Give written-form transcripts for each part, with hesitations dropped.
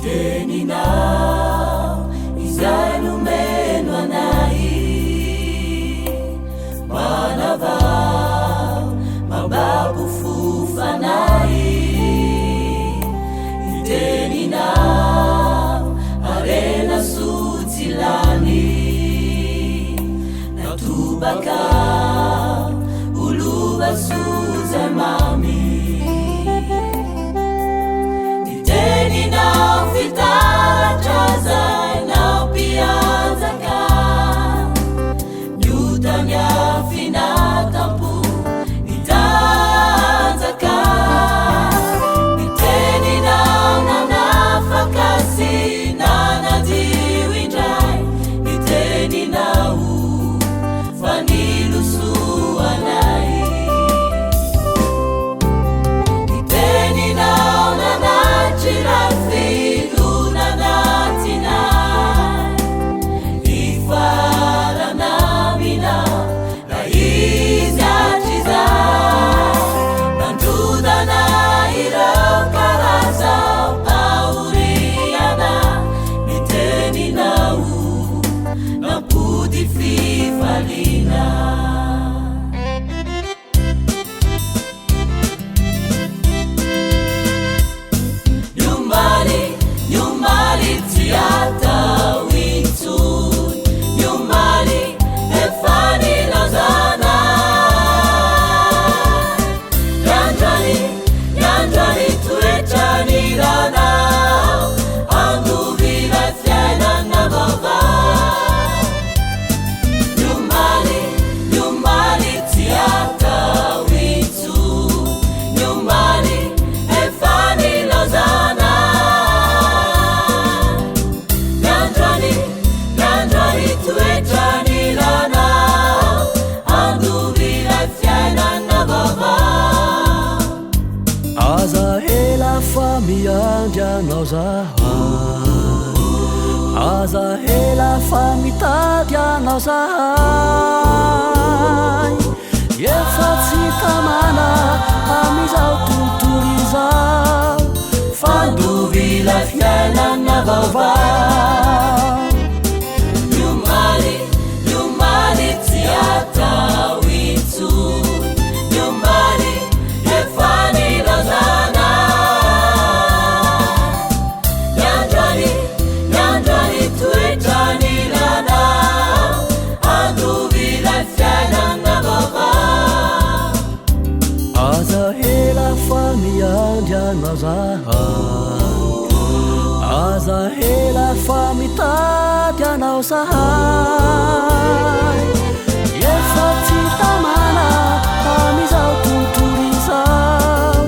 Teninao izay nomeno anay, manavao mababo fofanay. Teninao arena sotsilany, natobaka olova sozay mami. Teninao fitaratra zay nao mpianjaka, niotany afinatampo nitanjaka. Ny teninao nanafaka sy nanadio indray, ny teninao fa nilosoanay. Ny teninao filonanatinay, ifaranamina na izy atrizay, nandrodana ireo karaza paoriana. Ny teninao nampody fifaliana. Nyumali tiata witsun, nyumali efani lazana. Yandrani tuetani rana, andu vila fiana na baba. Nyumali tiata witsun, nyumali efani lazana. Aza hela fa miandrianao zahay, aza hela fa mitady anao zahay. Efa tsy tamana amizao tontolo izao, fandovila fiainana vaovao. Nyumali tsy atao intsony, nyumali efa nilazana. Nyandrany toetrany lana, andovila fiainana vaovao. Aza hela fa miandrianao zahay, aza hela fa mitady anao zahay. Efa tsy tamana amizao tontolo izao,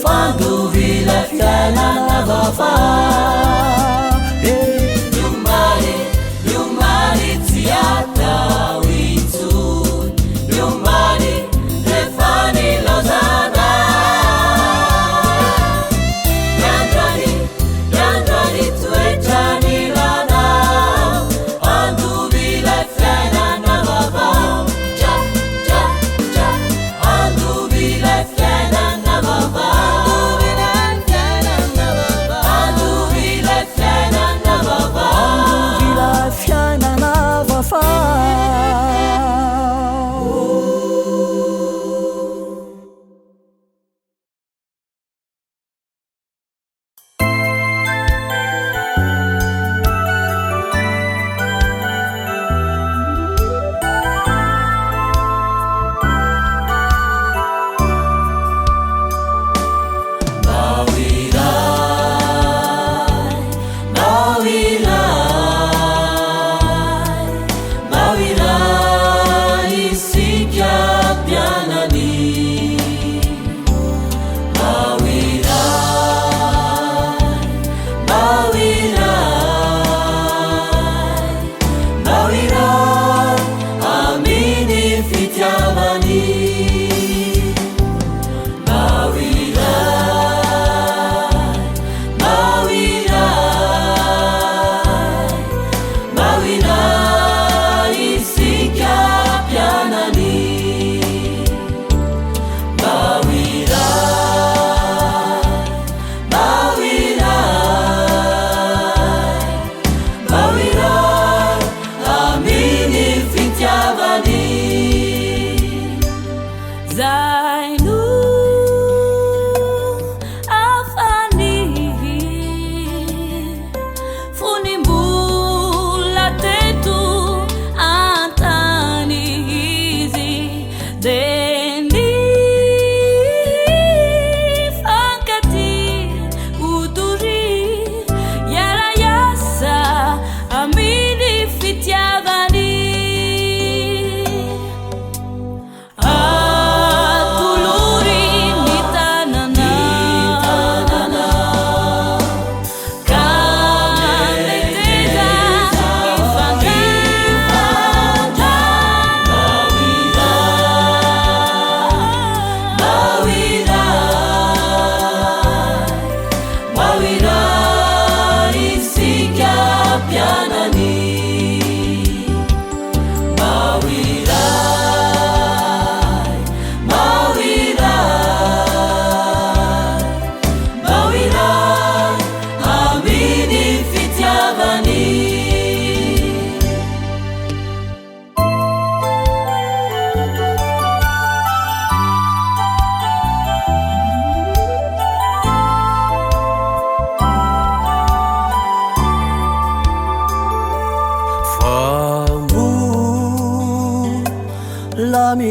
fandovila fiainana vaovao. Nyumali tsy atao intsony, nyumali efa nilazana. Nyandrany toetrany lana, andovila fiainana vaovao. Andovila fiainana vaovao. Andovila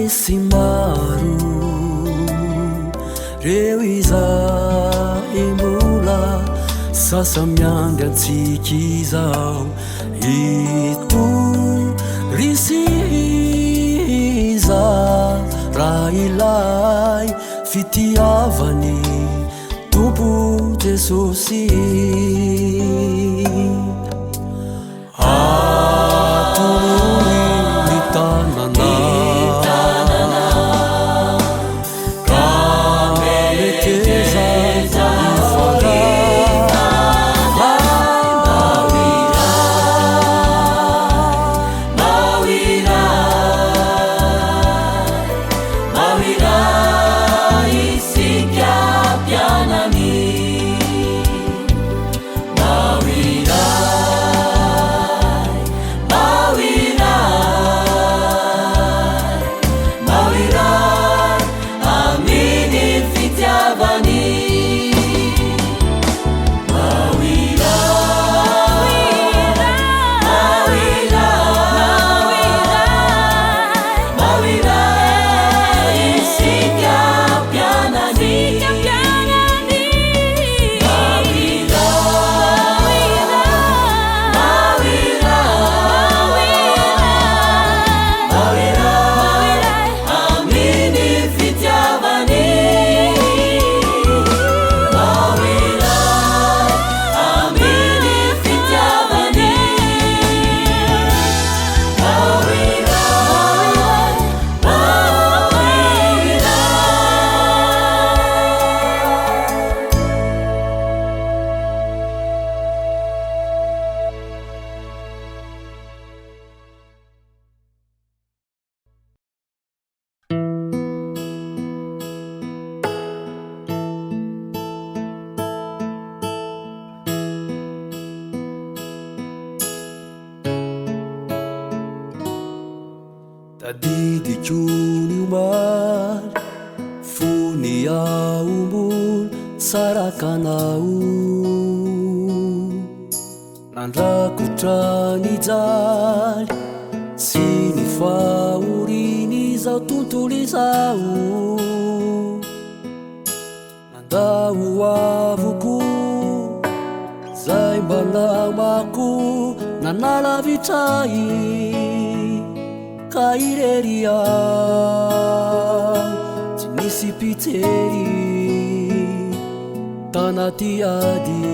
misy maro reo izay mbola sasamiandry antsika izao ito risy iza raha ilay fitiavany Tompo Jesosy atolony ny tanana ka meteza ifanga tadidiko ny omaly fony aombony sarakanao nandrakotra ny jaly sy ny fahoriny izao tontolo izao nandao avoko zay mba lamako nanalavitray ka ireria tsy nisy pitery tanaty ady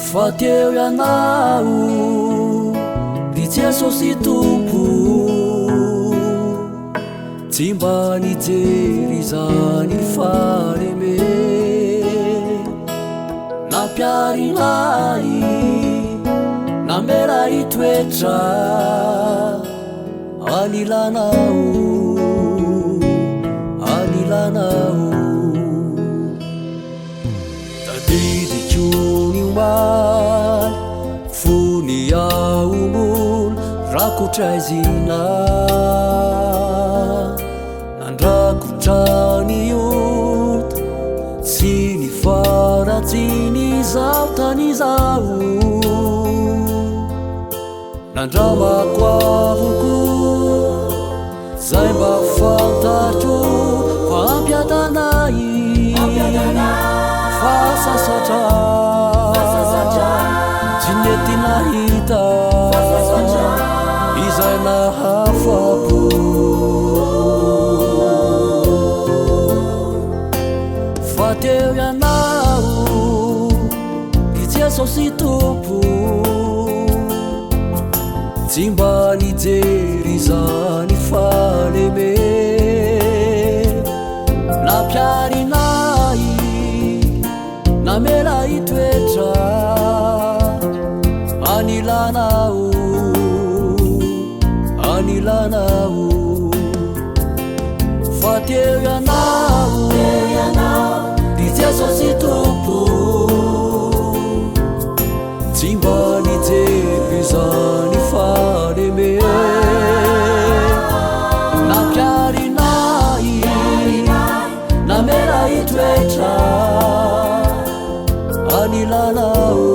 fa teo ianao ry Jesosy Tompo tsy mba nijery zany fareme nampiarinay namera itoetra anilanao tadidiko ny omaly fony aombony rakotra izina nandrakotra ny ota sy ny faratsiny izao tany izao nandramako avoko zay mba fantatro fa ampiadanay fa sasatra tsy nety nahita izay nahafapo fa teo ianao ry Jesosy Tompo tsy mba nijery zany faleme nampiarinay namela itoetra anilanao fa teo ianao ry Jesosy Tompo tsy mba nijery zany faleme nampiarinay namela itoetra anilanao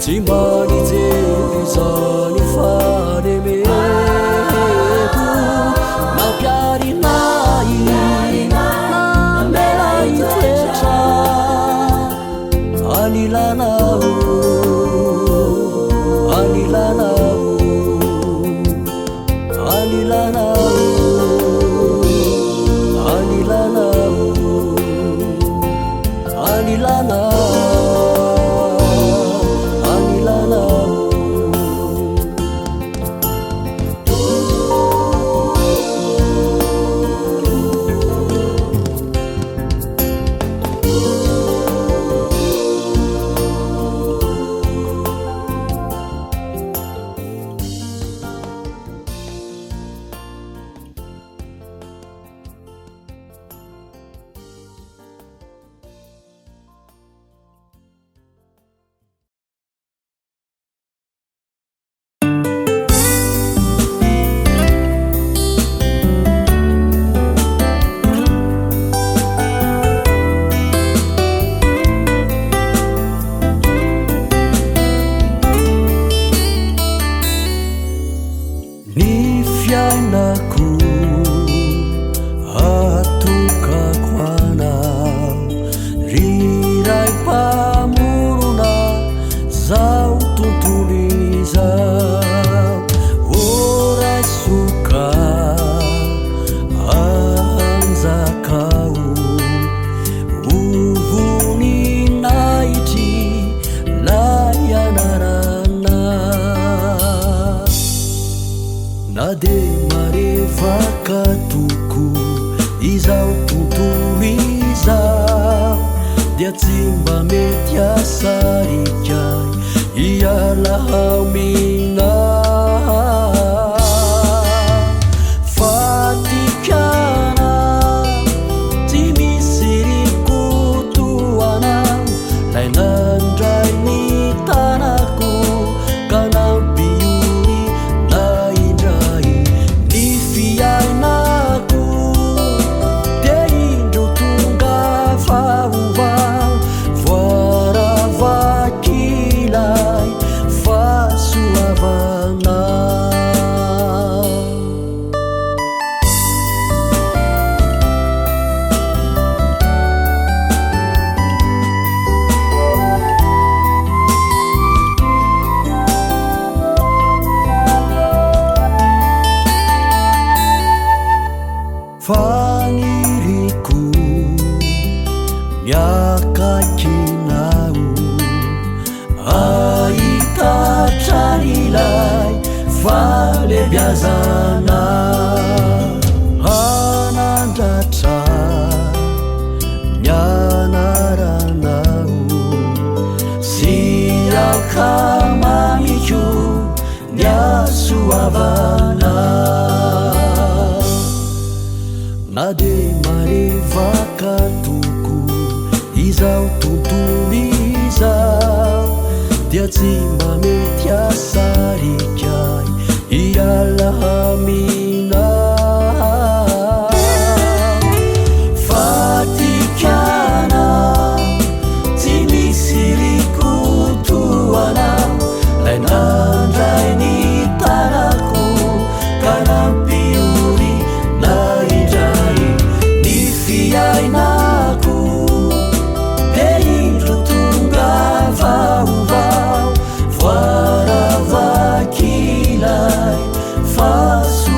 Timbani terizani faremeku Mapiari nai Namelai tetra Anilanau Anilanau Anilanau Anilanau Anilanau Nade mareva katuku izau tutuiza dia timba metia sarikai ialah mina fatikana timisiriku tuana lainan drai ni tanaku kana Faniriku miakakinau aita tranilai fale biazana anandatra mianaranau siakamamiku niasuavana Nade mareva katuku izau tutuizau dia timba metia sarikai ialah mina fatikana timisiriku tuana lain andrai ni tanaku kana piuri naku Peindro tunga vau-vau Voara vakilai Faço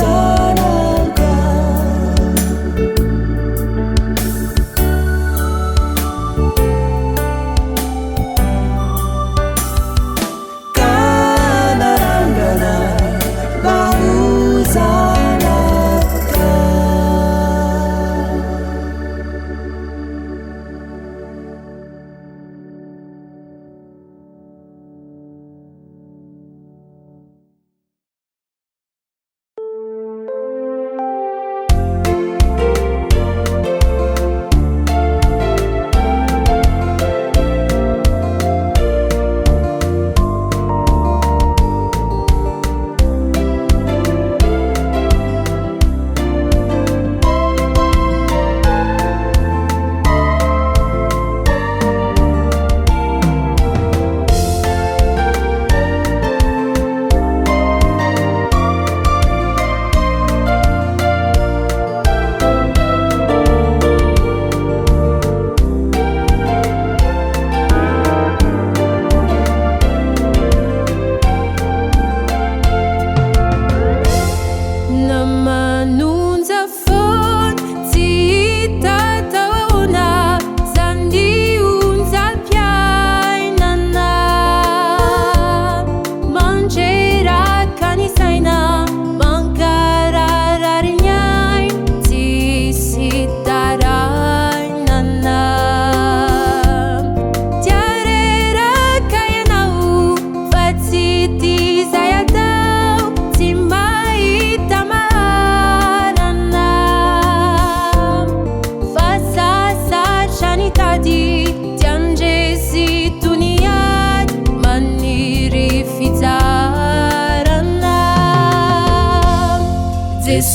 Bauzanaka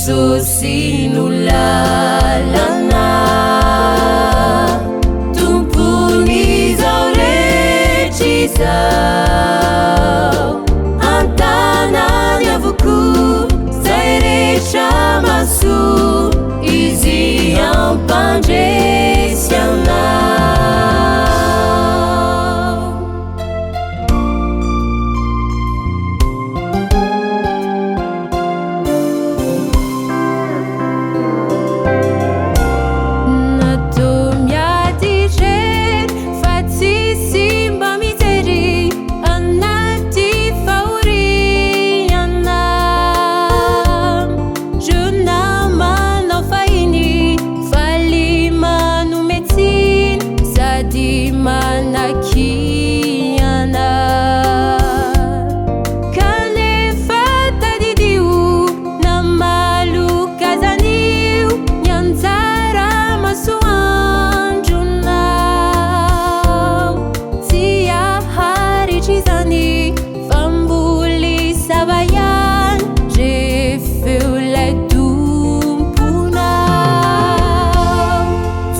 Jesús no lalana tumpuni zao rehetra izao antanany avoco zay rehetra masoa izy ampandresy anao.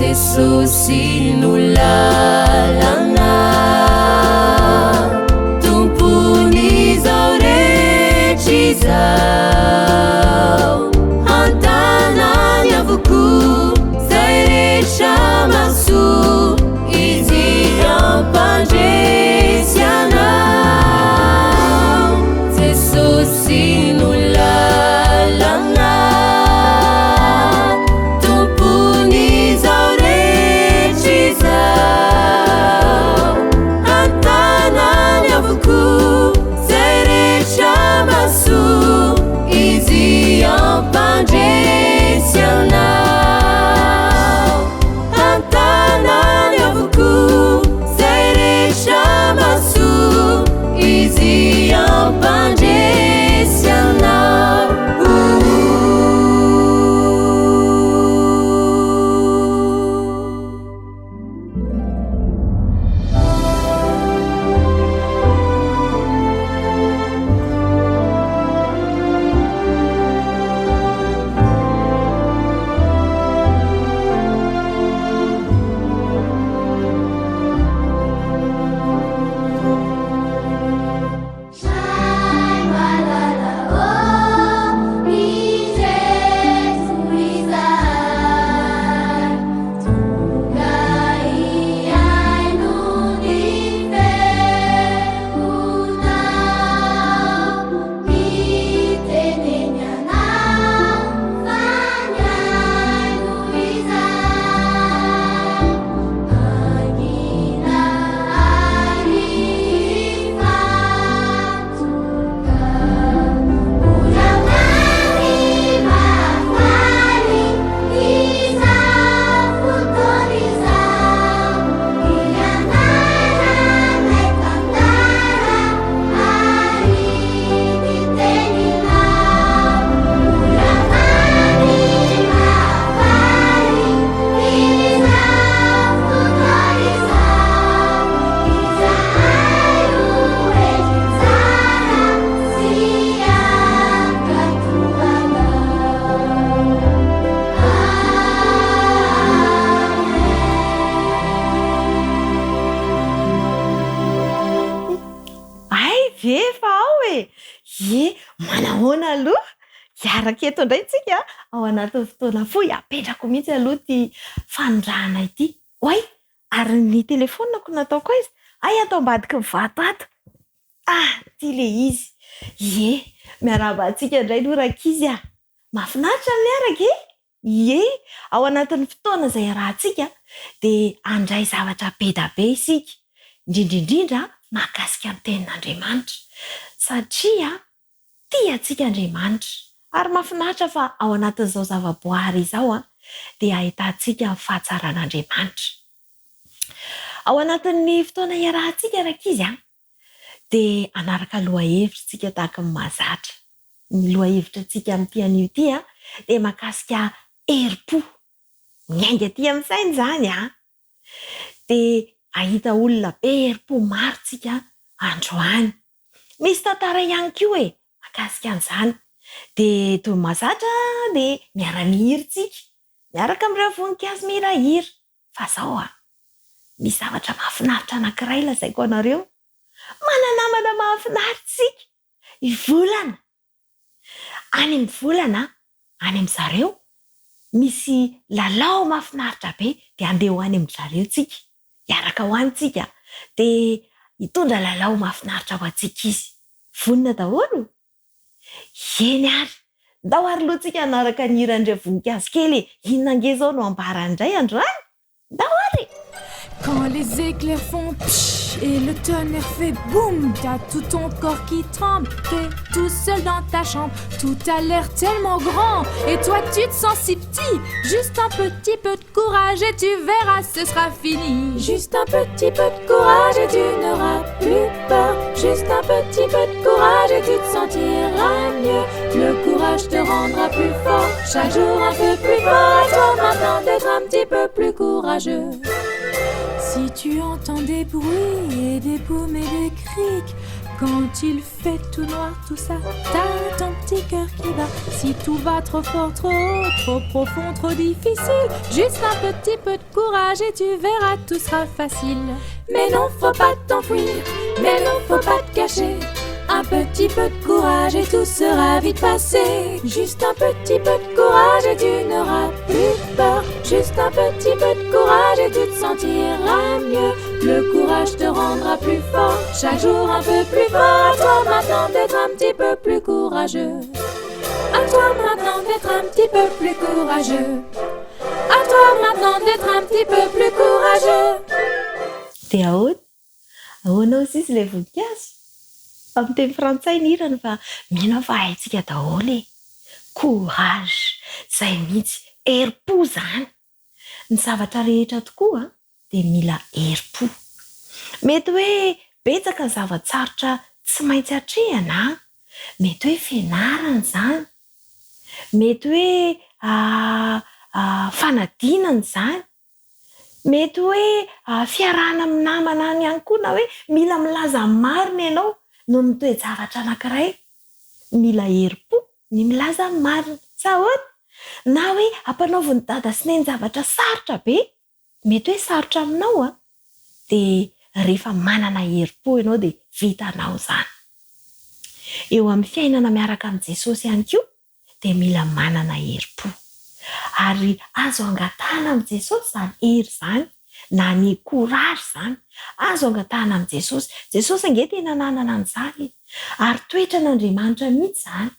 Jesús no lalana tumpuni zao rehetra izao antanany avoco zay rehetra masoa izy ampandresy anao. Jesús no lalana Manahoana aloha iaraka eto indray tsika ao anatin'ny fotoana fohy apetrako mihitsy aloha ty fanondrahana ity. Oay, ary ny telefonako nataoko izy ay atao ambadiky ny vato ato. Ty le izy. Miarahaba antsika indray aloha rakizy mahafinaritra ny miaraka ao anatin'ny fotoana izay arahantsika dia handray zavatra be da be isika, indrindrindrindra mahakasika ny tenin'Andriamanitra satria tia antsika Andriamanitra ary mahafinaritra fa ao anatin'izao zavaboary izao dia ahitantsika ny fahatsaran'Andriamanitra. Ao anatin'ny fotoana iarahantsika rakizy dia anaraka lohahevitrintsika tahaka ny mahazatra. Ny lohahevitrintsika amin'ity anio ity dia mahakasika herim-po. Miainga aty amin'ny saina izany dia ahita olona be herim-po maro tsika androany. Misy tantara ihany koa mahakasika an'izany. de toy mazatra de miara-mihiry tsika miaraka amin'ireo voninkazo mihirahira fa zao misy zavatra mahafinaritra anankiray lazaiko anareo mananamana mahafinaritsika ivolana any amin'ny volana any amin'ny zareo misy lalao mahafinaritra be de andeha ho any amin'ny zareo tsika hiaraka ho any tsika de hitondra lalao mahafinaritra ho antsika izy vonina daholo eny ary ndao ary lohantsika anaraka ny hiran'ireo voninkazo kely inona nge zao no ambaran'indray androany ndao ary. Quand les éclairs font psh et le tonnerre fait boum, t'as tout ton corps qui tremble, t'es tout seul dans ta chambre, tout a l'air tellement grand et toi tu te sens si petit. Juste un petit peu de courage et tu verras ce sera fini. Juste un petit peu de courage et tu n'auras plus peur. Juste un petit peu de courage et tu te sentiras mieux. Le courage te rendra plus fort, chaque jour un peu plus fort. À toi maintenant d'être un petit peu plus courageux. Si tu entends des bruits et des booms et des crics, quand il fait tout noir, tout ça, t'as ton petit cœur qui bat. Si tout va trop fort, trop haut, trop profond, trop difficile, juste un petit peu de courage et tu verras, tout sera facile. Mais non, faut pas t'enfuir, mais non, faut pas te cacher. Un petit peu de courage et tout sera vite passé. Juste un petit peu de courage et tu n'auras plus peur. Juste un petit peu de courage et tu te sentiras mieux. Le courage te rendra plus fort, chaque jour un peu plus fort. À toi maintenant d'être un petit peu plus courageux. À toi maintenant d'être un petit peu plus courageux. À toi maintenant d'être un petit peu plus courageux. De ahoana izy ilay voninkazo amin'ny teny frantsay ny hirany fa mino fa haitsika daholo courage zay mihitsy herim-po zany ny zavatra rehetra tokoa de mila herim-po mety hoe betsaka ny zavatsarotra tsy maintsy hatrehana mety hoe fianarana zany mety hoe fanadinana zany mety hoe fiarahana amin'ny namana any ihany koa na hoe mila milaza marina ianao no ny toe-javatra anankiray mila herim-po ny milaza marina sahoana na hoe ampanaoviny dada sy neny zavatra sarotra be mety hoe sarotra aminao de rehefa manana herim-po ianao de vitanao zany eo amin'ny fiainana miaraka amin'i Jesosy ihany koa de mila manana herim-po ary azo angatahana amin'i Jesosy zany hery zany na ny courage zany azo angatahana amin'i Jesosy. Jesosy ange tena nanana an'izany ary toetra n'Andriamanitra mihitsy zany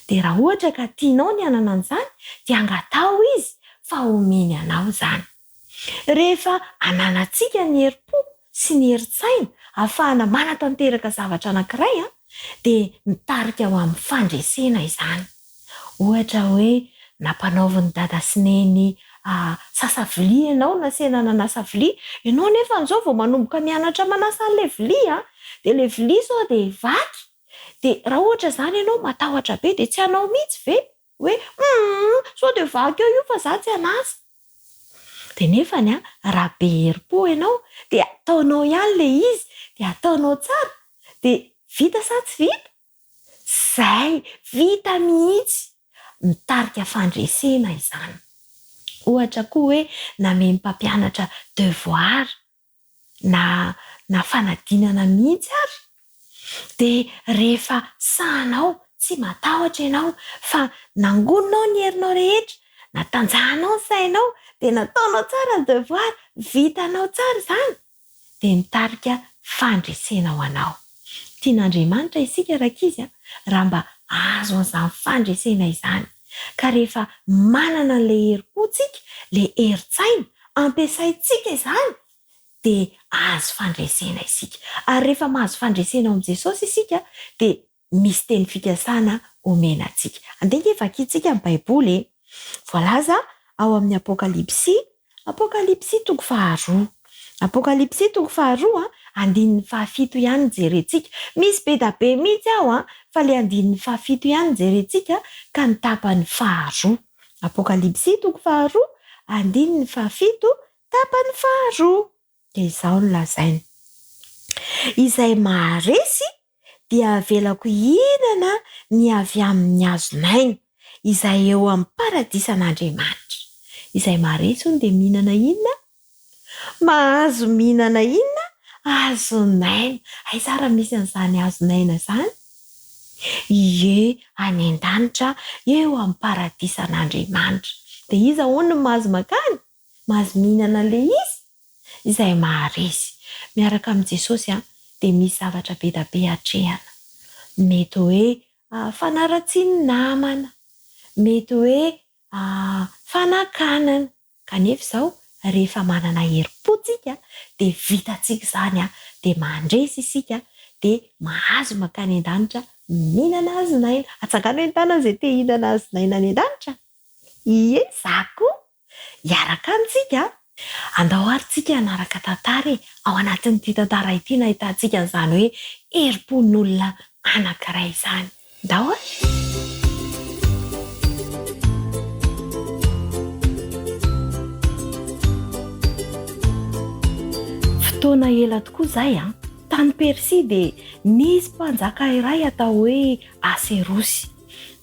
de raha ohatra ka tianao ny anana an'izany de angatao izy fa omeny anao zany rehefa ananantsika ny herim-po sy ny herin-tsaina ahafahana manatanteraka zavatra anankiray de mitarika ho amin'ny fandresena izany ohatra hoe nampanaoviny dada sy neny sasavilia ianao na sena nanasa vilia ianao nefa n'izao vao manomboka mianatra manasa an'ilay vilia de le vilia sao de vaky de raha ohatra zany ianao matahotra be de tsy hanao mihitsy ve hoe sao de vaky eo io fa za tsy hanasa de nefany raha be herim-po ianao de ataonao ihany le izy de ataonao tsara de vita sa tsy vita zay vita mihitsy mitarika fandresena izany ohatra koa hoe nameny mpampianatra devoir na fanadinana mihitsy ary de rehefa sahanao tsy matahotra ianao fa nangononao ny herinao rehetra natanjahanao ny sainao de nataonao tsara ny devoir vitanao tsara zany de mitarika fandresena ho anao tian'Andriamanitra isika rakizy raha mba azo an'izany fandresena izany ka rehefa manana le herim-potsika le herin-tsaina ampiasaitsika izany de azo fandresena isika ary rehefa mahazo fandresena ao amin'i Jesosy isika de misy teny fikasana omenantsika andeha vakitsika amin'ny baiboly voalaza ao amin'ny apokalipsy toko faharoa apokalipsy toko faharoa andininy fahafito ihany jerentsika misy be da be mihitsy ao fa le andininy fahafito ihany jerentsika ka ny tapany faharoa apokalipsy toko faharoa andininy fahafito tapany faharoa de izao no lazainy izay maharesy dia avelako hinana ny avy amin'ny hazonaina izay eo amin'ny paradisan'Andriamanitra. Izay maharesy hono dia mihinana inona? Mahazo mihinana inona? Hazonaina. Ay tsara misy an'izany hazonaina izany? Ie, any an-danitra eo amin'ny paradisan'Andriamanitra. Dia iza hono no mahazo makany? Mahazo mihinana an'ilay izy? Izay maharesy. Miaraka amin'i Jesosy dia misy zavatra be da be hatrehana. Mety hoe fanaratsiany namana, mety hoe fanakanana. Kanefa izao rehefa manana herim-po tsika dia vitantsika izany dia mandresy isika dia mahazo makany an-danitra mihinana hazonaina. Atsangano hoe n-tanana izay te hihinana hazonaina any an-danitra? Ie, za koa hiaraka amintsika. Andao ary tsika hanaraka tantara ao anatin'ity tantara ity nahitantsika an'izany hoe herim-pon'olona anankiray izany. Andao a! Fotoana ela tokoa izay tany Persia dia nisy mpanjaka iray atao hoe Aserosy.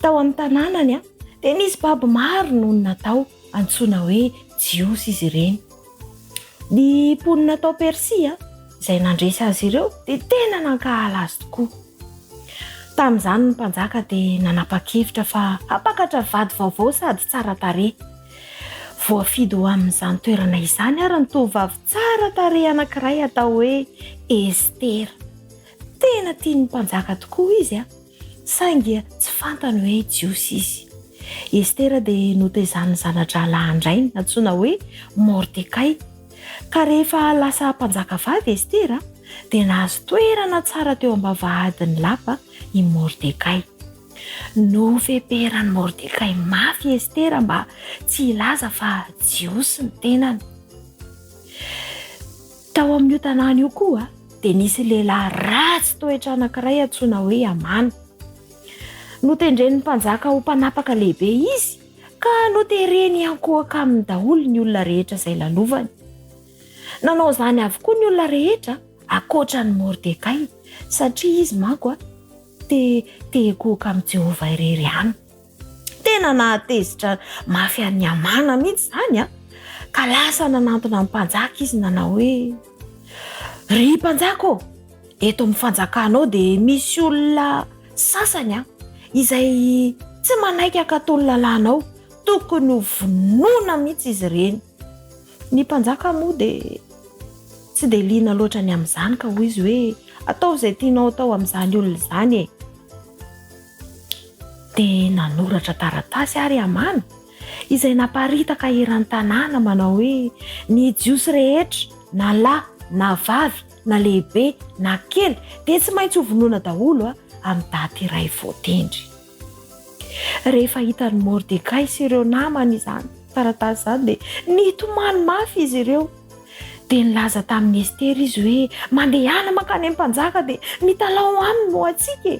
Tao amin'ny tanànany dia nisy baby maro no natao antsoina hoe jiosy izy ireny. Ny mponina tao Persia izay nandresy azy ireo dia tena nankahala azy tokoa. Tamin'izany ny mpanjaka dia nanapa-kevitra fa hampakatra vady vaovao sady tsara tarehy. Voafidy ho amin'izany toerana izany ary ny tovovavy tsara tarehy anankiray atao hoe Estera. Tena tian'ny mpanjaka tokoa izy saingy tsy fantany hoe jiosy izy. Estera dia notezan'ny zana-dralahy indray natsoina hoe Mordekay. Ka rehefa lasa mpanjaka vady Estera dia nahazo toerana tsara teo am-bavahadin'ny lapa i Mordekay. Nofeperan'ny Mordekay mafy Estera mba tsy hilaza fa jiosy ny tenany. Tao amin'io tanàna io koa dia nisy lehilahy ratsy toetra anankiray antsoina hoe Amana. Notendren'ny mpanjaka ho mpanapaka lehibe izy ka notereny ankohaka amin'ny daholo ny olona rehetra izay lalovany. Nanao izany avokoa ny olona rehetra akoatran'ny Mordekay satria izy manko te-koaka amin'ny Jehovah irery ihany. Tena nahatezitra mafy an'ny Amana mihitsy izany ka lasa nanantona amin'ny mpanjaka izy nanao hoe: "Ry mpanjaka, eto amin'ny fanjakanao dia misy olona sasany izay tsy manaiky hakatolo lalànao, tokony ho vonoina mihitsy izy ireny." Ny mpanjaka moa dia tsy dia liana loatra ny amin'izany ka hoy izy hoe atao izay tianao atao amin'izany olona izany. Dia nanoratra taratasy ary Amana izay naparitaka eran'ny tanàna manao hoe ny jiosy rehetra na lahy na vavy na lehibe na kely dia tsy maintsy ho vonoina daholo amin'ny daty iray voatendry. Rehefa hitan'ny Mordekay sy ireo namany izany taratasy izany dia nitomany mafy izy ireo. Dia nilaza tamin'ny Estera izy hoe mandehana makany amin'ny mpanjaka dia mitalao aminy ho antsika.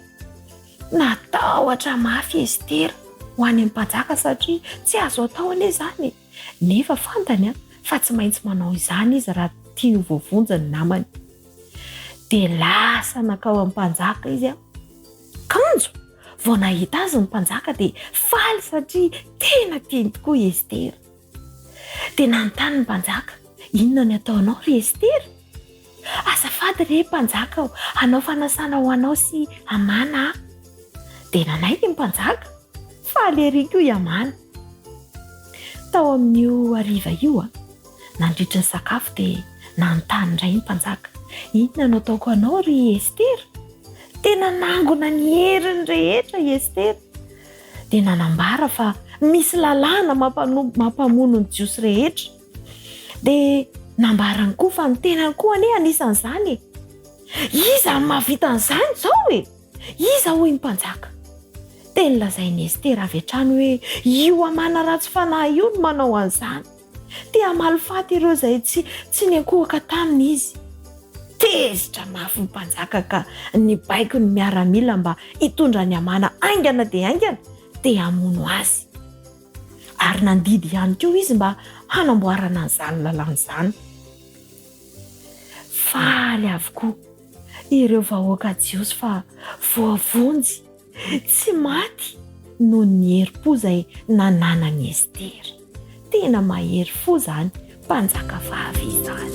Natahotra mafy Estera ho any amin'ny mpanjaka satria tsy azo atao anie izany. Nefa fantany fa tsy maintsy manao izany izy raha tiany ho voavonjy ny namany. Dia lasa nakao amin'ny mpanjaka izy kanjo. Vao nahita azy ny mpanjaka dia faly satria tena tiany tokoa Estera. Dia nanontany ny mpanjaka: "Inona ny ataonao ry Estera?" "Azafady re mpanjaka, hanao fanasana ho anao sy Amana." Dia nanaiky ny mpanjaka: "Faly ery koa i Amana." Tao amin'io hariva io nandritra ny sakafo dia nanontany indray ny mpanjaka: "Inona no ataoko anao ry Estera?" Tena nangona ny heriny rehetra i Estera. Dia nanambara fa misy lalàna mampamono ny jiosy rehetra. Dia nambarany koa fa ny tenany koa anisan'izany. "Iza ny mahavita an'izany izao e? Iza hoy ny mpanjaka?" Dia nilazain'i Estera avy hatrany hoe io Amana ratsy fanahy io no manao an'izany. Tia malifaty ireo izay tsy niankohaka taminy izy. Tezitra mafy ny mpanjaka ka nibaiko ny miaramila mba hitondra ny Amana aingana dia aingana dia hamono azy. Ary nandidy ihany koa izy mba hanamboarana an'izany lalàna izany. Faly avokoa ireo vahoaka jiosy fa voavonjy tsy maty noho ny herim-po izay nananany Estery. Tena mahery fo izany mpanjaka vavy izany.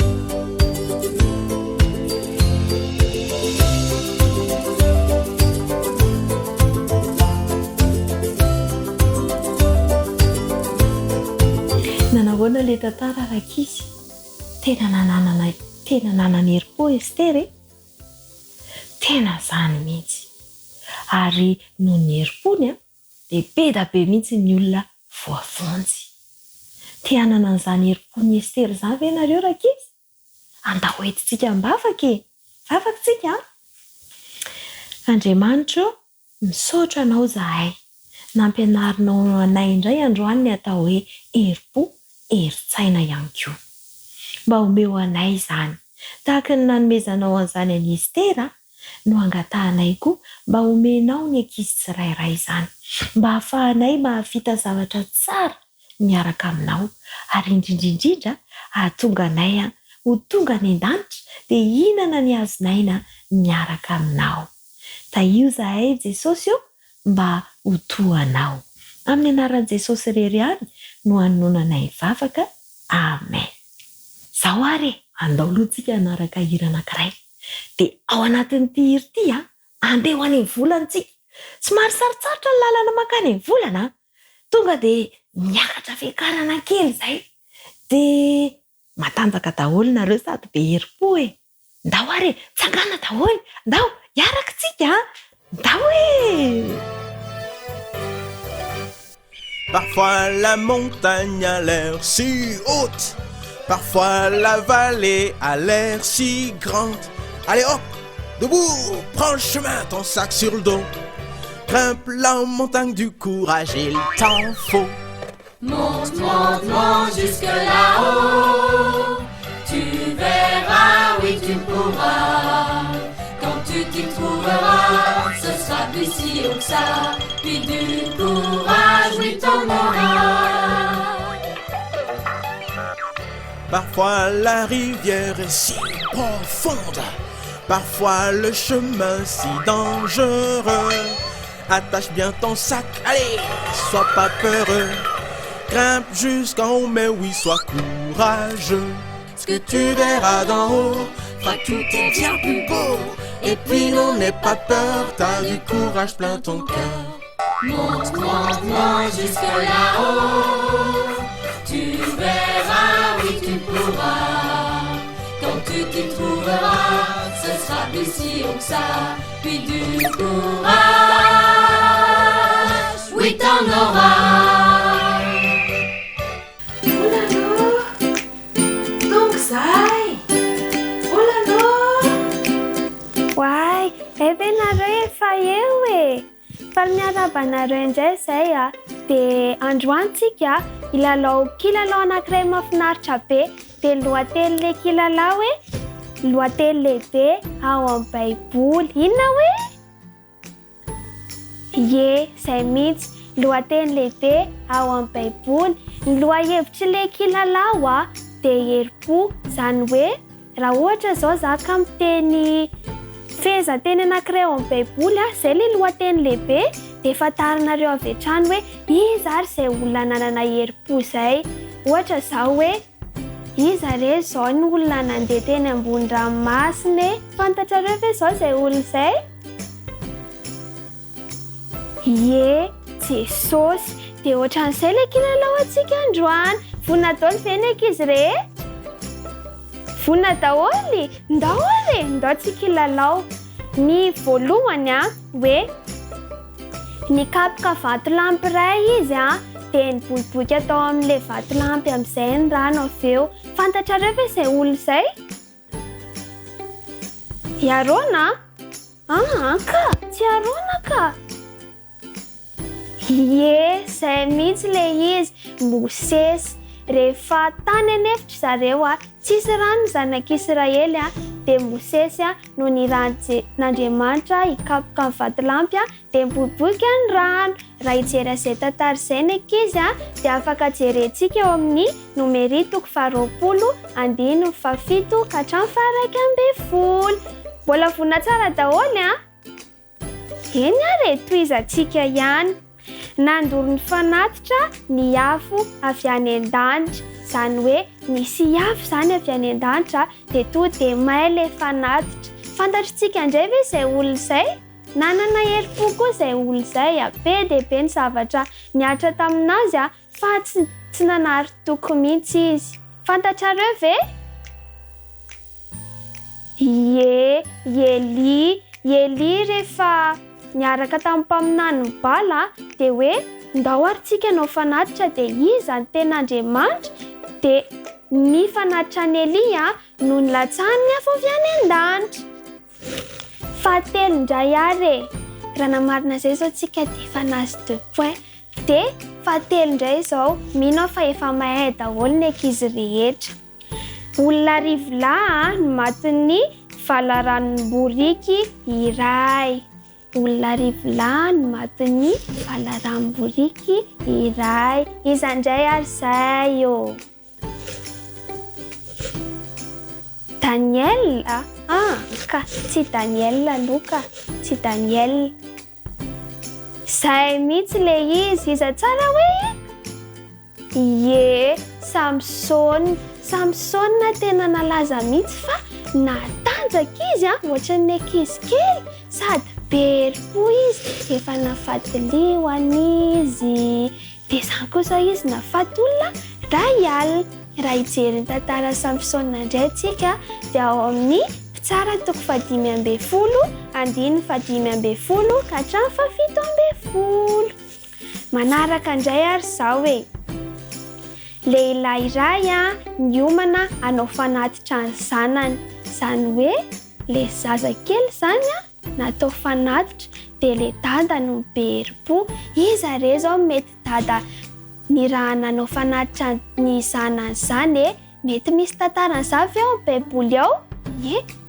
Nanahoana ilay tantara rakizy? Tena nanana herim-po Estery? Tena izany mihitsy. Ary noho ny herim-pony dia be da be mihitsy ny olona voavonjy. Te hanana an'izany herim-pony Estery izany ve nareo rakizy? Andao entintsika mbafaka e. Vafakantsika. Andriamanitra misaotra anao zahay. Nampianarinao anay indray androany ny atao hoe herim-po, herin-tsaina ihany koa. Mba omeo anay izany. Tahaka ny nanomezanao an'izany an'i Estery no angatahanay koa mba omenao ny ankizy tsirairay izany. Mba hahafahanay mahavita zavatra tsara miaraka aminao. Ary indrindrindrindra ahatonga anay ho tonga any an-danitra dia hihinana ny hazonaina miaraka aminao. Taio zahay Jesosy io mba ho toanao. Amin'ny anaran'i Jesosy irery ihany no hanonanay vavaka. Amen. Zao ary andao alohantsika hanaraka hira anankiray. Dia ao anatin'ity hira ity andeha ho any amin'ny volantsika. Somary sarotsarotra ny lalana makany amin'ny volana. Tonga dia miakatra fiakarana kely izay. Dia matanjaka daholo nareo sady be herim-po e. Ndao ary tsangana daholo. Ndao hiarakitsika. Ndao e. Parfois la montagne a l'air si haute, parfois la vallée a l'air si grande. Allez hop, debout, prends le chemin, ton sac sur le dos. Grimpe la montagne du courage, il t'en faut. Monte, monte, monte jusque là-haut. Tu verras, oui tu pourras. Quand tu t'y trouveras, ce sera plus si haut que ça. Puis du courage, oui t'en auras. Parfois la rivière est si profonde, parfois le chemin si dangereux. Attache bien ton sac, allez, sois pas peureux. Grimpe jusqu'en haut, mais oui, sois courageux. Ce que tu verras d'en haut fera tout est bien plus beau. Et puis non, n'aie pas peur, t'as du courage plein ton cœur. Monte, monte, monte jusque là-haut. Tu verras, oui tu pourras. Quand tu t'y trouveras, ce sera plus si haut que ça. Puis du courage, oui t'en auras. Donc zay. Olano. Why? Nareo efa eo e. Fa miaraba nareo indray zay dia androantsika ilalao kilalao anankiray mahafinaritra be. Dia lohatenin'ilay kilalao lohateny lehibe ao amin'ny baiboly. Inona hoe? Ie, izay mihitsy. Lohateny lehibe ao amin'ny baiboly. Ny lohahevitrin'ilay kilalao dia herim-po. Izany hoe raha ohatra izao zaka amin'ny teny fehezanteny anankiray ao amin'ny baiboly izay ilay lohateny lehibe dia fantarinareo avy hatrany hoe iza ary izay olona nanana herim-po izay. Ohatra izao hoe iza re izao ny olona nandeha teny ambony ranomasina. Fantatrareo ve izao izay olona izay? Ie, Jesosy. Dia ohatran'izay ilay kilalao antsika androany. Vonona daholo ve ny ankizy re? Vonona daholo. Ndao ary, ndao tsikilalao. Ny voalohany hoe nikapoka vatolampy iray izy dia niboiboika atao amin'ilay vatolampy amin'izay ny rano avy eo. Fantatrareo ve izay olona izay? Iarona? Ka, tsy Iarona ka. Ie, izay mihitsy ilay izy. Mosesy. Rehefa tany anefitra zareo tsisy rano zanak'Israely dia Mosesy no niran'Andriamanitra hikapoka ny vatolampy dia miboiboika ny rano. Raha hijery izay tantara izay ny ankizy dia afaka jerentsika eo amin'ny nomery 27, 17 ka hatramin'ny 21. Mbola vona tsara daholo a? Eny ary toizantsika ihany. Nandoro ny fanatitra ny afo avy any an-danitra, izany hoe misy afo izany avy any an-danitra dia tonga dia may ilay fanatitra. Fantatritsika indray ve izay olona izay? Nanana herim-po koa izay olona izay be dia be ny zavatra niatra taminazy fa tsy nanary toko mihitsy izy. Fantatrareo ve? Eli rehefa niaraka tamin'ny mpaminany ny bala dia hoe ndao ary tsika nao fanatitra dia izy ny ten'Andriamanitra dia ny fanatitra ny Elia no nilatsahany afo avy any an-danitra. Fahatelo indray ary raha namarina izay izao tsika dia efa nahazo 2 points. Dia fahatelo indray izao mino fa efa mahay daholo ny ankizy rehetra. Olona rivolahy no matin'ny valaranom-boriky iray. Olona rivolahy no matin'ny valaranom-boriky iray. Iza indray ary izay io? Daniel? Ka tsy Daniel aloha, tsy Daniel. Izay mihitsy le izy. Iza tsara hoe? Samson tena nalaza mihitsy fa natanjaka izy ohatran'ny ankizy kely sady be herim-po izy. Efa nafaty liona izy. Dia izany kosa izy nafaty olona ray alina. Raha hijery ny tantara Samson indray tsika dia ao amin'ny Pitsara toko 5:10, andiny 5:10 ka hatramin'ny 7:10. Manaraka indray ary izao hoe lehilahy iray niomana hanao fanatitra ny zanany. Izany hoe le zaza kely izany natao fanatitra dia le dada no be herim-po. Iza re zao mety dada ny raha nanao fanatitra ny zanany izany mety misy tantaran'izay avy ao am-baiboly ao?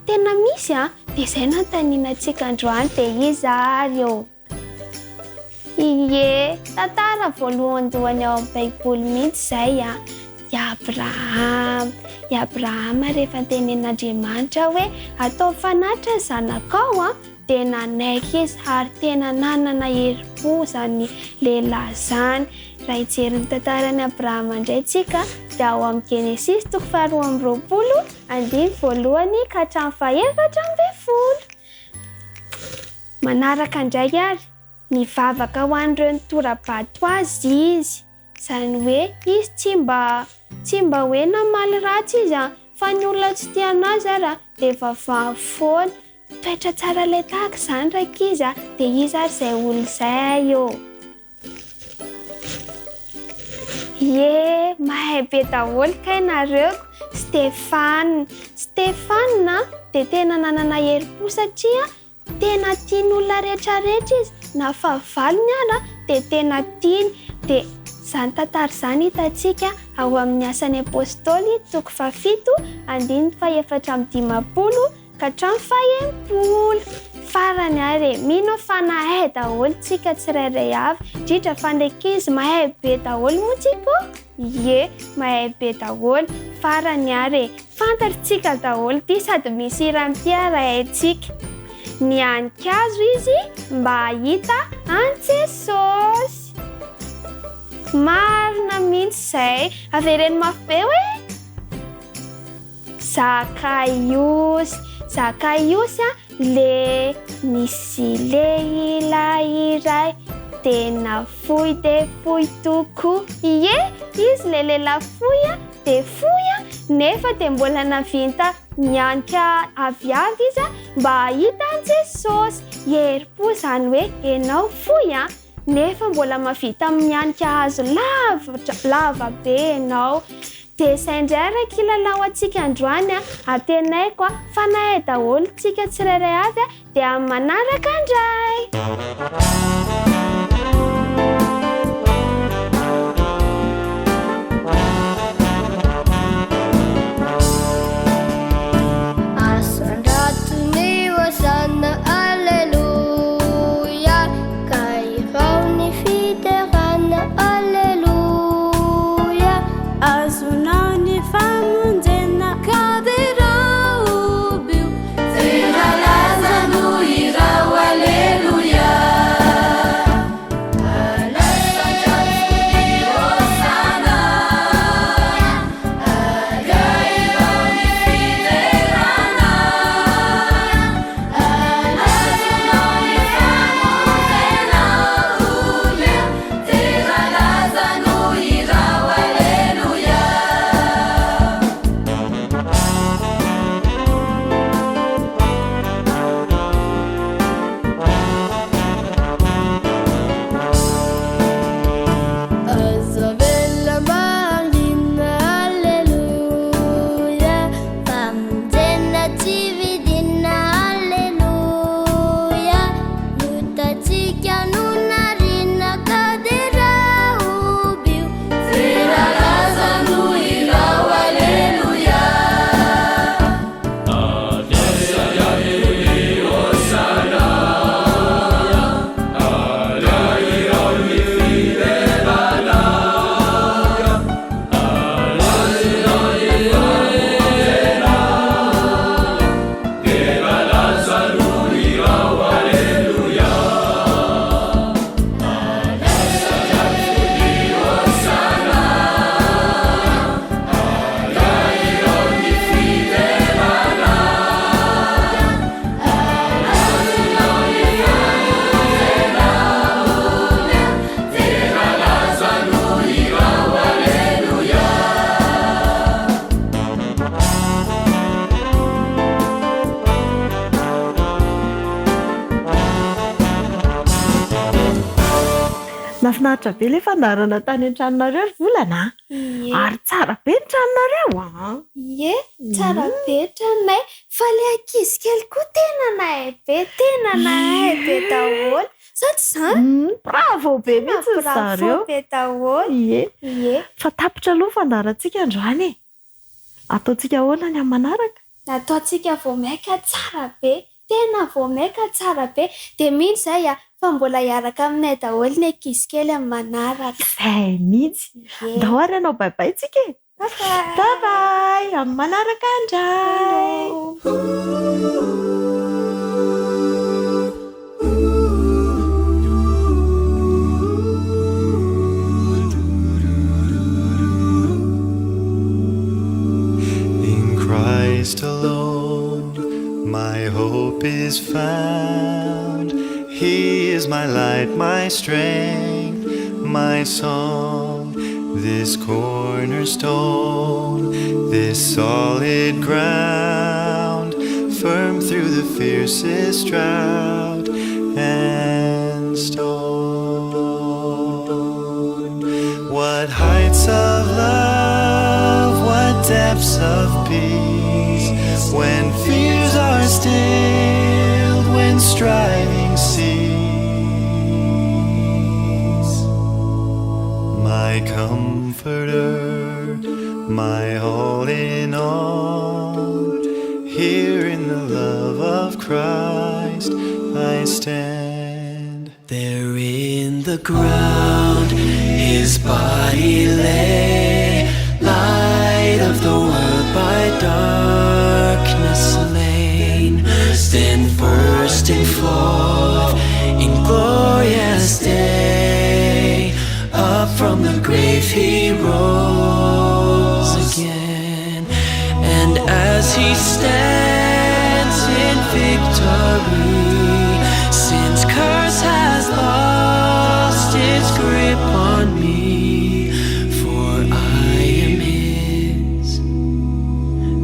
Tena misy dia izay notanianantsika androany dia iza ary eo? Tantara voalohandohany ao amin'ny baiboly mihitsy izay i Abrahama rehefa tenen'Andriamanitra hoe atao fanatitra ny zanakao dia nanaiky izy ary tena nanana herim-po izany lehilahy izany. Raha hijery ny tantaran'i Abrahama indray tsika dia ao amin'ny Genesis toko 12, andiny 1 ka hatramin'ny 7:10. Manaraka indray ary nivavaka ho an'ireo nitora-bato azy izy. Izany hoe izy tsy mba hoe namaly ratsy izy fa ny olona tsy tia anazy ary dia vavahany foana. Toetra tsara ilay tahaka izany raika izy dia izy ary izay olona izay io? Mahay be daholo kay nareo. Stefana dia tena nanana herim-po satria tena tiany olona rehetrarehetra izy. Na fahavalony ary dia tena tiany. Dia izany tantara izany hitantsika ao amin'ny Asan'ny Apôstôly toko 7, andiny 4:15 ka hatramin'ny 20. Farany ary mino fa nahay daholo tsika tsirairay avy. Indrindra fa ny ankizy mahay be daholo moa tsika. Mahay be daholo. Farany ary fantatritsika daholo ty sady misy hira-mity arahintsika. Nihanika-hazo izy mba hahita an Jesosy. Marina mihitsy izay. Avereny mafy be hoe Zakaiosy le misy lehilahy iray tena fohy dia fohy tokoa. Izy le lehilahy fohy dia fohy nefa dia mbola navinta nihanika aviavy izy mba hahita an Jesosy. Herim-po izany hoe ianao fohy nefa mbola mahavita mihanika hazo lava be ianao. Dia izay indray raha kilalao antsika androany ampianaiko fa nahay daholo tsika tsirairay avy dia amin'ny manaraka indray. La nafinaritra be ilay fandarana tany an-tranonareo ry volana ary tsara be ny tranonareo Ie, tsara be tranonay fa ilay ankizy kely koa tena nahay be daholo sa tsy izany? Bravo be mihitsy ry zareo Bravo be daholo. Ie fa tapitra aloha fandarantsika androany ataontsika ahoana ny amin'ny manaraka Nataontsika voamaika tsara be, tena voamaika tsara be dia mihitsy izay fa mbola hiaraka aminay daholo ny ankizy kely amin'ny manaraka. Izay mihitsy ndao ary ianao baibay tsika e babay amin'ny manaraka andray Christ alone, my hope is found. He is my light, my strength, my song. This cornerstone, this solid ground, firm through the fiercest drought and storm. What heights of love, what depths of peace, when fears are stilled, when striving cease. My comforter, my all in all, here in the love of Christ I stand. There in the ground his body lay, light of the world by darkness slain, then bursting forth in glorious day, up from the grave he rose again. And as he stands in victory, sin's curse has lost its grip on me, for I am his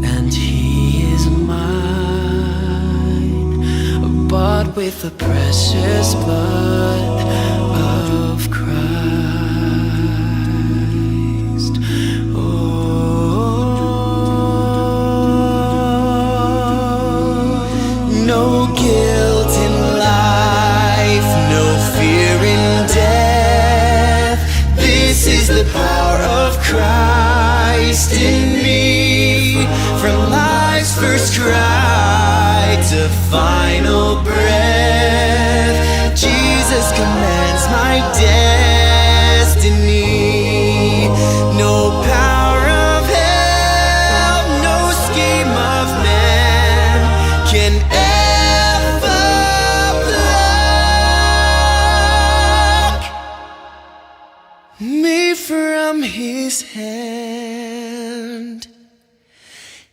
and he is mine, bought with the precious blood of Christ. No guilt in life, no fear in death. This is the power of Christ in me. From life's first cry to final breath, Jesus commands my destiny. No power of hell, no scheme of man can ever pluck me from his hand,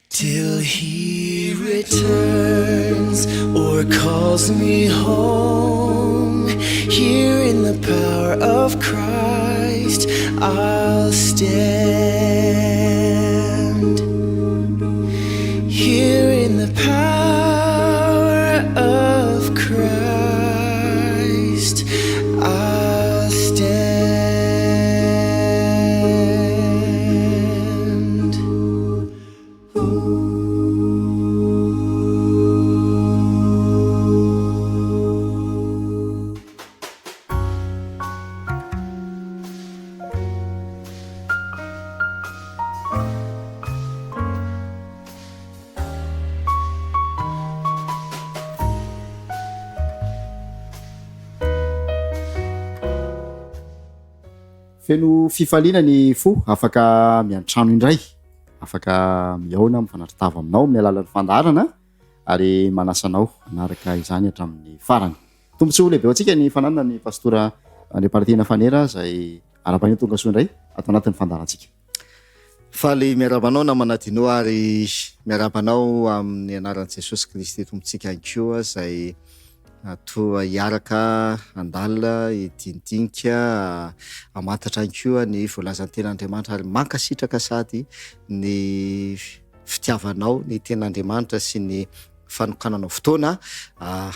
till he returns or calls me home. Here in the power of Christ I'll stand. Here in the power of Christ I'll stand. Feno fifaliana ny fo afaka miantrano indray, afaka miaona mifanarotava aminao amin'ny alalan'ny fandarana ary manasanao anaraka izany hatramin'ny farany. Tombontsoa lehibe antsika ny fananana ny pastora Andriamparatiana Fanera izay ara-bahiny tonga soa indray ato anatin'ny fandarantsika. Faly miarabanao namanadino ary miarabanao amin'ny anaran'i Jesosy Kristy tompontsika ankoa izay toa hiaraka andalina idindinika amatatra ankoa ny voalazan'ny ten'Andriamanitra ary mankasitraka sady ny fitiavanao ny ten'Andriamanitra sy ny fanokananao fotoana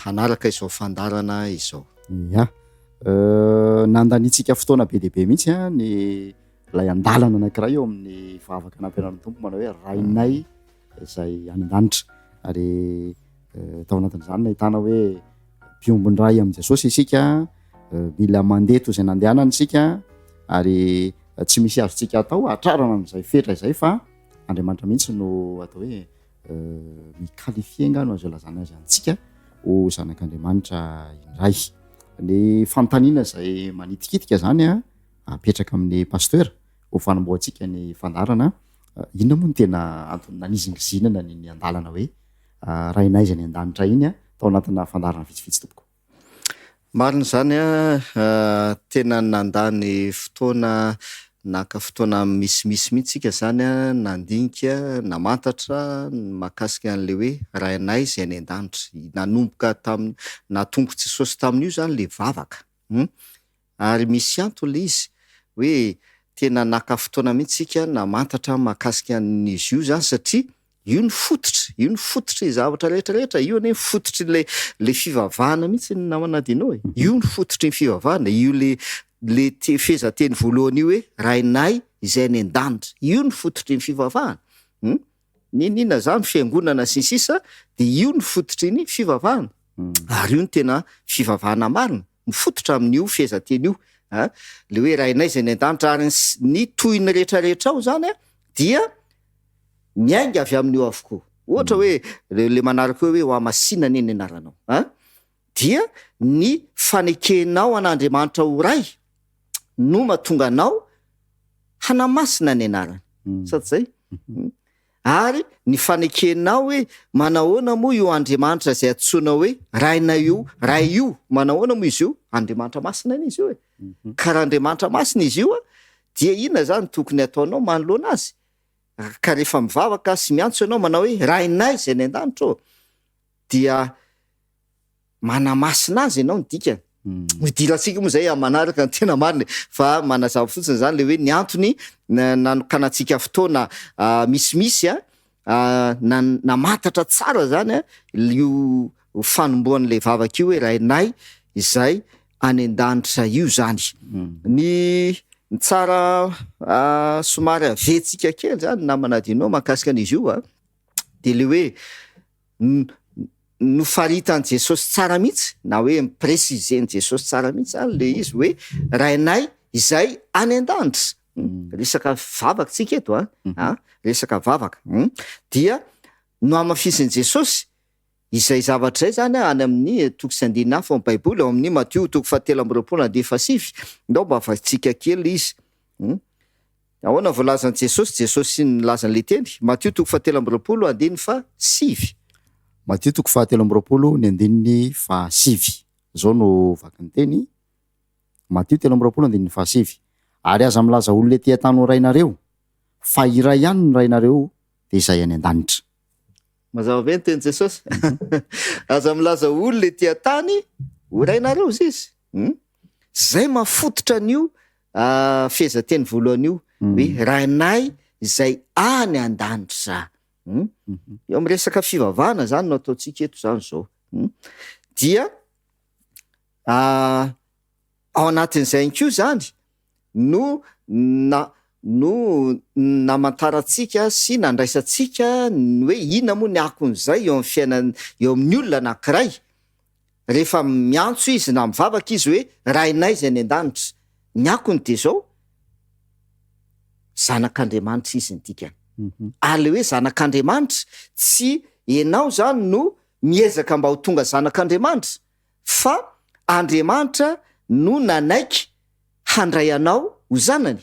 hanaraka izao fandarana izao. Ya, nandanitsika fotoana be deaibe mihitsy a ny lay andalana anankiray eo amin'ny vavaka nampianarany tompo manao hoe rainay izay any an-danitra ary tao anatin'izany nahitana hoe mpiombon-dray amin'i Jesosy isika mila mandeha toy izay nandehanana isika ary tsy misy azontsika atao atrarana amin'izay fetra izay fa Andriamanitra mihitsy no atao hoe mikalifie ngano azo lazana azy antsika ho zanak'Andriamanitra indray. Ny fanontaniana izay manitikitika zany apetraka amin'ny pasteur ho fanamboatsika ny fandarana inona moa no tena antony nanizingzinana ny andalana hoe rainay izay ny an-danitra iny tao anatina fandarana vitsivitsy tompoko. Marina zany tena nandany fotoana naka fotoana misimisy mihitsika zany nandinika namantatra mahakasika an'le hoe rainay izay ny an-danitra nanomboka natomboka Jesosy tamin'io zany le vavaka ary misy antony le izy hoe tena naka fotoana mihitsika namantatra mahakasika an'izy io zany satria io ny fototra zavatra rehetrarehetra io ane fototry le fivavahana mihitsy ny namana dinao io ny fototry ny fivavahana io le fehezanteny voalohany io hoe rainay izay ny an-danitra io ny fototry ny fivavahana ninina zany fiangonana sy ny sisa de io ny fototry ny fivavahana ary io ny tena fivavahana marina mifototra amin'io fehezanteny io le hoe rainay izay ny an-danitra ary ny tohiny rehetrarehetra ao zany dia miainga avy amin'io avokoa ohatra hoe le manaraka hoe ho amasina ny anaranao dia ny fanekenao an'Andriamanitra ho ray no mahatonga anao hanamasina ny anarany sady zay ary ny fanekenao hoe manahoana moa io Andriamanitra izay antsoinao hoe rainay io ray io manahoana moa izy io Andriamanitra masina ny izy io ka raha Andriamanitra masina izy io dia inona zany tokony ataonao manoloana azy ka rehefa mivavaka sy miantso ianao manao hoe rainay izay ny an-danitra dia manamasina azy ianao ny dikany idirantsika moa zay manaraka ny tena marina fa manazava fotsiny zany le hoe ny antony nanokanatsika fotoana misimisy namantatra tsara zany io fanomboan'le vavaka io hoe rainay izay any an-danitra io zany ny tsara somary avetsika kely zany namanadinao mahakasika an'izy io de le hoe nofaritan'i Jesosy tsara mihitsy na hoe mipresizeny Jesosy tsara mihitsy zany le izy hoe rainay izay any an-danitra resaka vavaka tsika eto resaka vavaka dia no amafisiny Jesosy izay zavatra zay zany any amin'ny toko sy andinina hafa amin'ny baiboly ao amin'ny Matteo toko 7:7 ndao mba avatsika kely izy ahoana voalazan'i Jesosy nilazan'le teny Matteo toko 7:7 Matteo toko 7:7 zao no vaky ny teny Matteo 7:7 ary aza milaza olona ety an-tany ho rainareo fa iray ihany ny rainareo de izay any an-danitra. Mazava be ny teny Jesosy aza milaza olona ety an-tany ho rainareo izy zay mafototra an'io fehezanteny voalohany io hoe rainay izay any an-danitra eo amin'ny resaka fivavahana zany no ataontsika eto zany zao dia ao anatin'izay inko zany no namantarantsika sy nandraisantsika hoe inona moa ny akon'izay eo amin'ny fiainana eo amin'ny olona anankiray rehefa miantso izy na mivavaka izy hoe rainay izay ny an-danitra ny akony de zao zanak'Andriamanitra izy ny dikany ary le hoe zanak'Andriamanitra tsy ianao zany no miezaka mba ho tonga zanak'Andriamanitra fa Andriamanitra no nanaiky handray anao ho zanany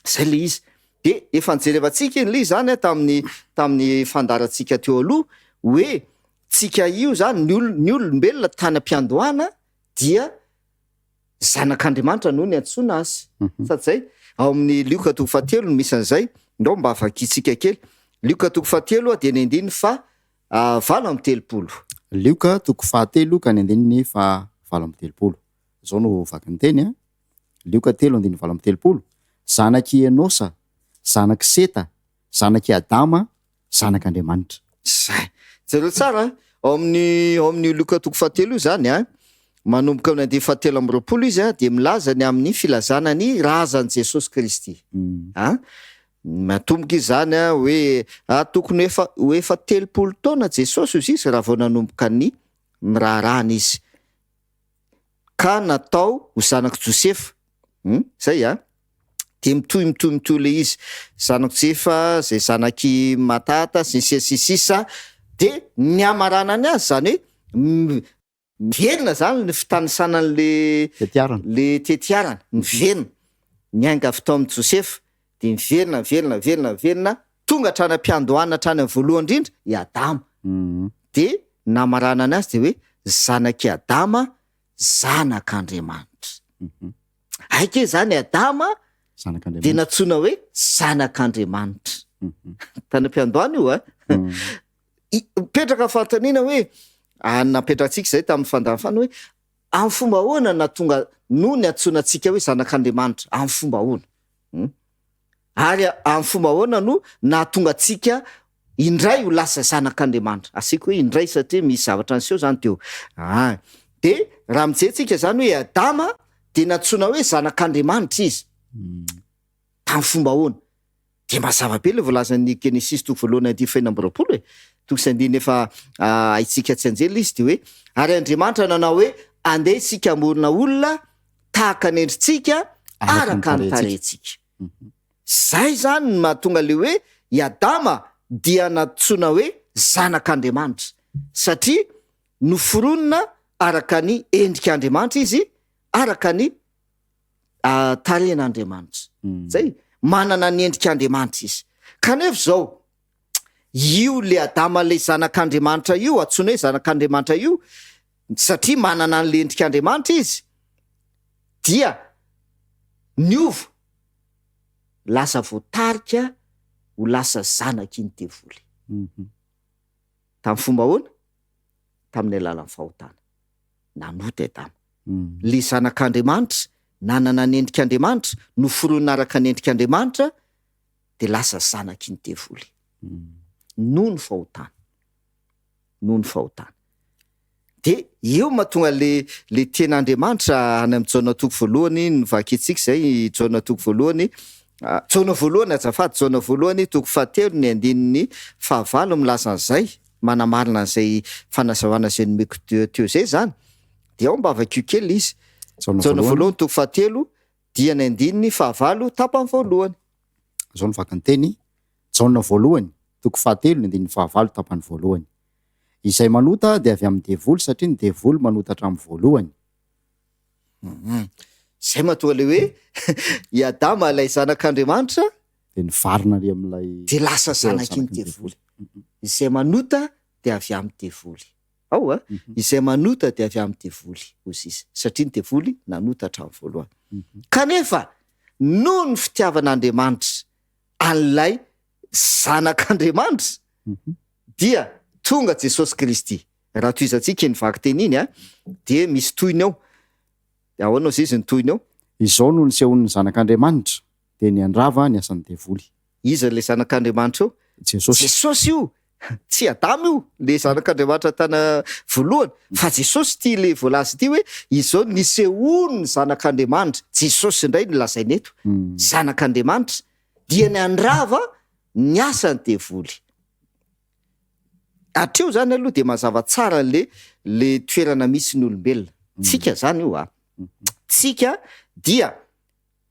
zay le izy de efa nijerevantsika le zany tamin'ny fandarantsika teo aloha hoe tsika io zany ny olombelona tany am-piandohana dia zanak'Andriamanitra no ny antsoina azy sady zay ao amin'ny Lioka toko 7 no misy an'izay ndao mba avakitsika kely Lioka toko 7 dia ny andininy fa 7:30 Lioka toko 7 ka ny andininy fa 7:30 zao no vaky ny teny Lioka 7:30 zanaky Enosa zanaky Seta zanaky Adama zanak'Andriamanitra zay zareo tsara ao amin'ny Lioka toko 7 io zany manomboka amin'ny 17 izy a de milaza ny amin'ny filazana ny razan' Jesosy Kristy matomboka izy zany a hoe tokony efa 30 taona Jesosy izy raha vao nanomboka ny mirarana izy ka natao ho zanako Josefa zay de mitohy le izy zanako Josefa zay zanaky Matata sisa de ny amaranany azy zany hoe mivelona zany ny fitanisanan'le tetiarana mivelona niainga avy tao amin'ny Josefa de mivelona tonga hatrany ampiandohana hatrany amin'ny voalohany indrindra i Adama de namaranany azy de hoe zanaky Adama zanak'Andriamanitra aike zany Adama de natsoina hoe zanak'Andriamanitra tany ampiandohana io petraka fantaniana hoe napetratsika zay tamin'ny fandarafana hoe amin'ny fomba ahoana na tonga no ny antsoina antsika hoe zanak'Andriamanitra amin'ny fomba ahoana ary amin'ny fomba ahoana no nahatonga antsika indray ho lasa zanak'Andriamanitra asika hoe indray satria misy zavatra anseho zany teo de raha mijerentsika zany hoe Adama de natsoina hoe zanak'Andriamanitra izy tamin'ny fomba ahoana de mazava be le voalazan'ny Genesis 1:20 tokony efa aitsika tsy anjely izy de hoe ary Andriamanitra nanao hoe andeha isika amorona olona tahaka ny endritsika araka ny tarehintsika zay zany ny mahatonga le hoe i Adama dia natsoina hoe zanak'Andriamanitra satria noforonina araka ny endrik'Andriamanitra izy araka ny tarehin'Andriamanitra zay manana ny endrik'Andriamanitra izy kanefa zao io le Adama le zanak'Andriamanitra io atsoina hoe zanak'Andriamanitra io satria manana ny endrik'Andriamanitra izy dia niova lasa voatarika ho lasa zanaky ny devoly tamin'ny fomba ahoana tamin'ny alalan'ny fahotana nanota Adama le zanak'Andriamanitra nanana ny endrik'Andriamanitra noforonina araka ny endrik'Andriamanitra de lasa zanaky ny devoly noho ny fahotana de eo mahatonga le ten'Andriamanitra any amin'ny jaona toko voalohany novakitsika zay jaona toko voalohany jaona voalohany azafady jaona voalohany toko 7 ny andininy 9 milaza an'izay manamarina an'izay fanazavana zay nomeko teo zay zany de ao mba avakio kely izy jaona voalohany toko 7 dia ny andininy 9 tapany voalohany zao ny vakany teny jaona voalohany toko 7 ny andininy 9 tapany voalohany izay manota de avy amin'ny devoly satria ny devoly manota hatramin'ny voalohany zay mahatonga le hoe i Adama ilay zanak'Andriamanitra de ny varina le amin'ilay de lasa zanaky ny devoly izay manota de avy amin'ny devoly izay manota de avy amin'ny devoly ozy izy satria ny devoly nanota hatramin'ny voalohany kanefa noho ny fitiavan'Andriamanitra an'ilay zanak'Andriamanitra dia tonga Jesosy Kristy raha toizantsika nivaky teny iny de misy tohiny ao ahoana izy ny tohiny ao izao no nisehon'ny zanak'Andriamanitra de ny andrava ny asan'ny devoly iza le zanak'Andriamanitra io Jesosy io tsy Adama io le zanak'Andriamanitra tana voalohany fa Jesosy ty le voalaza ty hoe izao nisehon'ny zanak'Andriamanitra Jesosy indray no lazainy eto zanak'Andriamanitra dia ny andrava ny asan'ny devoly atreo zany aloha de mazava tsara le toerana misy ny olombelona tsika zany io tsika dia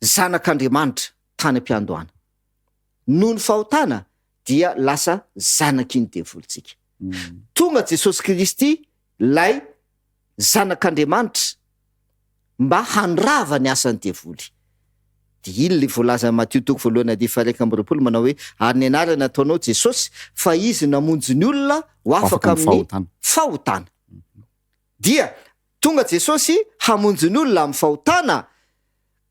zanak'Andriamanitra tany ampiandohana noho ny fahotana dia lasa zanaky ny devolitsika tonga Jesosy Kristy lay zanak'Andriamanitra mba handrava ny asan'ny devoly de iny le voalaza Matthieu toko voalohany ady 1:20 manao hoe ary ny anarana ataonao Jesosy fa izy namonjy ny olona ho afaka amin'ny fahotana dia tonga Jesosy hamonjy ny olona amin'ny fahotana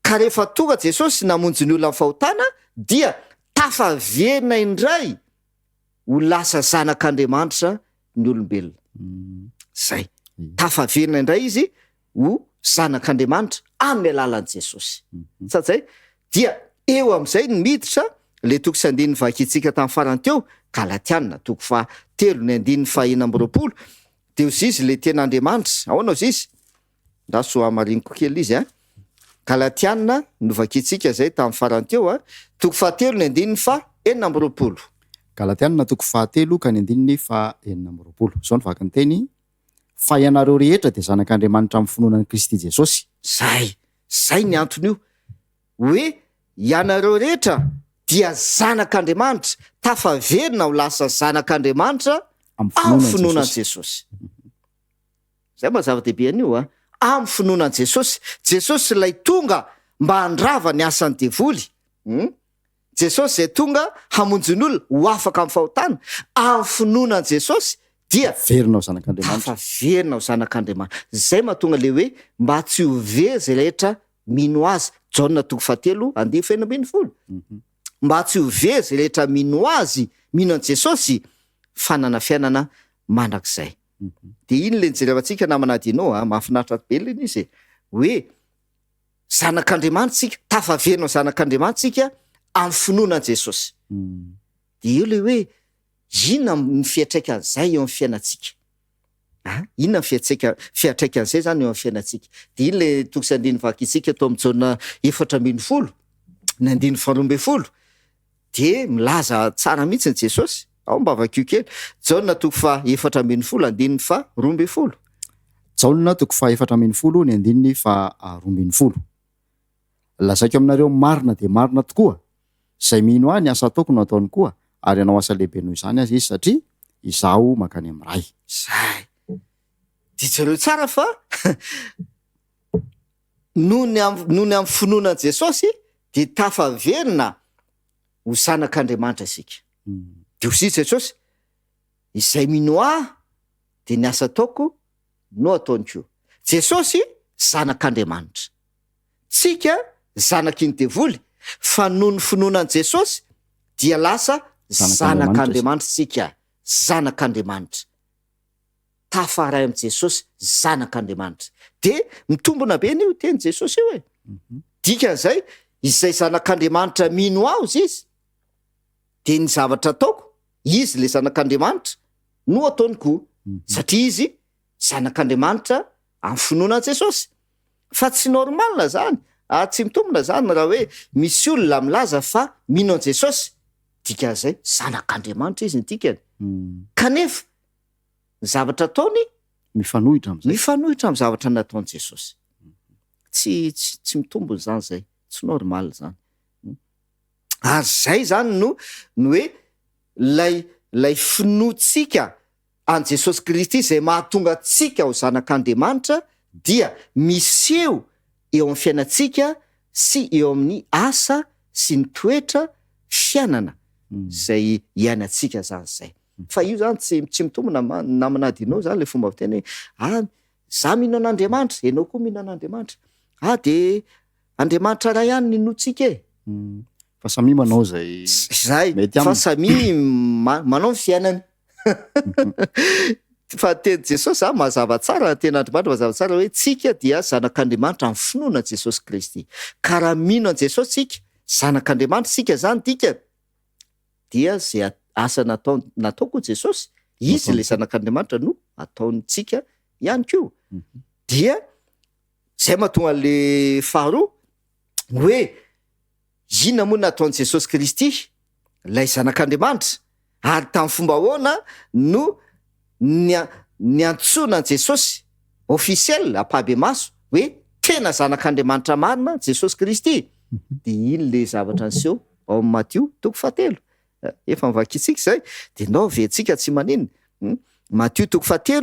ka rehefa tonga Jesosy namonjy ny olona amin'ny fahotana dia tafaverina indray ho lasa zanak'Andriamanitra ny olombelona zay tafaverina indray izy ho zanak'Andriamanitra amin'ny alalan'i Jesosy satsay dia eo amin'izay ny miditra le toko sy andininy vakitsika tamin'ny farany teo Galatiana toko 3 ny andininy 9 de ozy izy le ten'Andriamanitra ahoana ozy izy nda soamariniko kely izy a Galatiana novakitsika zay tamin'ny farany teo a toko fahatelo ny andininy fa enina amby roapolo. Galatiana toko fahatelo ka ny andininy fa enina amby roapolo. Zao ny vaky ny teny: fa ianareo rehetra dia zanak'Andriamanitra amin'ny finoanan'i Kristy Jesosy. Zay ny antony io hoe ianareo rehetra dia zanak'Andriamanitra, tafaverina ho lasa zanak'Andriamanitra amin'ny finoanan'i Jesosy. Zay mba zava-dehibe an'io a, amin'ny finoanan'i Jesosy. Jesosy ilay tonga mba handrava ny asan'ny devoly. Jesosy zay tonga hamonjin'olona ho afaka amin'ny fahotana. Amin'ny finoanan'i Jesosy dia Verinao zanak'Andriamanitra. tafaverina ho zanak'Andriamanitra. Zay mahatonga le hoe mba tsy ho very zay rehetra mino azy. Jaona toko fahatelo andiny fenina ambin'ny folo. Mba tsy ho very zay rehetra mino azy, mino an' Jesosy, fanana fiainana mandrakizay. De iny le nijerevantsika namanadinao a, mahafinaritra be le izy hoe zanak'Andriamanitra tsika, tafaverina zanak'Andriamanitra tsika amin'ny finoanan' Jesosy. De io le hoe inona ny fiatraikan'izay eo amin'ny fiainantsika? Inona ny fiatraikan'izay zany eo amin'ny fiainantsika? De iny le toko sy andiny vakitsika tao amin'ny jaona 4:10 ny andiny 12 de milaza tsara mihitsy ny Jesosy. Ao mba vakio kely. Jaona toko fa 4:10 andininy fa 12. Jaona toko fa 4:10 ny andininy fa 12. Lazaiko aminareo marina de marina tokoa, zay mino ahy ny asa ataoko no ataony koa, ary anao asa lehibe noho izany azy izy satria izaho mankany amin'ny ray. Zay. Dijereo tsara fa noho ny amin'ny finoanan' Jesosy de tafaverina ho zanak'Andriamanitra isika. De hozy Jesosy, izay mino ahy de ny asa ataoko no ataony koa. Jesosy zanak'Andriamanitra, tsika zanak'iny devoly, fa noho ny finoanan' Jesosy dia lasa zanak'Andriamanitra tsika, zanak'Andriamanitra. Tafaray am' Jesosy, zanak'Andriamanitra. De mitombona be io teny Jesosy io e. Dikan'izay, izay zanak'Andriamanitra mino aho izy, de ny zavatra ataoko, izy le zanak'Andriamanitra no ataony koa. Satria izy zanak'Andriamanitra amin'ny finoanan' Jesosy. Fa tsy normalna zany, tsy mitombona zany raha hoe misy olona milaza fa mino an' Jesosy, dikan'izay zanak'Andriamanitra izy ny dikany. Kanefa ny zavatra ataony Mifanohitra am'zay. mifanohitra amin'ny zavatra nataon'i Jesosy. Tsy mitombona zany zay, tsy normal zany. Ary zay zany no hoe lay finoantsika an' Jesosy Kristy zay mahatonga antsika ho zanak'Andriamanitra dia miseho eo amin'ny fiainantsika sy eo amin'ny asa sy ny toetra fiainana zay iainantsika zany zay. Fa io zany tsy mitombona namanadinao zany le fomba fiteny hoe za mino an'Andriamanitra, ianao koa mino an'Andriamanitra. De Andriamanitra ray ihany ninoantsika e. Fa samy manao zay mety fa aminy. samy manao ny fiainany. Fa teny Jesosy mazava tsara, teny Andriamanitra mazava tsara hoe tsika dia zanak'Andriamanitra amin'ny finoana Jesosy Kristy. Ka raha mino an' Jesosy tsika, zanak'Andriamanitra tsika zany dika, dia zay asa nataoko Jesosy, izy le zanak'Andriamanitra no ataontsika ihany koa. Dia zay mahatonga le faharoa hoe inona moa nataon'i Jesosy Kristy, lay zanak'Andriamanitra, ary tamin'ny fomba ahoana no ny antsoina an' Jesosy officiel apabe maso hoe tena zanak'Andriamanitra marina Jesosy Kristy. De iny le zavatra niseho ao amin'ny Matthieu toko 7. Efa mivakitsika zay, de nao ventsika tsy maninona. Matthieu toko 7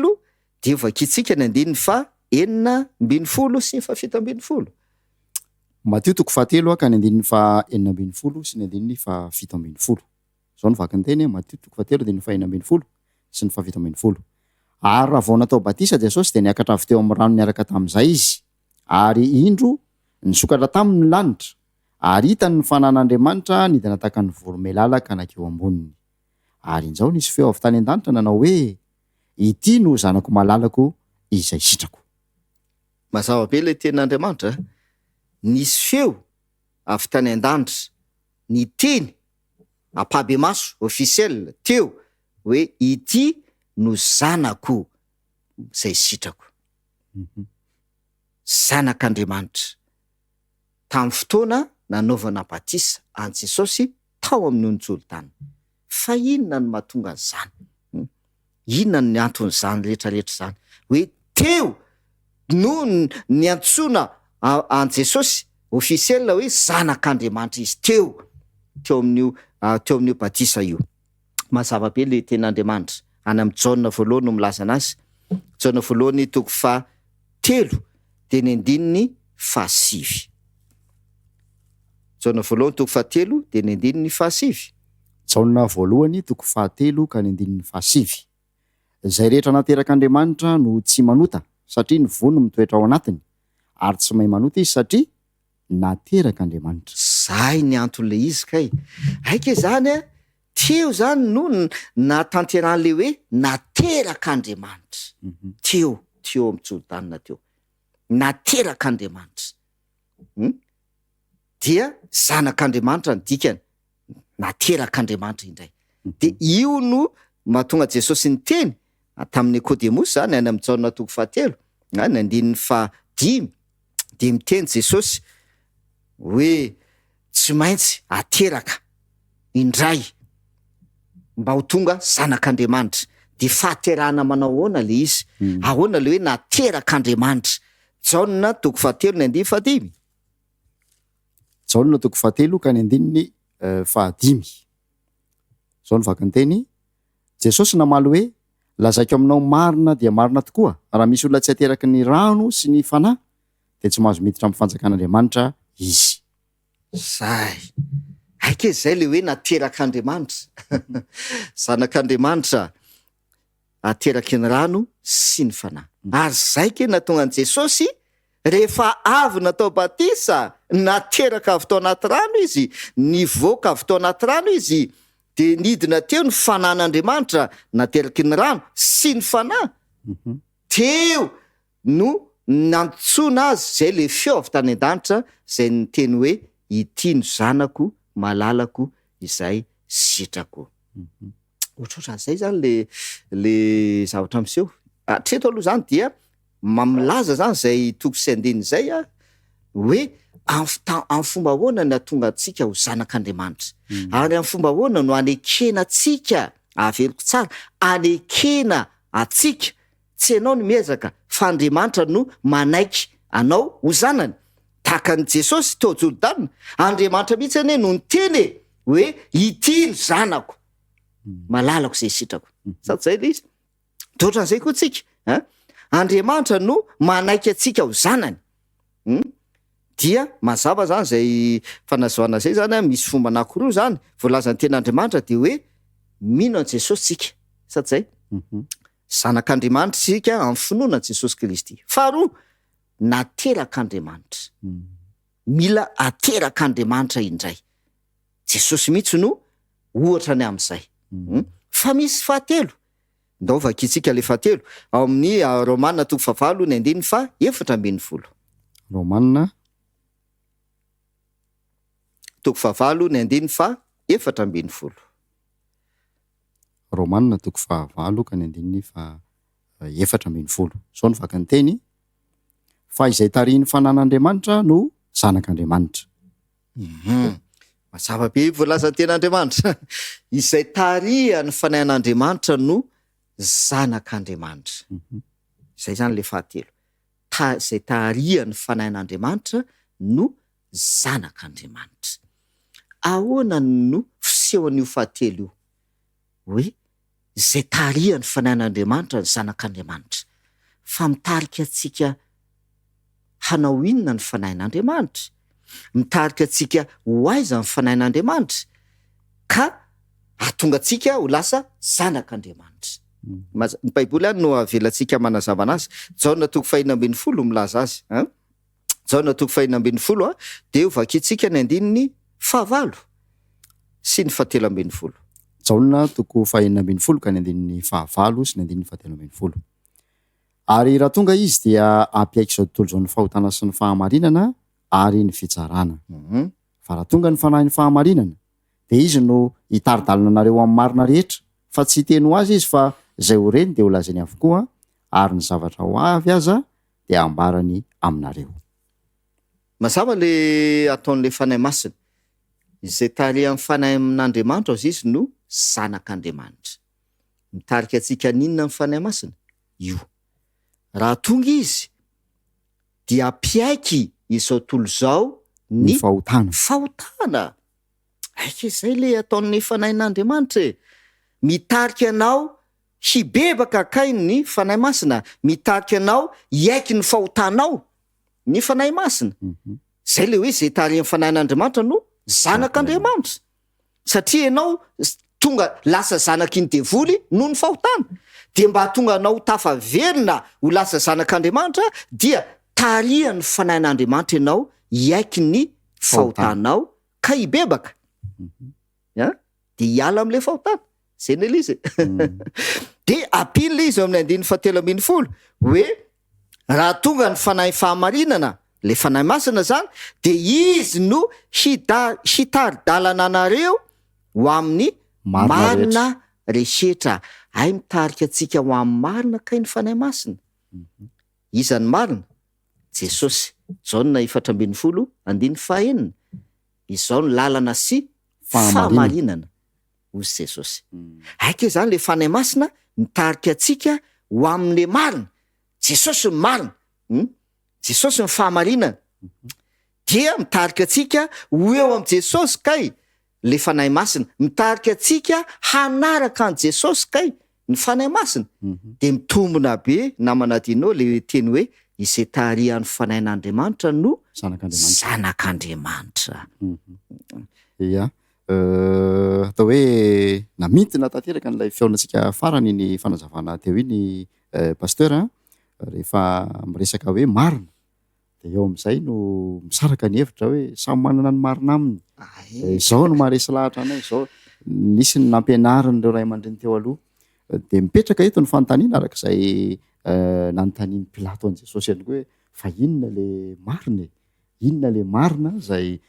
de vakitsika ny andininy fa 9:10 sy ny fa 7:10. Matthieu toko 7 ka ny andininy fa 9:10 sy ny andininy fa 7:10. Zao ny vaky ny teny Matthieu toko 7 andininy fa 9:10 sy ny fa 7:10. Ary raha vao natao batisa Jesosy de niakatra avy teo amin'ny rano niaraka tamin'izay izy, ary indro nisokatra tamin'ny lanitra, ary hitany ny fanan'Andriamanitra nidina tahaka ny voromailala ka nakeo amboniny. Ary inzao nisy feo avy tany an-danitra nanao hoe ity no zanako malalako izay sitrako. Mazava be le tenin'Andriamanitra. Nisy feo avy tany an-danitra, ny teny apabe maso officiel teo hoe ity no zanako izay sitrako. zanak'Andriamanitra. Tamin'ny fotoana nanaovana batisa an Jesosy tao amin'ny onjolotany. Fa inona no mahatonga an'izany? Inona ny anton'izany rehetrarehetra zany? Hoe teo no ny antsoina an Jesosy ofisiela hoe zanak'Andriamanitra izy teo amin'io batisa io. Mazava be le ten'Andriamanitra. Any amin'ny Jaona voalohany no milaza anazy. Jaona voalohany 3 dia ny 9:7. Jaona voalohany 3 dia ny 9:7. Jaona voalohany 3 ka ny 9:7. Izay rehetra naterak'Andriamanitra no tsy manota, satria ny vono mitoetra ao anatiny, ary tsy mahay manota izy satria naterak'Andriamanitra. Zay ny anton'le izy kay. Aika zany a, teo zany no natanteran'le hoe naterak'Andriamanitra. Teo amin'ny teo. Naterak'Andriamanitra. Dia zanak'Andriamanitra ny dikany. Naterak'Andriamanitra indray. Dia io no mahatonga Jesosy ny teny tamin'ny Nikodemosy zany any amin'ny Jaona 3 ny 5 dia miteny Jesosy hoe tsy maintsy ateraka indray mba ho tonga zanak'Andriamanitra. Dia fahaterahana manao ahoana le izy? Ahoana le hoe naterak'Andriamanitra? Jaona 3 ny 5. Jaona 3 ka ny 5. Zao ny vaky ny teny. Jesosy namaly hoe lazaiko aminao marina dia marina tokoa, raha misy olona tsy ateraky ny rano sy ny fanahy dia tsy mahazo miditra amin'ny fanjakan'Andriamanitra izy. Zay. Aika zay le hoe naterak'Andriamanitra. Zanak'Andriamanitra ateraky ny rano sy ny fanahy. Ary zay ke natonga an Jesosy rehefa avy natao batisa, nateraka avy tao anaty rano izy, nivoaka avy tao anaty rano izy, dia nidina teo ny fanan'Andriamanitra, nateraky ny rano sy ny fanahy. Teo no nantsoina azy zay le feo avy tany an-danitra zay ny teny hoe ity no zanako malalako izay sitrako. Ohatrohatran'izay zany le zavatra miseho. Hatreto aloha zany dia mamilaza zany zay toko sy andiny zay a, hoe amin'ny fomba ahoana ny atonga antsika ho zanak'Andriamanitra, ary amin'ny fomba ahoana no anekena antsika, averiko tsara, anekena antsika. Tsy ianao no miezaka fa Andriamanitra no manaiky anao ho zanany. Tahaka ny Jesosy teo Jordana, Andriamanitra mihitsy anie no niteny hoe ity no zanako malalako izay sitrako. Sady zay le izy. Ohatran'izay koa tsika, Andriamanitra no manaiky antsika ho zanany. Dia mazava zany zay fanazoana zay zany, misy fomba anankiroa zany voalazany ten'Andriamanitra dia hoe mino an Jesosy tsika. Sady zay. Zanak'Andriamanitra tsika amin'ny finoana Jesosy Kristy. Faharoa, naterak'Andriamanitra. Mila aterak'Andriamanitra indray. Jesosy mihitsy no ohatra ny amin'izay. Fa misy fahatelo. Ndao vakitsika le fahatelo ao amin'ny Romanina 9:4 ny 4:7. Romanina 9:4 ny 4:7. Romanina 9:4 ka ny 4:7. Zao ny vaky ny teny. Fa izay tarihin'ny fanan'Andriamanitra no zanak'Andriamanitra. Mazava be voalaza ten'Andriamanitra. Izay tarihan'ny fanahin'Andriamanitra no zanak'Andriamanitra. Zay zany le fahatelo. Izay tarihan'ny fanahin'Andriamanitra no zanak'Andriamanitra. Ahoana no fisehoan'io fahatelo io? Hoe izay tarihan'ny fanahin'Andriamanitra ny zanak'Andriamanitra. Fa mitarika antsika hanao inona ny fanahin'Andriamanitra? Mitarika antsika ho aiza ny fanahin'Andriamanitra? Ka atonga antsika ho lasa zanak'Andriamanitra. Ny Baiboly any no avelantsika manazava anazy. Jaona 5:20 milaza azy. Jaona 5:20 dia ho vakitsika ny 5:9 sy ny 7:20. Jaona 5:20 ka ny 5:9 sy ny 7:20. Ary raha tonga izy dia ampiaiky izao tontolo izao ny fahotana sy ny fahamarinana ary ny fitsarana. Fa raha tonga ny fanahy ny fahamarinana dia izy no hitaridalina anareo amin'ny marina rehetra, fa tsy hiteny ho azy izy fa izay ho reny dia ho lazainy avokoa, ary ny zavatra ho avy aza dia ambarany aminareo. Mazava le ataon'le fanahy masina izay taria amin'ny fanahy amin'Andriamanitra azy izy no zanak'Andriamanitra. Mitarika antsika ninona amin'ny fanahy masina? Io. Raha tonga izy dia mpiaiky izao tontolo zao ny fahotana. Aika izay le ataon'ny fanahin'Andriamanitra e. Mitarika anao hibebaka kay ny fanahy masina, mitarika anao hiaiky ny fahotanao ny fanahy masina. Zay le hoe zay taria amin'ny fanahin'Andriamanitra no zanak'Andriamanitra. Satria ianao tonga lasa zanak'iny devoly noho ny fahotana. De mba tonga anao tafaverina ho lasa zanak'Andriamanitra dia taria ny fanahin'Andriamanitra ianao hiaiky ny fahotanao ka hibebaka. De hiala am'le fahotana. Zay ny elizy. De apile izy amin'ny 1:7 hoe raha tonga ny fanahy fahamarinana, le fanahy masina zany, de izy no hitari-dalana anareo ho amin'ny marina rehetra. Ay mitarika antsika ho amin'ny marina kay ny fanahy masina. Iza ny marina? Jesosy. Zao na 4:15. Izao ny lalana sy fahamarinana. Ozy Jesosy. Aika zany le fanahy masina mitarika antsika ho amin'ny marina. Jesosy ny marina. Jesosy ny fahamarinana. Dia mitarika antsika ho eo amin'ny Jesosy kay le fanahy masina. Mitarika antsika hanaraka an Jesosy kay ny fanahy masina. De mitombona be namanadinao le teny hoe izay tarian'ny fanahin'Andriamanitra no zanak'Andriamanitra. Ia. Atao hoe namintona tanteraka n'ilay feonantsika farany ny fanazavana teo iny pasteur rehefa miresaka hoe marina. De eo amin'izay no misaraka ny hevitra hoe samy manana ny marina aminy. Izao no maharesy lahatra anay, izao nisy ny nampianarin'ireo ray aman-dreny teo aloha. De mipetraka eto ny fanontaniana arak'izay nanontanian'ny Pilato an' Jesosy ihany koa hoe fa inona le marina e? Inona le marina zay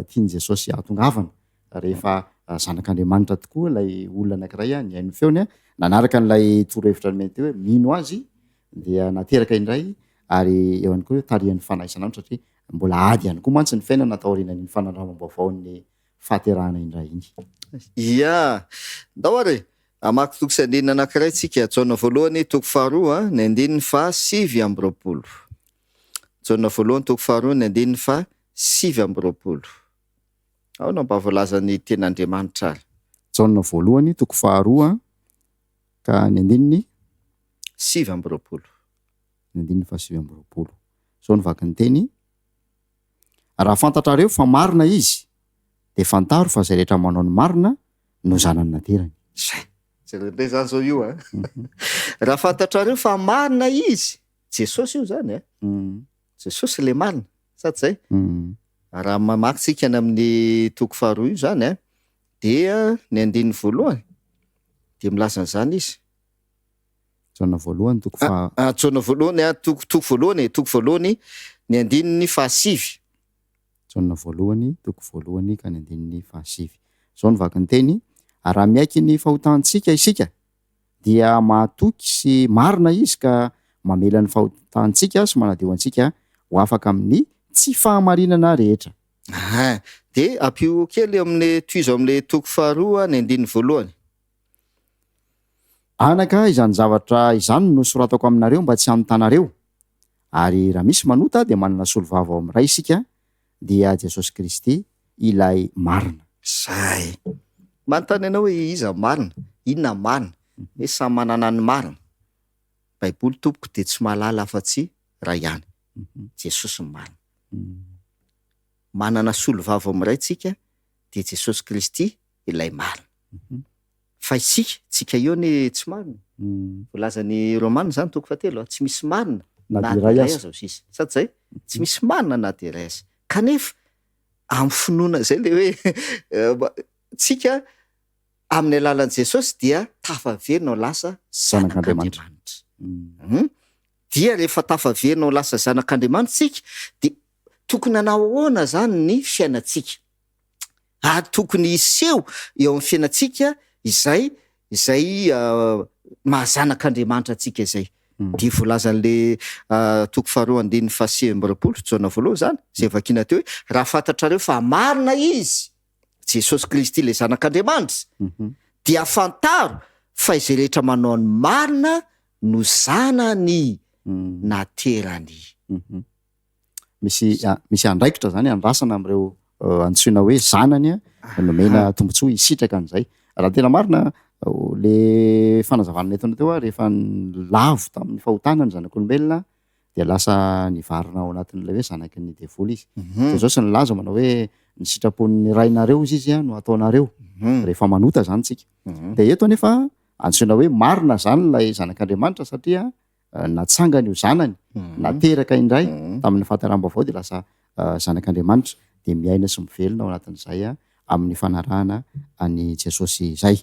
tiany Jesosy hatongavana? Rehefa zanak'Andriamanitra tokoa ilay olona anankiray nihaino ny feony nanaraka n'ilay torohevitra ny mety hoe mino azy dia nateraka indray ary eo ihany koa tarian'ny fanahy isanandro satria mbola ady ihany koa mantsy ny fiainana atao aorianan'ny fanandramam-baovaon'ny fahaterahana indray iny. Ia, ndao ary amaky toko sy andinina anankiray tsika Jaona voalohany toko 2 ny 7:20. Jaona voalohany toko 2 ny 7:20. Ao na mba voalaza ny ten'Andriamanitra ary. Jaona voalohany toko 2 ka ny 7:20. Ny 7:20. Zao ny vaky ny teny. Raha fantatrareo fa marina izy, de fantaro fa zay rehetra manao ny marina no zanany naterany. Zay zany zao io Raha fantatrareo fa marina izy, Jesosy io zany Jesosy le marina, sady zay. Raha mamaky tsika any amin'ny toko 2 io zany dia ny 1:1 de milaza an'izany izy. Jaona voalohany toko Jaona voalohany toko voalohany ny 1:7. Jaona voalohany toko voalohany ka ny 1:7. Zao ny vaky ny teny. Raha miaiky ny fahotantsika isika dia mahatoky sy marina izy ka mamela ny fahotantsika sy manadio antsika ho afaka amin'ny tsy fahamarinana rehetra. De apio kely amin'ny toizo amin'le toko 2 ny 1:1. Anaka izany zavatra izany no soratako aminareo mba tsy anotanareo. Ary raha misy manota dia manana solovava ao amin'ny ray isika dia Jesosy Kristy ilay marina. Zay. Manontany ianao hoe iza marina? Inona marina? Hoe samy manana ny marina. Baiboly tompoko de tsy mahalala afa-tsy raha ihany. Jesosy ny marina. Manana solovava ao amin'ny ray tsika de Jesosy Kristy ilay marina. Fa isika, tsika io ny tsy marina. Volazany Romana zany toko 7 tsy misy marina na iray aza izy. Sady zay, tsy misy marina na de iray aza. Kanefa amin'ny finoana zay le hoe tsika amin'ny alalan'i Jesosy dia tafaverina ho lasa zanak'Andriamanitra. Dia rehefa tafaverina ho lasa zanak'Andriamanitra tsika de tokony hanao ahoana zany ny fiainantsika. Ary tokony iseho eo amin'ny fiainantsika izay mahazanak'Andriamanitra antsika izay. dia voalazan'le toko faharoa andiny fahasiambyroapolo jaona voaloha zany zay vakiana teo hoe raha fantatrareo fa marina izy Jesosy Kristy le zanak'Andriamanitra dia fantaro fa izay rehetra manao ny marina no zanany naterany. misy andraikitra zany andrasana am'ireo antsoina hoe zanany nomena tombotsoa isitraka an'izay raha tena marina le fanazavana etona teo rehefa lavo tamin'ny fahotana ny zanak'olombelona dia lasa nivarina ao anatin'ilay hoe zanaky ny devoly izy zao sy ny laza manao hoe ny sitrapon'ny rainareo izy no ataonareo rehefa manota zany tsika dia eto nefa antsoina hoe marina zany lay zanak'Andriamanitra satria natsangany io zanany nateraka indray tamin'ny fahatarambavao dia lasa zanak'Andriamanitra dia miaina sy mivelona ao anatin'izay amin'ny fanarahana any Jesosy izay.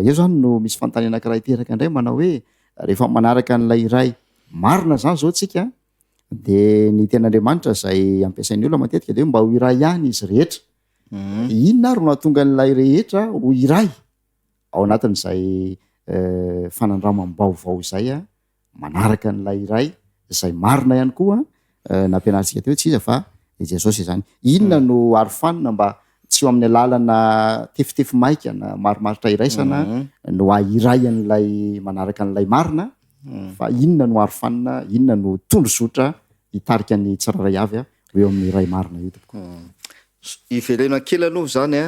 Eo zany no misy fanontany anankiray teraka indray manao hoe rehefa manaraka an'ilay iray marina zany zao tsika dia ny ten'Andriamanitra izay ampiasain'ny olona matetika dia mba ho iray ihany izy rehetra. Inona ary no hahatonga an'ilay rehetra ho iray ao anatin'izay fanandramam-baovao izay manaraka an'ilay iray izay marina ihany koa nampianarantsika teo tsy iza fa Jesosy izany. Inona no arofanina mba tsy eo amin'ny alalana tefitefy maika na marimaritra iraisana no ahiray an'ilay manaraka an'ilay marina fa inona no arofanina, inona no tondrozotra hitarika ny tsiraray avy eo amin'ny iray marina io tompoko. Ivelena kely aloha zany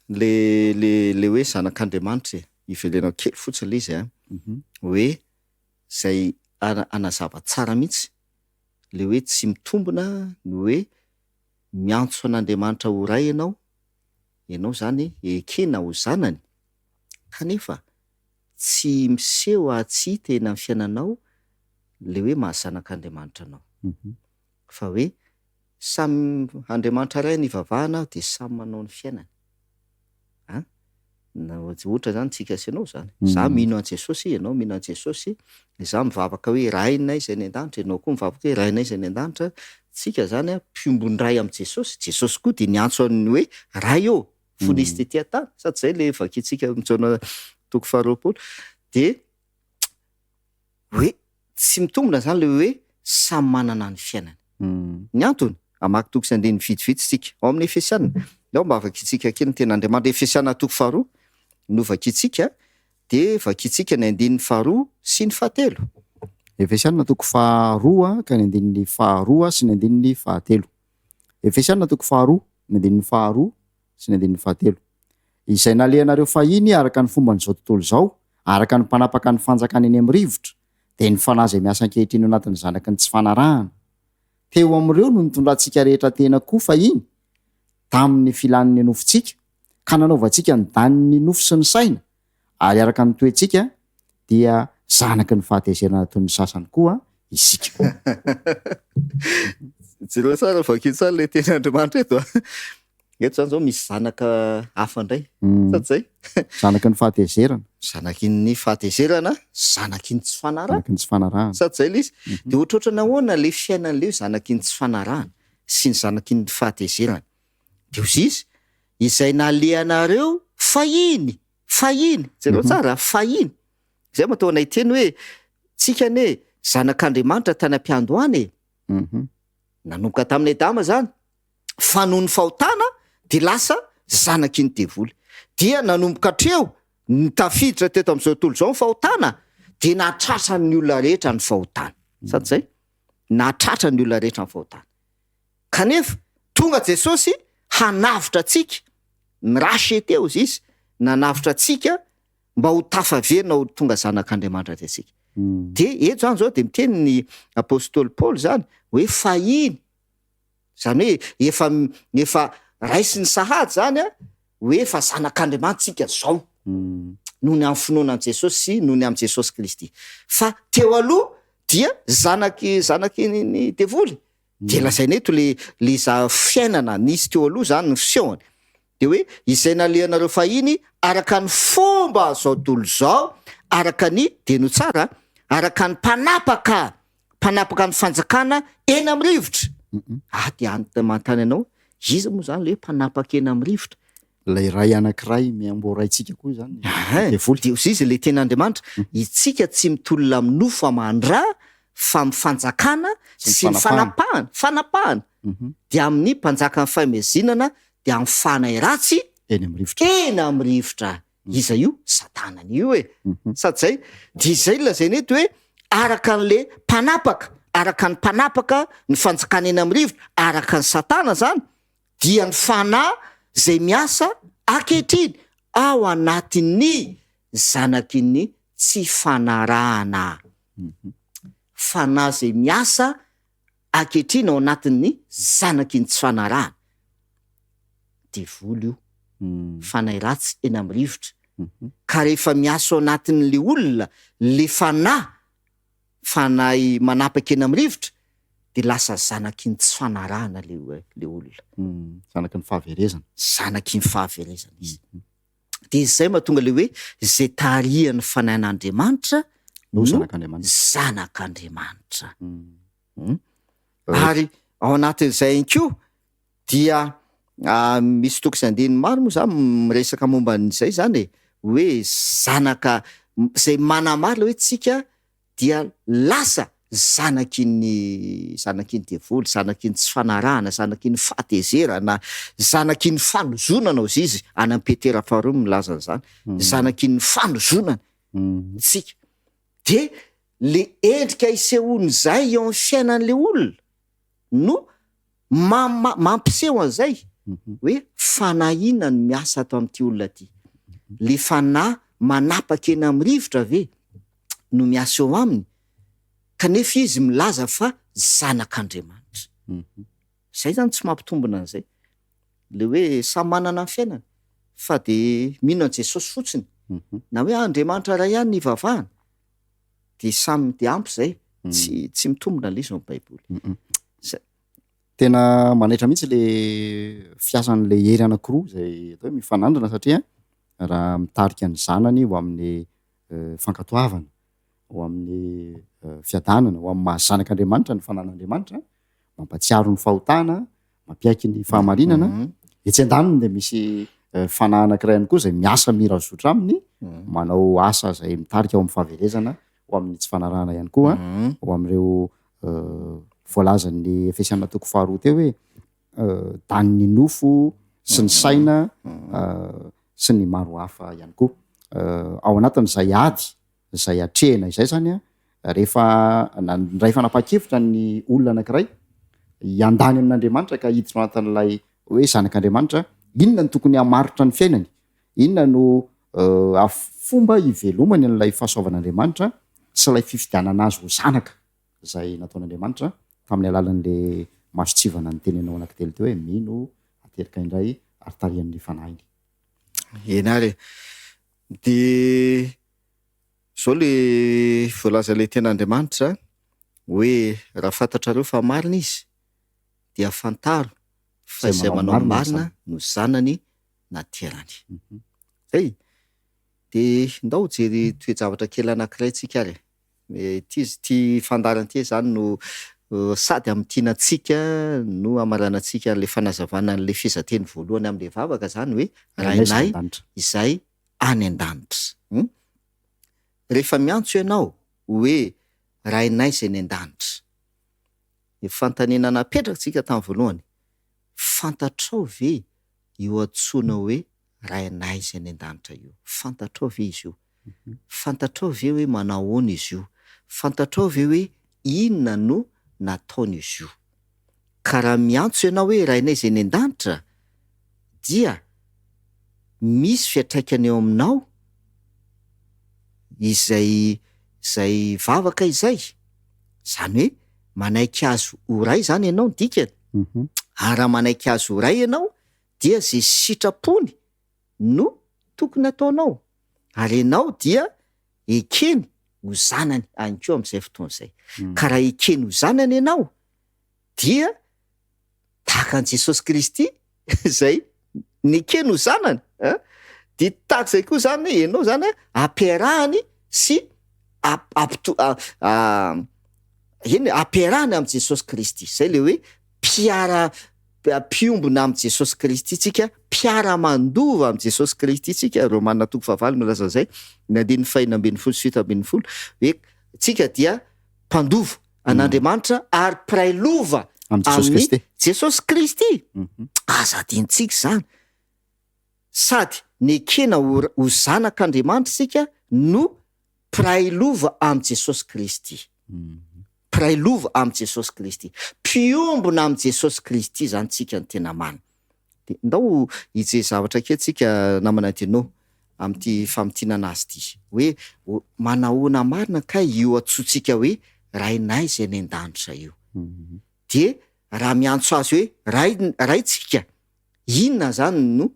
le hoe zanak'Andriamanitra ivelena kely fotsiny le izy hoe zay anazava tsara mihitsy le hoe tsy mitombona no hoe miantso an'Andriamanitra ho ray ianao zany ekena ho zanany kanefa tsy miseho tsy tena amin'ny fiainanao le hoe mahazanak'Andriamanitra anao fa hoe samy Andriamanitra ray ny ivavahana dia samy manao ny fiainany. Ohatra zany tsika sy ianao zany za mino an Jesosy ianao mino an Jesosy za mivavaka hoe rainay izay ny an-danitra ianao koa mivavaka hoe rainay izay ny an-danitra tsika zany mpiombo-ndray amin'i Jesosy koa dia niantso ny hoe ray eo fonisy tetỳ tany sady zay le vakintsika mijaona toko faharoapolo dia hoe tsy mitombona zany le hoe samy manana ny fiainany. Ny antony amaky toko sy andiny vitsivitsy tsika ao amin'ny Efesiana ao mba vakintsika kely ny ten'Andriamanitra Efesiana toko faharoa no vakintsika dia vakintsika ny andininy faharoa sy ny fahatelo. Efesiana toko faharoa ka ny andininy faharoa sy ny andininy fahatelo. Efesiana toko faharoa ny andininy faharoa sy ny andininy fahatelo. Izay nalehanareo fahiny araka ny fomba n'izao tontolo izao araka ny mpanapaka ny fanjakana eny amin'ny rivotra dia ny fanahy izay miasa ankehitriny ao anatin'ny zanaky ny tsy fanarahana. Teo amin'ireo no nitondrantsika rehetra tena koa fahiny tamin'ny filan'ny nofontsika ka nanaovantsika ny daniny nofo sy ny saina ary araka ny toetsika dia zanaky ny fahatezerana toy ny sasany koa isika. Jereo tsara vakintsara le ten'Andriamanitra eto eto zany zao misy zanaka hafa indray sady zay zanaky ny fahatezerana zanaky ny fahatezerana zanaky ny tsy fanarahana sady zay le izy dia ohatrohatra nahoana le fiainan'leo zanaky ny tsy fanarahana sy ny zanaky ny fahatezerana dia ozy izy izay nalehanareo fahiny jereo tsara fahiny zay matao anay teny hoe tsika ne zanak'Andriamanitra tany am-piandohany nanomboka tamin'ny Adama zany fa noho ny fahotana dia lasa zanaky ny devoly dia nanomboka hatreo nitafiditra teto amin'izao tontolo izao ny fahotana dia nahatratra ny olona rehetra ny fahotana sady zay nahatratra ny olona rehetra ny fahotana kanefa tonga Jesosy hanavitra atsika ny racheteo izy izy nanavitra atsika mba ho tafaverina ho tonga zanak'Andriamanitra ty atsika dia eto zany zao dia miteny ny apôstôly Paoly zany hoe fahiny zany hoe efa raisy ny sahady zany hoe efa zanak'Andriamanitra tsika zao noho ny amin'ny finoana an' Jesosy sy noho ny amin'i Jesosy Kristy fa teo aloha dia zanaky ny devoly dia lazaina eto le fiainana nisy teo aloha zany ny fisehony dia hoe izay nalehanareo fahiny araka ny fomba zao tontolo zao araka ny deno tsara araka ny mpanapaka ny fanjakana eny amin'ny rivotra dia mantany anao iza moa zany le mpanapaka eny amin'ny rivotra lay ray anankiray miamboraitsika koa zany de izy le tenaandriamanitra itsika tsy mitolona amin'ny nofo amandra fa mifanjakana sy ny fanapahana de amin'ny mpanjaka ny famezinana de amin'ny fanay ratsy eny amin'ny rivotra iza io satanana io sady zay de izay lazainy eto hoe araka an'le araka ny mpanapaka ny fanjakana eny amin'ny rivotra araka ny satana zany dia ny fanahy zay miasa akehitriny ao anatin'ny zanaky ny tsy fanarahana fanahy zay miasa akehitriny ao anatin'ny zanaky ny tsy fanarahana de voly io fanay ratsy eny amin'ny rivotra ka rehefa miasa ao anatin'le olona le fanahy manapaka eny amin'ny rivotra de lasa zanaky ny tsy fanarahana le olona zanaky ny fahaverezana izy de izay mahatonga le hoe zay tarihan'ny fanahin'Andriamanitra no zanak'Andriamanitra ary ao anatin'izay ko dia misy toky sy andiny maro moa za miresaka momba n'izay zany hoe zanaka zay manamary le hoe tsika dia lasa zanaky ny devoly zanaky ny tsy fanarahana zanaky ny fahatezerana zanaky ny fanozonana ozy izy any Petera faharoa milaza an'izany zanaky ny fanozonana tsika de le endrika isehony zay eo amin'ny fiainan'le olona no mampiseho an'izay hoe fanahina ny miasa ato amin'ity olona ty le fanahy manapaka eny amin'ny rivotra ve no miasa eo aminy kanefa izy milaza fa zanak'Andriamanitra zay zany tsy mampitombona an'izay le hoe samy manana ny fiainana fa de mino an' Jesosy fotsiny na hoe Andriamanitra ray ihany ny ivavahana de samy de ampy zay tsy mitombona le izy ao Baiboly tena manaitra mihitsy le fiasan'le hery anankiroa zay atao hoe mifanandrina satria raha mitarika ny zanany ho amin'ny fankatoavana ho amin'ny fiadanana ho amin'ny mahazanak'Andriamanitra ny fanan'Andriamanitra mampatsiaro ny fahotana mampiaiky ny fahamarinana etsy an-daniny de misy fanahy anankiray ihany koa zay miasa mira zotra aminy manao asa zay mitarika ao amin'ny fahaverezana ho amin'ny tsy fanarahana ihany koa ho amin'ireo voalazan'ny Efesiana toko faharoa teo hoe daniny nofo sy ny saina sy ny maro hafa ihany koa ao anatin'izay ady zay atrehana izay zany rehefa nandray fanapa-kevitra ny olona anankiray iandany amin'Andriamanitra ka hiditra anatin'ilay hoe zanak'Andriamanitra inona ny tokony hamaritra ny fiainany inona no fomba ivelomany an'ilay fahasoavan'Andriamanitra sy ilay fifidianana azy ho zanaka zay nataon'Andriamanitra tamin'ny alalan'le masotsivana ny tenenao anankitelo teo hoe mino aterika indray ary tarihan'ny fanahiny enary de zao le voalaza le ten'Andriamanitra hoe raha fantatrareo fa marina izy dia fantaro fa izay manao marina no zanany naterany zay de ndao jery toe-javatra kely anankiray tsika ary ty fandaranty zany no sady am'tianatsika no amaranantsika le fanazavana n'le fizateny voalohany am'le vavaka zany hoe rainay izay any an-danitra rehefa miantso ianao hoe rainay izay ny an-danitra fantanena napetraka tsika tamin'ny voalohany fantatrao ve io antsoina hoe rainay izay ny an-danitra io fantatrao ve izy io fantatrao ve hoe manao ahoana izy io fantatrao ve hoe inona no nataony izy io ka raha miantso ianao hoe rainay izay ny an-danitra dia misy fiatraikany eo aminao izay vavaka izay zany hoe manaiky azy ho ray zany ianao ny dikany ary raha manaiky azy ho ray ianao dia zay sitrapony no tokony ataonao ary ianao dia ekeny ho zanany anko amin'izay fotoan'izay ka raha ekeny ho zanany ianao dia tahaka an' Jesosy Kristy zay nekeny ho zanany de tahaka izay koa zany ianao zany ampiarahany sy eny ampiarahany amin'i Jesosy Kristy zay le hoe Piombona amin'i Jesosy Kristy tsika, mpiara-mandova amin'i Jesosy Kristy tsika. Romanina toko fahavalo milaza zay, ny 5:20 hoe tsika dia mpandova an'Andriamanitra ary mpiray lova amin'ny Jesosy Kristy. Aza adintsika zany. Sady ny ekena ho zanak'Andriamanitra sika no mpiray lova amin'i Jesosy Kristy. Mpiray lova amin'i Jesosy Kristy. Mpiombona amin'i Jesosy Kristy zany tsika ny tena marina. De ndao hijery zavatra kely tsika namana Dino amin'ity famitinana azy ity. Hoe manahoana marina ka io atsotsika hoe rainay zay ny an-danitra io. De raha miantso azy hoe raitsika, inona zany no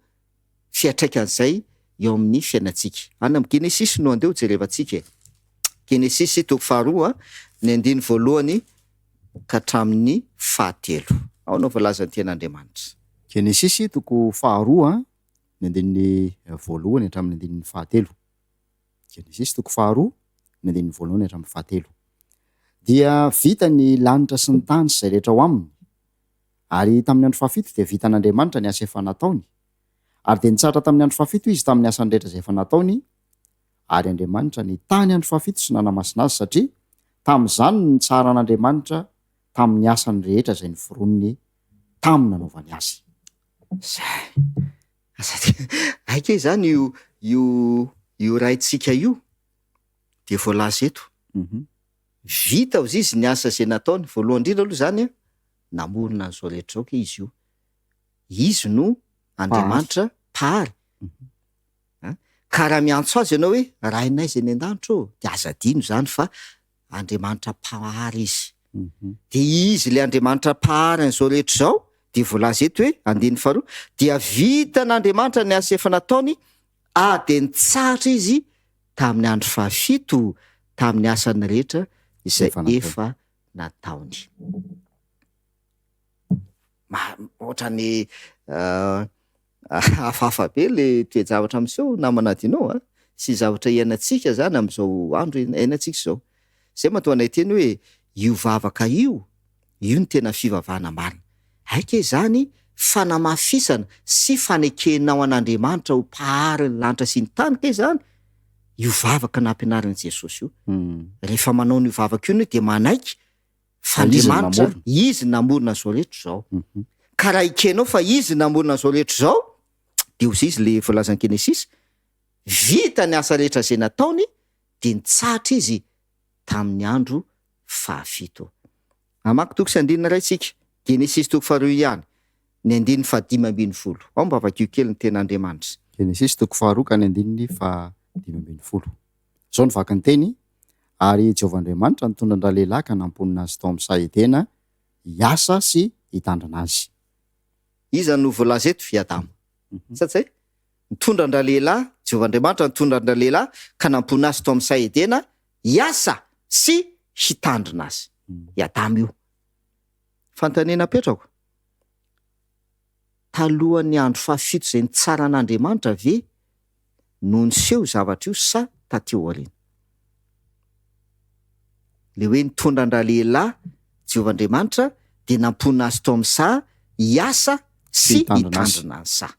fiatraikan'izay eo amin'ny fiainantsika. Any amin'ny Genesisy no andeha jerevantsika. Genesisy toko 2 ny 1 ka hatramin'ny 7. Ao no voalaza ny ten'Andriamanitra. Genesisy toko 2 ny 1 hatramin'ny 7. Genesisy toko 2 ny 1 hatramin'ny 7. Dia vita ny lanitra sy ny tany sy zay rehetra ao aminy. Ary tamin'ny andro 7 dia vita n'Andriamanitra ny asa efa nataony. Ary dia nitsara tamin'ny andro 7 izy tamin'ny asany rehetra izay efa nataony. Ary Andriamanitra ny tany andro 7 sy nanamasina azy satria tamin'izany ny tsara an'Andriamanitra tamin'ny asany rehetra izay noforoniny tamin'ny nanaovany azy. Aike zany io raitsika io dia voalaza eto. Vita ozy izy ny asa izay nataony. Voalohany indrindra aloha zany namorona an'izao rehetra zao ke izy io. Izy no Andriamanitra pahary. Ka raha miantso azy ianao hoe rainay zay ny an-danitra dia aza adino zany fa Andriamanitra pahary izy. De izy le Andriamanitra pahary an'izao rehetra zao dia voalaza eto hoe 2 dia vita n'Andriamanitra ny asa efa nataony dia nitsatra izy tamin'ny andro 7 tamin'ny asany rehetra izay efa nataony. Ohatrany hafahafa be le toe-javatra amin'izao namana Dino sy zavatra iainantsika zany amin'izao andro iainantsika zao. Zay mahatonga teny hoe io vavaka io ny tena fivavahana marina. Aike zany fanamafisana sy fanekenao an'Andriamanitra ho pahary ny lanitra sy ny tany ke zany io vavaka nampianarin'i Jesosy io. Rehefa manao io vavaka io dia manaiky fa Andriamanitra izy namorona zao rehetra zao. Ka raha ikenao fa izy namorona zao rehetra zao dia ozy izy le voalazan'ny Genesisy, vita ny asa rehetra izay nataony dia nitsatra izy tamin'ny andro 7. Amaky toko 9 isika. Genesisy toko 2 ihany ny 15. Ao mba avakio kely ny ten'Andriamanitra. Genesisy toko 2 ka ny 15. Zao ny vaky ny teny. Ary Jehovah Andriamanitra nitondra andra lehilahy ka namponina azy tao amin'ny sahedena hiasa sy hitandrina azy. Iza no voalaza eto Adama. Satsay nitondra andra lehilahy, Jehovah Andriamanitra nitondra andra lehilahy ka namponina azy tao amin'ny sahedena hiasa sy hitandrina azy. Adama io. Fantanena petrako. Talohan'ny andro 7 izay nitsara an'Andriamanitra ve no niseho zavatra io sa tateo aoriana? Le hoe nitondra andra lehilahy Jehovah Andriamanitra dia namponina azy tao amin'ny saha hiasa sy hitandrina ny saha.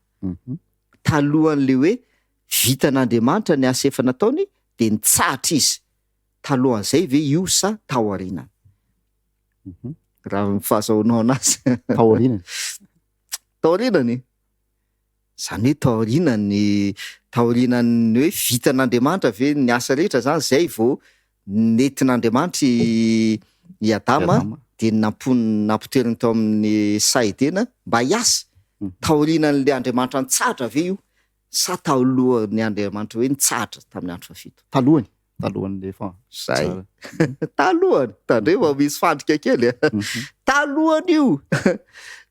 Talohan'le hoe vita n'Andriamanitra ny asa efa nataony dia nitsahatra izy. Talohan'izay ve io sa tao aoriana? Raha mifahazahoanao anazy. Tao aoriana. Tao aorianany. Zany hoe tao aorianany hoe vita n'Andriamanitra ve ny asa rehetra zany zay vao nentin'Andriamanitra i Adama dia nampiteriny tao amin'ny sahedena mba hiasa. Tao aorianan'le Andriamanitra nitsahatra ve io sa talohany Andriamanitra hoe nitsahatra tamin'ny andro 7? Talohany fa zay. Talohany. Tandreo misy fandrika kely. Talohany io.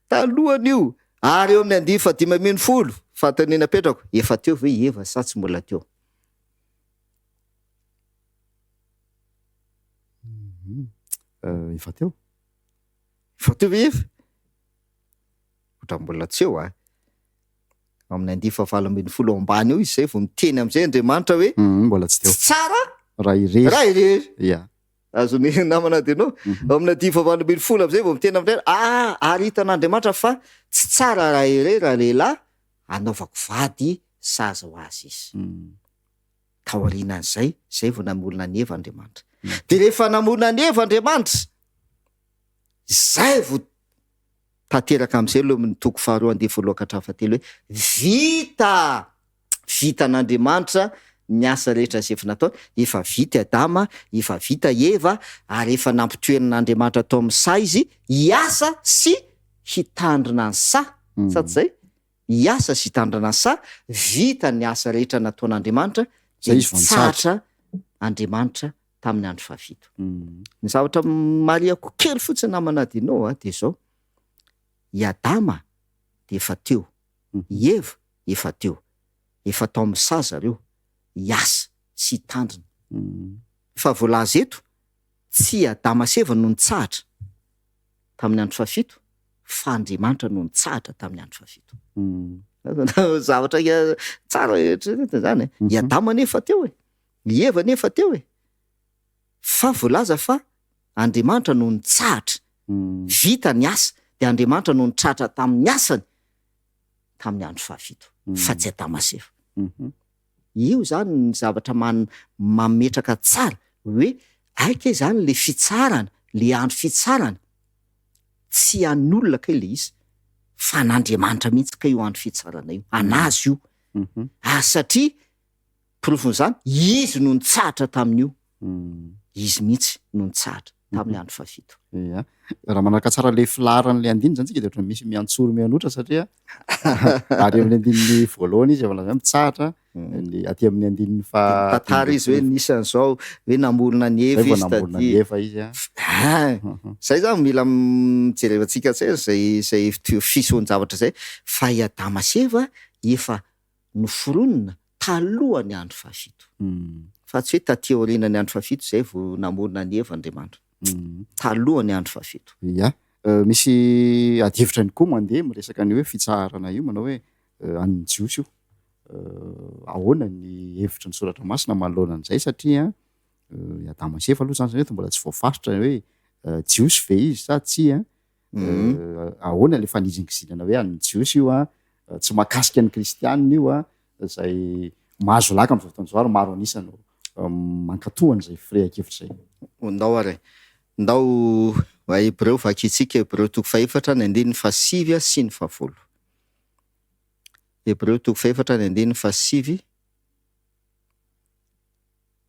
Talohany io. Ary eo amin'ny 15. Fantanena petrako. Efa teo ve eva sa tsy mbola teo? Efa teo. Efa teo ve eva? Otra mbola tsy eo amin'ny 15 ambany eo izy zay vao miteny amin'izay Andriamanitra hoe mbola tsy teo. Tsara raha irery. Raha irery. Ya. azony namana denao amina divavalo ambiny folo am'izay vao mitena amindray ary hitan'Andriamanitra fa tsy tsara raha ere raha lehilahy anaovako vady saza ho azy izy taorianan'izay zay vao namolona ny Eva Andriamanitra de rehefa namolona ny Eva Andriamanitra zay vao tanteraka am'izay aloha amin'ny toko faharoa andeha voaloha ka hatrafatelo hoe vitan'Andriamanitra ny asa rehetra zay efa nataony, efa vita Adama, efa vita Eva, ary efa nampitoeran'Andriamanitra atao amin'ny sa izy hiasa sy hitandrina ny sa sady zay hiasa sy hitandrina ny sa vita ny asa rehetra nataon'Andriamanitra Zay izy vao tsatra Andriamanitra tamin'ny andro fahafito. Ny zavatra mariako kely fotsiny namana dinao de zao i Adama de efa teo, i Eva efa teo, efa tao amin'ny sa zareo hiasa sy hitandrina fa voalaza eto tsy Adama sy Eva no nitsahatra tamin'ny andro fahafito fa Andriamanitra no nitsahatra tamin'ny andro fahafito. Zavatra tsara zany i Adama nefa teo i Eva nefa teo fa voalaza fa Andriamanitra no nitsahatra vita ny asa de Andriamanitra no nitratra tamin'ny asany tamin'ny andro fahafito fa tsy Adama sy Eva. Io zany ny zavatra mametraka tsara hoe aika zany le fitsarana, le andro fitsarana tsy an'olona kay le izy fa n'Andriamanitra mihitsy ka io andro fitsarana io anazy io satria profon'izany izy no nitsahatra tamin'io izy mihitsy no nitsahatra tamin'ny andro fahafito. Ia, raha manaraka tsara le filaran'le andiny zany tsika de ohatran'ny misy miantsoro mianotra satria ary amin'ny andininy voalohany izy efa mitsahatra ny aty amin'ny andininy tantara izy hoe nisan'izao hoe namolona ny Eva izy namolona ny Eva izy zay zany mila mijerevantsika zay fisoany zavatra zay fa i Adama sy Eva efa noforonina talohany andro fahafito fa tsy hoe taty aorianany andro fahafito zay vao namolona ny Eva Andriamanitra talohany andro fahafito. Ia, misy adihevitrany koa mandeha miresaka ny hoe fitsarana io manao hoe an'ny jiosy io ahoana ny hevitry ny soratra masina manoloana an'izay satria i Adama sy Eva aloha zany hoe mbola tsy voafaritra hoe jiosy ve izy sa tsy ahoana le fanizin-kizinana hoe an'ny jiosy io tsy mahakasika ny kristianina io zay mahazo laka am'izao fotoana izao maro anisany mankatohana zay firehakevitra zay. Ndao ary ndao Hebreo vakitsika Hebreo toko fahefatra ny andininy fahasivy sy ny fahafolo. Hebreo toko fahefatra ny andininy fahasivy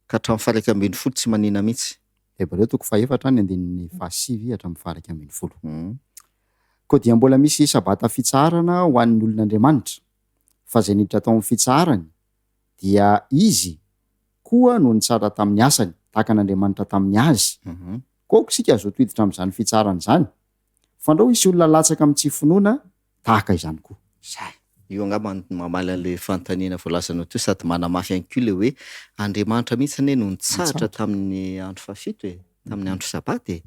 ka hatramin'ny faha 12 tsy manina mihitsy. Hebreo toko fahefatra ny andininy fahasivy hatramin'ny faha 12. Koa dia mbola misy sabata fitsarana ho an'ny olon'Andriamanitra fa zay niditra tao amin'ny fitsarany dia izy koa no nitsara tamin'ny asany tahaka n'Andriamanitra tamin'ny azy. Koako sika azo toiditra amin'izany fitsarana izany. Fandrao isy olona latsaka amin'ny tsy finoana tahaka izany koa. Zay. Io angamba mamala le fanontaniana voalasanao teo sady manamafy ihany koa le hoe Andriamanitra mihitsy ne no nitsahatra tamin'ny andro fahafito tamin'ny andro sabata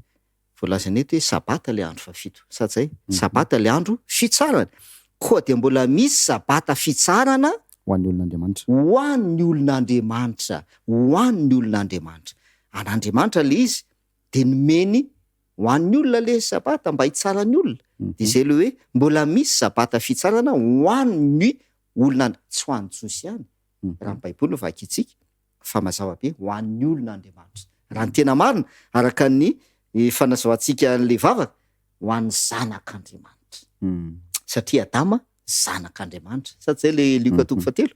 voalazany eto hoe sabata le andro fahafito. Sady zay sabata le andro fitsarana. Koa dia mbola misy sabata fitsarana ho an'ny olon'Andriamanitra. Ho an'ny olon'Andriamanitra, ho an'ny olon'Andriamanitra. An'Andriamanitra le izy de nomeny ho an'ny olona le sabata mba hitsara ny olona. De zay le hoe mbola misy sabata fitsarana ho an'ny olona tsy ho an'ny Jiosy ihany. Raha ny Baiboly vakitsika fa mazava be ho an'ny olon'Andriamanitra. Raha ny tena marina araka ny fanazavantsika an'le vavaka ho an'ny zanak'Andriamanitra. Satria Adama zanak'Andriamanitra. Sady zay le Luka toko fahatelo.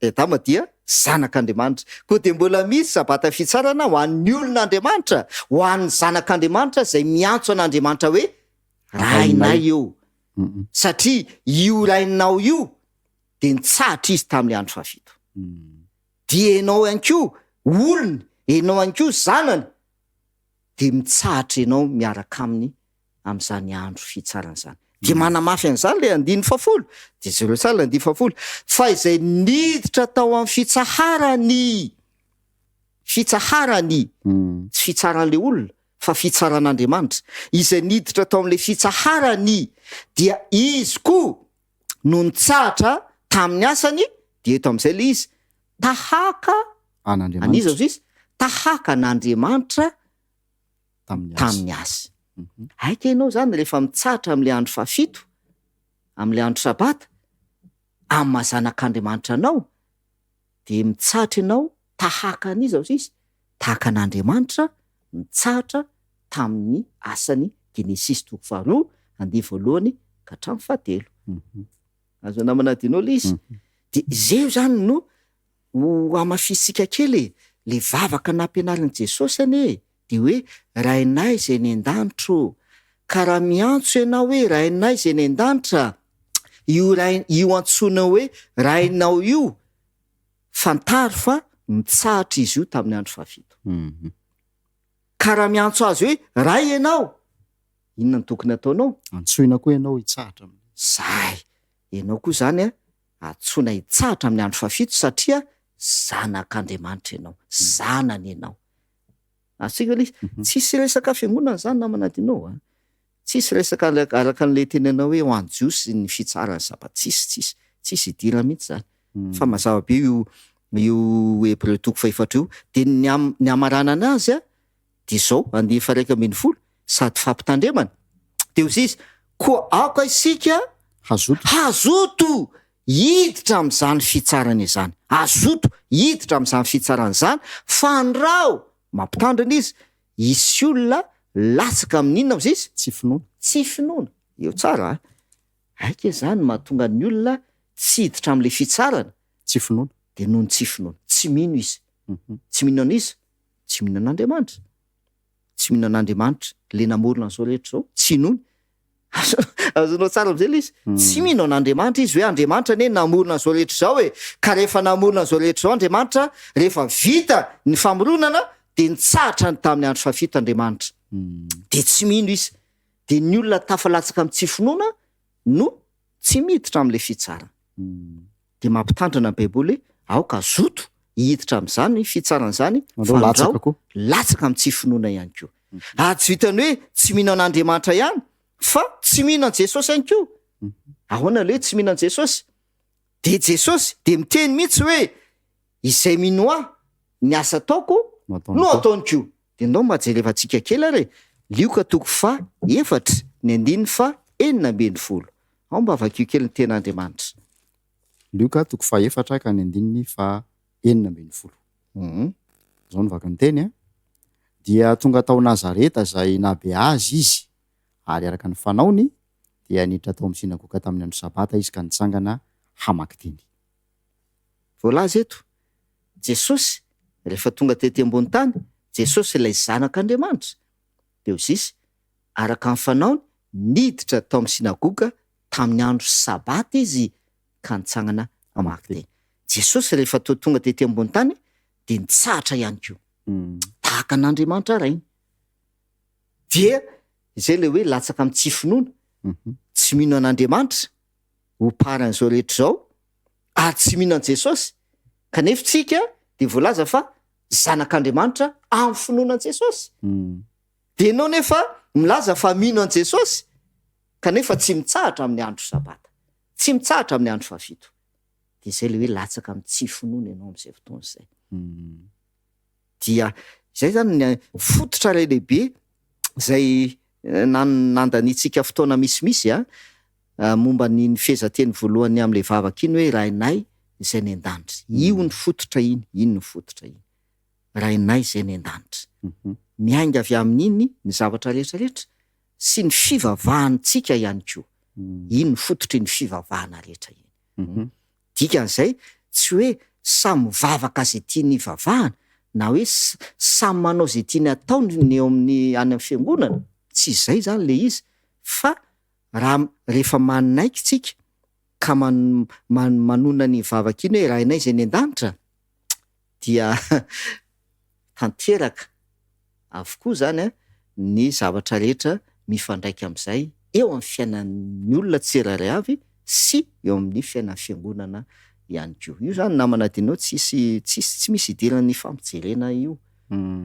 Adama dia zanak'Andriamanitra. Koa de mbola misy sabata fitsarana ho an'ny olon'Andriamanitra, ho an'ny zanak'Andriamanitra zay miantso an'Andriamanitra hoe rainay eo. Satria io rainao io de nitsahatra izy tamin'ny andro fahafito. Dia enao ihany koa olona, enao ihany koa zanany de mitsahatra enao miaraka aminy amin'izany andro fitsarana zany. De manamafy an'izany le andiny fahafolo. De zero sala andiny fahafolo. Fa izay niditra tao amin'ny fitsaharany, tsy fitsaran'le olona, fa fitsaran'Andriamanitra. Izay niditra tao amin'le fitsaharany dia izy koa no nitsahatra tamin'ny asany, de eto amin'izay le izy tahaka an'iza izy tahaka n'Andriamanitra tamin'ny azy. Aika ianao zany rehefa mitsahatra am'le andro fahafito, am'le andro sabata, amin'ny mahazanak'Andriamanitra anao, de mitsahatra ianao tahaka an'izy izy, tahaka an'Andriamanitra mitsahatra tamin'ny asany Genesis 2:2 ka hatramin'ny 7. Azo namanadinao le izy. De zay zany no ho amafisika kely le vavaka nampianarin' Jesosy ane, de hoe rainay zay ny an-danitro, ka raha miantso ianao hoe rainay zay ny an-danitra, io antsoina hoe rainao io fantaro fa mitsahatra izy io tamin'ny andro fahafito. Ka raha miantso azy hoe ray ianao, inona no tokony ataonao? Antsoina koa ianao hitsahatra. Zay, ianao koa zany antsoina hitsahatra amin'ny andro fahafito satria zanak'Andriamanitra ianao, zanany ianao. Asika le tsisy resaka fiangonana zany namanadinao tsisy resaka araka an'le tenenao hoe ho an'ny jiosy ny fitsarany sabata, tsisy idira mihitsy zany. Fa mazava be io Hébreu 4:4 de ny amarana anazy de zao 2:1 sady fampitandremana. De ozy izy koa aoka isika hazoto hiditra am'zany fitsarany izany. Azoto hiditra am'zany fitsarany izany fa ndrao mampitandrina izy, isy olona latsaka amin'inona ozy izy? Tsy finoana. Eo tsara aika zany mahatonga ny olona tsy hiditra am'le fitsarana, tsy finoana. De noho ny tsy finoana, tsy mino izy. Tsy mino an'izy, tsy mino an'Andriamanitra. Tsy mino an'Andriamanitra le namorona an'izao rehetra zao, tsy inona. Azonao tsara am'zay le izy. Tsy mino an'Andriamanitra izy hoe Andriamanitra ne namorona an'izao rehetra zao ka rehefa namorona an'izao rehetra zao Andriamanitra, rehefa vita ny famoronana de nitsahatra ny tamin'ny andro fahafito Andriamanitra. De tsy mino izy. De ny olona tafalatsaka amin'ny tsy finoana no tsy miditra am'le fitsarana. De mampitandrina ny Baiboly aoka zoto hiditra am'zany fitsaran'zany, latsaka amin'ny tsy finoana ihany koa. Tsy vitany hoe tsy mino an'Andriamanitra ihany, fa tsy mino an' Jesosy ihany koa. Ahoana le hoe tsy mino an' Jesosy? De Jesosy de miteny mihitsy hoe izay mino ahy ny asa ataoko no ataony koa. De ndao majerevantsika kely ary Lioka 4:4-9. Ao mba avakio kely ny ten'Andriamanitra. Lioka 4:4-9. Zao ny vaka ny teny dia tonga tao Nazareta zay nabe azy izy, ary araka ny fanaony dia niditra tao amin'ny sinagoga tamin'ny andro sabata izy ka nitsangana hamaky teny. Voalaza eto Jesosy rehefa tonga tety ambony tany, Jesosy ilay zanak'Andriamanitra. De ozy izy araka ny fanaony niditra tao amin'ny sinagoga tamin'ny andro sabata izy ka nitsangana hamaky teny. Jesosy rehefa tonga tety ambony tany de nitsahatra ihany koa, tahaka an'Andriamanitra rainy. Dia izay le hoe latsaka amin'ny tsy finoana, tsy mino an'Andriamanitra ho paran'izao rehetra zao, ary tsy mino an' Jesosy, kanefa tsika de voalaza fa zanak'Andriamanitra amin'ny finoana an' Jesosy. De ianao nefa milaza fa mino an' Jesosy, kanefa tsy mitsahatra amin'ny andro sabata, tsy mitsahatra amin'ny andro fahafito. De izay le hoe latsaka amin'ny tsy finoana ianao am'izay fotoana izay. Dia zay zany ny fototra ray lehibe zay nandanitsika fotoana misimisy momba ny fehezanteny voalohany am'le vavaka iny hoe rainay izay ny an-danitra. Io ny fototra iny, ino ny fototra iny? Rainay izay ny an-danitra. Miainga avy amin'iny ny zavatra rehetrarehetra sy ny fivavahantsika ihany koa. Ino ny fototry ny fivavahana rehetra iny? Dikan'izay tsy hoe samy vavaka zay tiany vavahana, na hoe samy manao zay tiany ataony eo amin'ny any amin'ny fiangonana, tsy izay zany le izy, fa raha rehefa manaiky tsika ka manona ny vavaka iny hoe rainay izay ny an-danitra, dia tanteraka avokoa zany ny zavatra rehetra mifandraika am'izay eo amin'ny fiainan'ny olona tsirairay avy sy eo amin'ny fiainan'ny fiangonana ihany koa. Io zany namana dinao tsy misy idirany fampijerena io.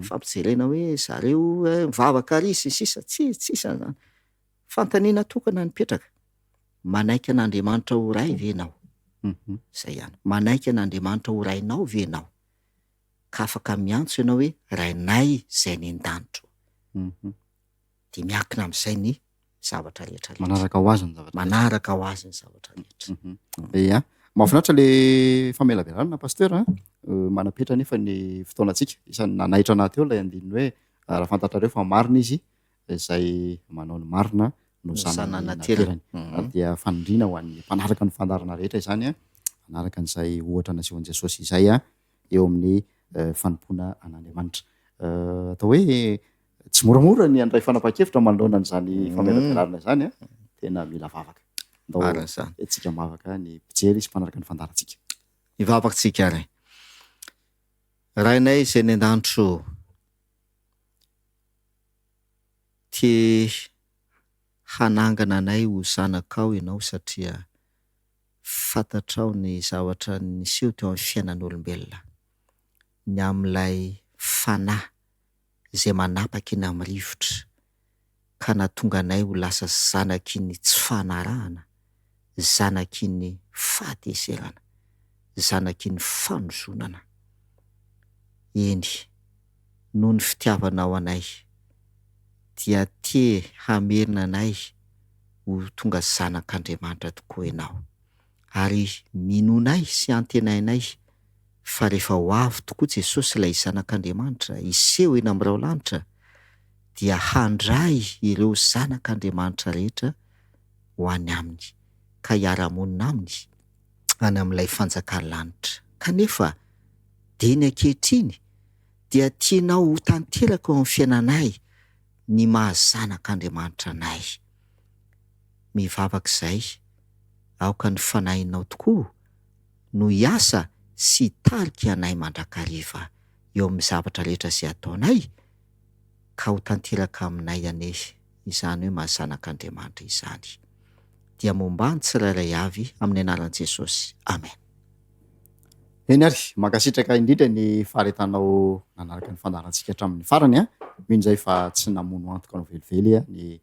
Fampijerena hoe zareo mivavaka ary sy sisa, tsy zany. Fantaniana tokana nipetraka. Manaiky an'Andriamanitra ho ray ve ianao? Zay ihany. Manaiky an'Andriamanitra ho rainao ve ianao? ka afaka miantso ianao hoe rainay zay ny an-danitro de miankina amin'izay ny zavatra rehetra manaraka ho azy ny zavatra manaraka ho azy ny zavatra rehetra. ia mahafinaritra le famelabelarana pasteur manapetra nefa ny fotoanantsika isany nanaitra anaty eo lay andininy hoe raha fantatrareo fa marina izy zay manao ny marina no sananaterany dia fanindrina ho an'ny mpanaraka ny fandarana rehetra izany manaraka n'izay ohatra nasehon'i Jesosy izay eo amin'ny fanompoana an'Andriamanitra atao hoe tsy moramora ny andray fanapa-kevitra manoloana n'izany famelabelarana izany tena mila vavaka Aran'izany. Tsika mavaka ny mpijery sy mpanaraka ny fandarantsika. Mivavakantsika ray. Rainay zay ny an-danitro, te hanangana anay ho zanakao ianao satria fantatrao ny zavatra niseho teo amin'ny fiainan'olombelona. Ny amin'ilay fanahy izay manapaka eny amin'ny rivotra ka nahatonga anay ho lasa zanaky ny tsy fanarahana, zanaky ny fahateserana, zanaky ny fanozonana. Eny, noho ny fitiavanao anay dia te hamerina anay ho tonga zanak'Andriamanitra tokoa ianao, ary minonay sy antenainay fa rehefa ho avy tokoa Jesosy ilay zanak'Andriamanitra iseho eny amin'ireo lanitra dia handray ireo zanak'Andriamanitra rehetra ho any aminy ka hiara-monina aminy any amin'ilay fanjakan-lanitra. Kanefa dia ny ankehitriny dia tianao ho tanteraka ao amin'ny fiainanay ny mahazanak'Andriamanitra anay. Mivavak'izay aoka ny fanahinao tokoa no hiasa sy tarika anay mandrakariva eo amin'ny zavatra rehetra izay ataonay ka ho tanteraka aminay ane izany hoe mahazanak'Andriamanitra izany. Dia momba ny tsirairay avy amin'ny anaran'i Jesosy. Amen. Eny ary mankasitraka indrindra ny faharetanao nanaraka ny fandarantsika hatramin'ny farany min'izay fa tsy namono antoka anao velively ny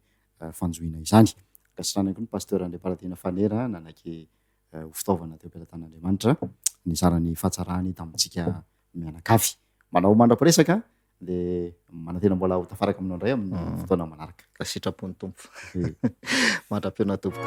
fanjoina izany. Kasirana koa ny pasteur André Paradina Fanera nanaky ho fitaovana teo am-pelatan'Andriamanitra ny zarany fahatsarany tamintsika mianakavy. Manao mandra-piresaka dia manantena mbola ho tafaraka aminao indray amin'ny fotoana manaraka. Ka sitrapon'ny tompo. Mandra-peona tompo.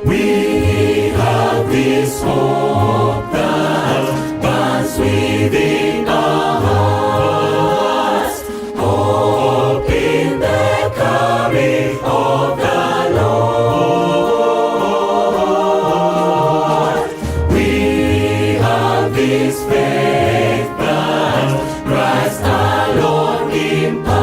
We have this hope that burns within our hearts, hope in the coming of the Lord. We have this faith that Christ alone imparts,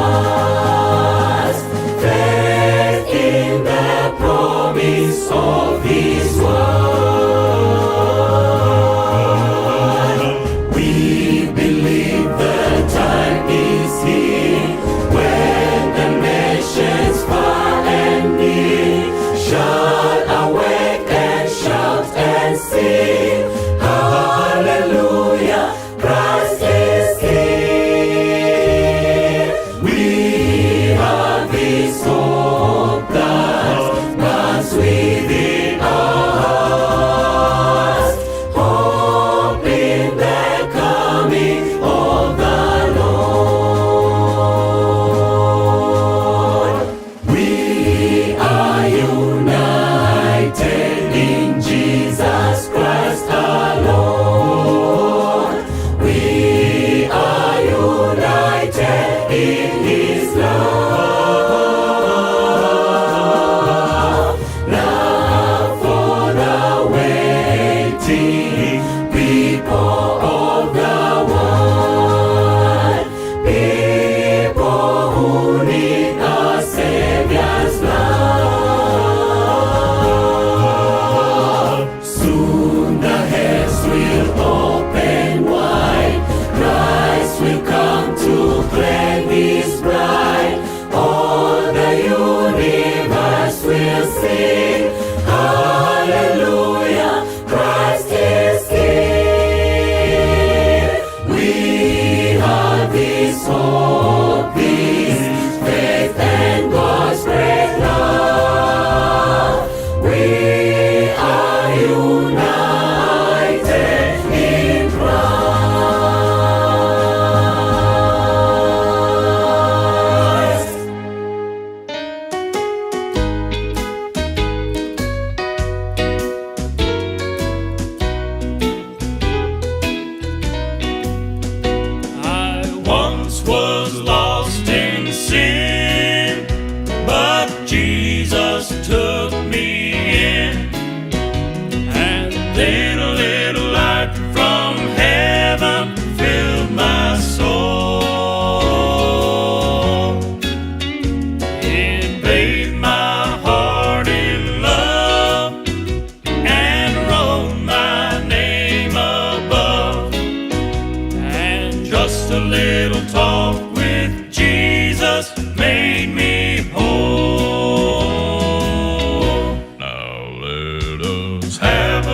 faith in the promise of His word. We believe the time is here when the nations far and near shall awake and shout and sing, Hallelujah, Christ is here. We have this hope that burns within our hearts, hope in the coming of the Lord. We are united in Jesus Christ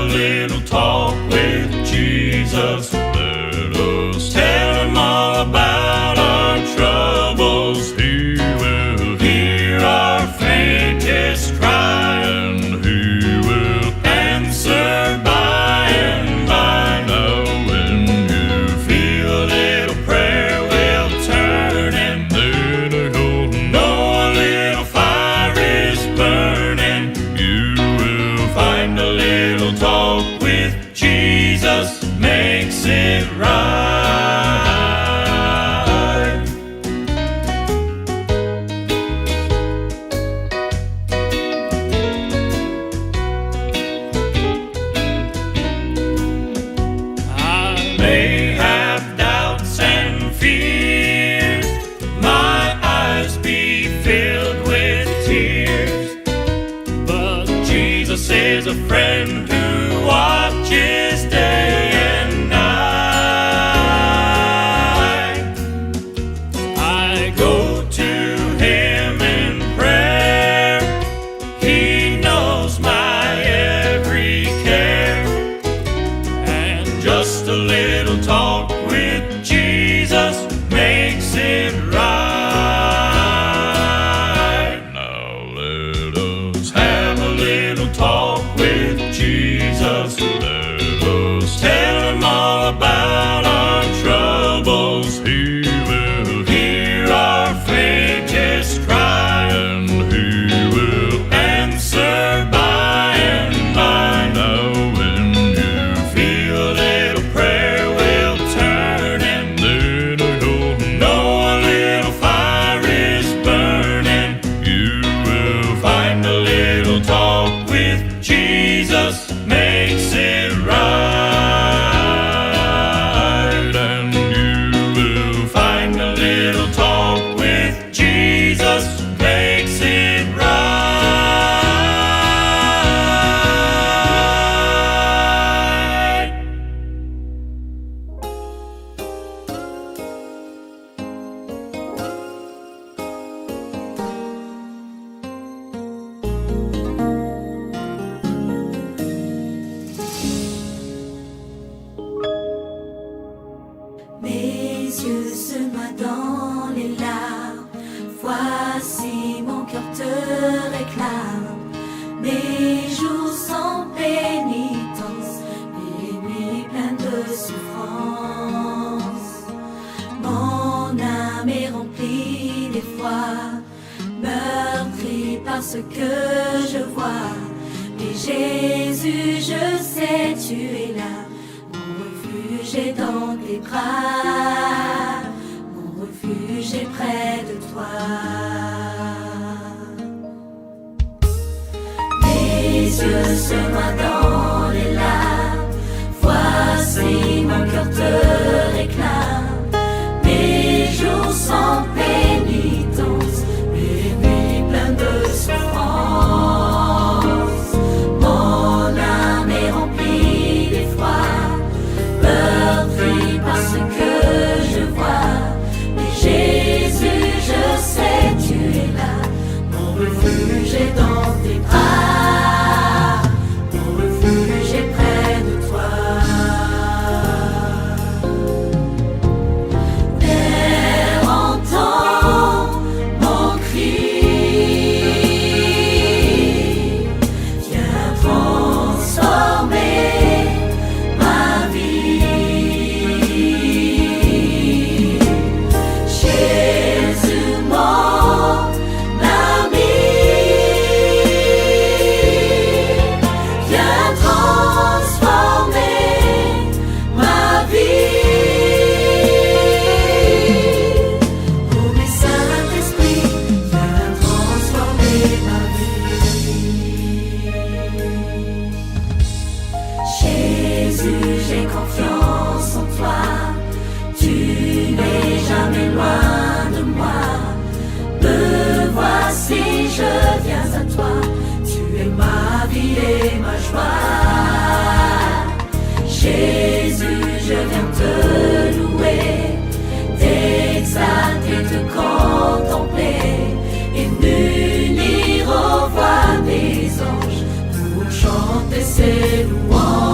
little talk with Jesus. Let us tell him all about our troubles. He will hear our faintest cry, and he will answer by and by. Now when you feel a little prayer will turn, and then you'll know a little fire is burning. You will find a little talk with Jesus makes it right. I may have doubts and fears, my eyes be filled with tears, but Jesus is a friend who watches day and night. I go to him in prayer, he knows my every care, and just a little talk with Jesus makes it right. Now let us have a little talk with Jesus. Let us tell him all about our troubles. He will hear our faintest cry, and he will answer by and by. Now when you feel a little prayer will turn, and then you'll know a little fire is burning. You will find a little talk with Jesus makes it right, and you will find a little talk with Jesus makes it right. Mes yeux se noient dans les larmes, voici mon cœur te réclame. Mes jours sans pénitence, les nuits pleines de souffrance. Mon âme est remplie d'effroi, meurtrie par ce que je vois. Mais Jésus, je sais, tu es là. Mon refuge est dans tes bras, mon refuge est près de toi. Mes yeux se noient dans les larmes, voici mon cœur te réclame. Mes jours sans pénitence, mes nuits pleines de souffrance. Mon âme est remplie d'effroi, meurtrie par ce que je vois. Mais Jésus, je sais, tu es là. Mon refuge est dans tes bras, mon refuge est près de toi. Père, entends mon cri, viens transformer ma vie. Jésus, mon ami, viens transformer ma vie. Oh mes Saint-Esprit, viens transformer ma vie. Jésus, j'ai confiance en toi, tu n'es jamais loin de moi. Me voici, je viens à toi, tu es ma vie et ma joie. Jésus, je viens te louer, t'exalter, te contempler et m'unir aux voix des anges pour chanter ses louanges.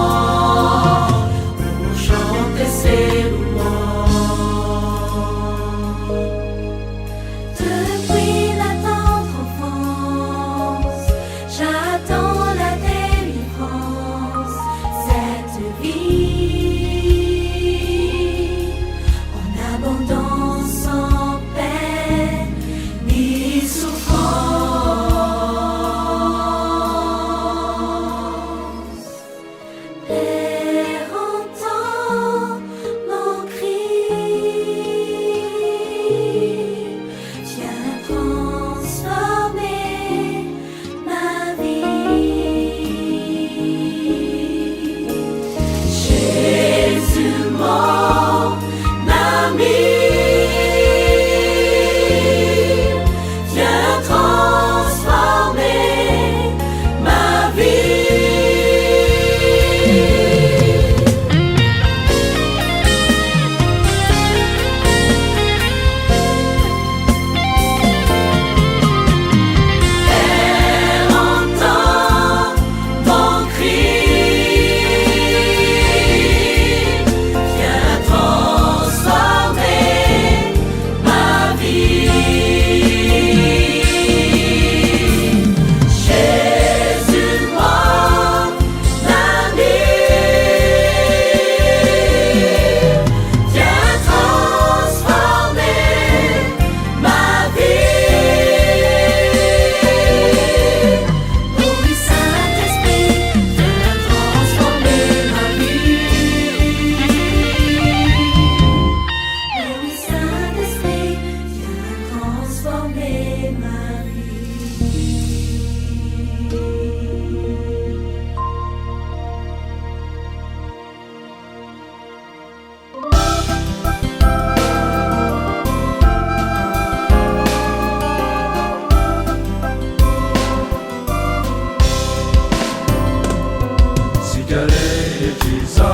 rehetriza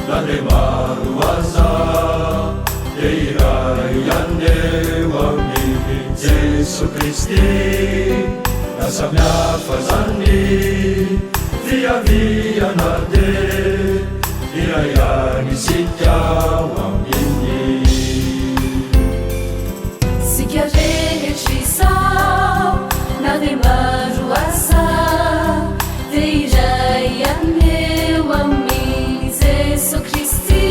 nandre maro aza de iray ianeo amin'ny Jesu Kristy na samihafa zany fiaviana de iray any sika aminy sika rehetry izao na de maro aza de iray aneo amin'ny Jesu Kristy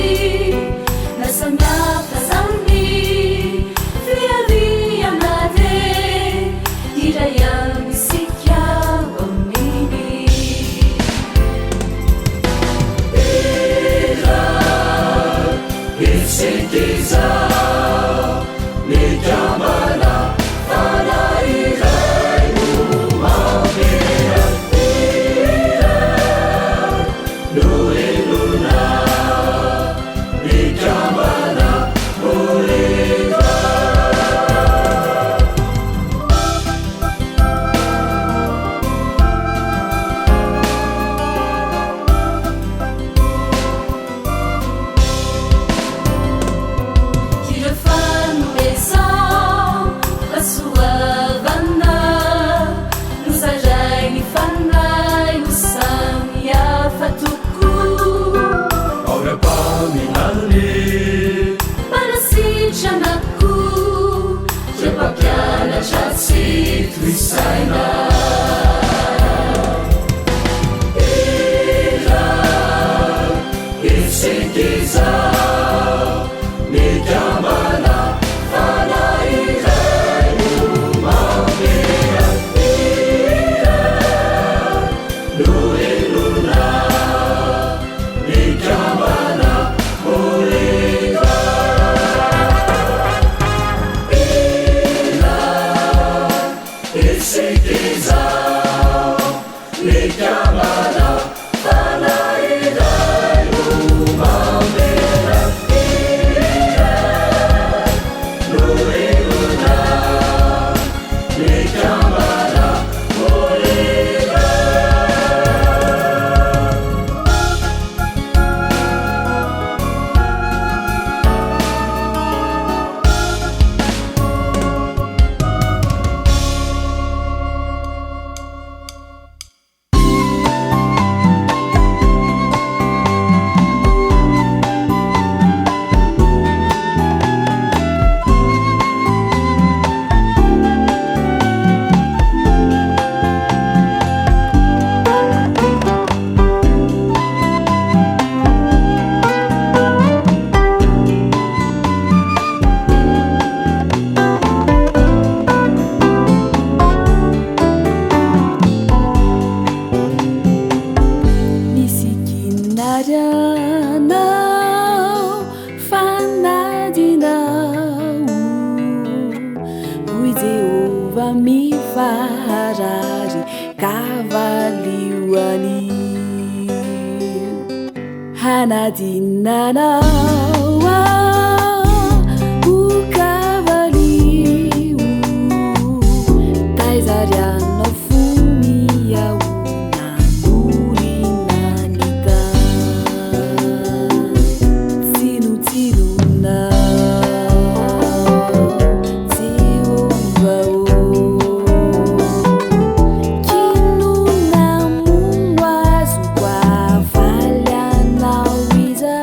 na samihafa zany fiaviana de iray any sika aminy Isikiza nikamana fana iray umamea nuiluna nikamana mulina Jacy twisaina ila isikiza nikamana fana iray umamea ila nuiluna nikamana mulina Isikiza nikamana fana iray umamea ila nuiluna nikamana mulina Hanadinanawa ukavaliu taizariano fumia unanurinanita tsinutsiruna tsiovao kinunamumwazu kwa falyanau iza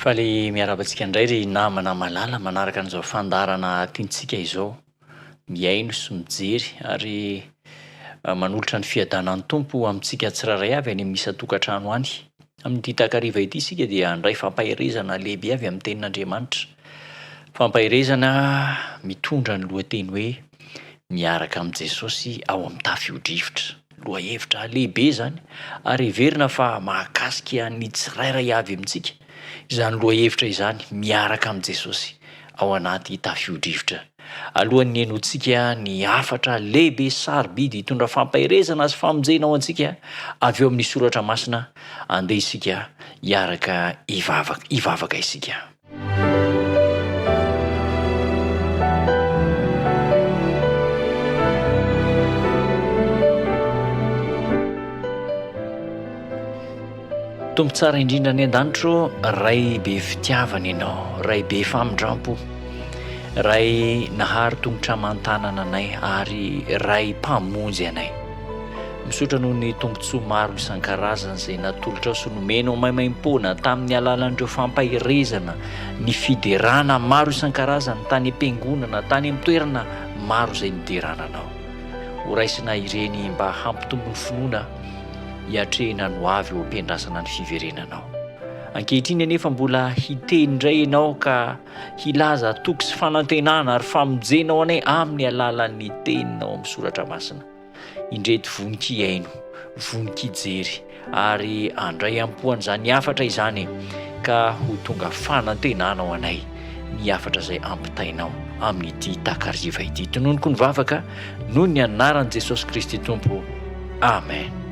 fa le miarabantsika indray ry namana malala manaraka an'izao fandarana tiantsika izao miaino sy mijery ary manolotra ny fiadanan'ny tompo amintsika tsiraray avy any amin'ny isa-tokantrano any amin'ny takariva ity isika dia andray fampahirezana lehibe avy amin'ny tenin'Andriamanitra fampahirezana mitondra ny lohateny hoe miaraka amin'i Jesosy ao amin'ny tafio-drivotra lohahevitra lehibe zany ary heverina fa mahakasika ny tsirairay avy amintsika izany lohahevitra izany miaraka amin'i Jesosy ao anaty tafio-drivotra alohan'ny hainontsika ny hafatra lehibe sarobidy hitondra fampahirezana sy famonjena ao antsika avy eo amin'ny soratra masina andeha isika hiaraka hivavaka isika. Tompo tsara indrindra ny an-danitro ray be fitiavana ianao ray be famindrampo ray nahary tongotra aman-tanana anay ary ray mpamonjy anay misotra noho ny tombontsoa maro isan-karazana izay natolotra ao sy nomenao maimaim-pona tamin'ny alalan'ireo fampahirezana ny fiderana maro isan-karazana tany am-piangonana tany amin'ny toerana maro izay niderananao horaisina ireny mba hampitombo ny finoana hiatrehina no avy eo ampiandrasana ny fiverenanao ankehitriny anefa mbola hiteny indray ianao ka hilaza toky sy fanantenana ary famonjenao anay amin'ny alalan'ny teninao amin'ny soratra masina indreto voninky aino voninky jery ary andray ampohan'izany hafatra izany ka ho tonga fanantenana ao anay ny hafatra izay ampitainao amin'ity takariva ity tononoko ny vavaka noho ny anaran'i Jesosy Kristy Tompo amen.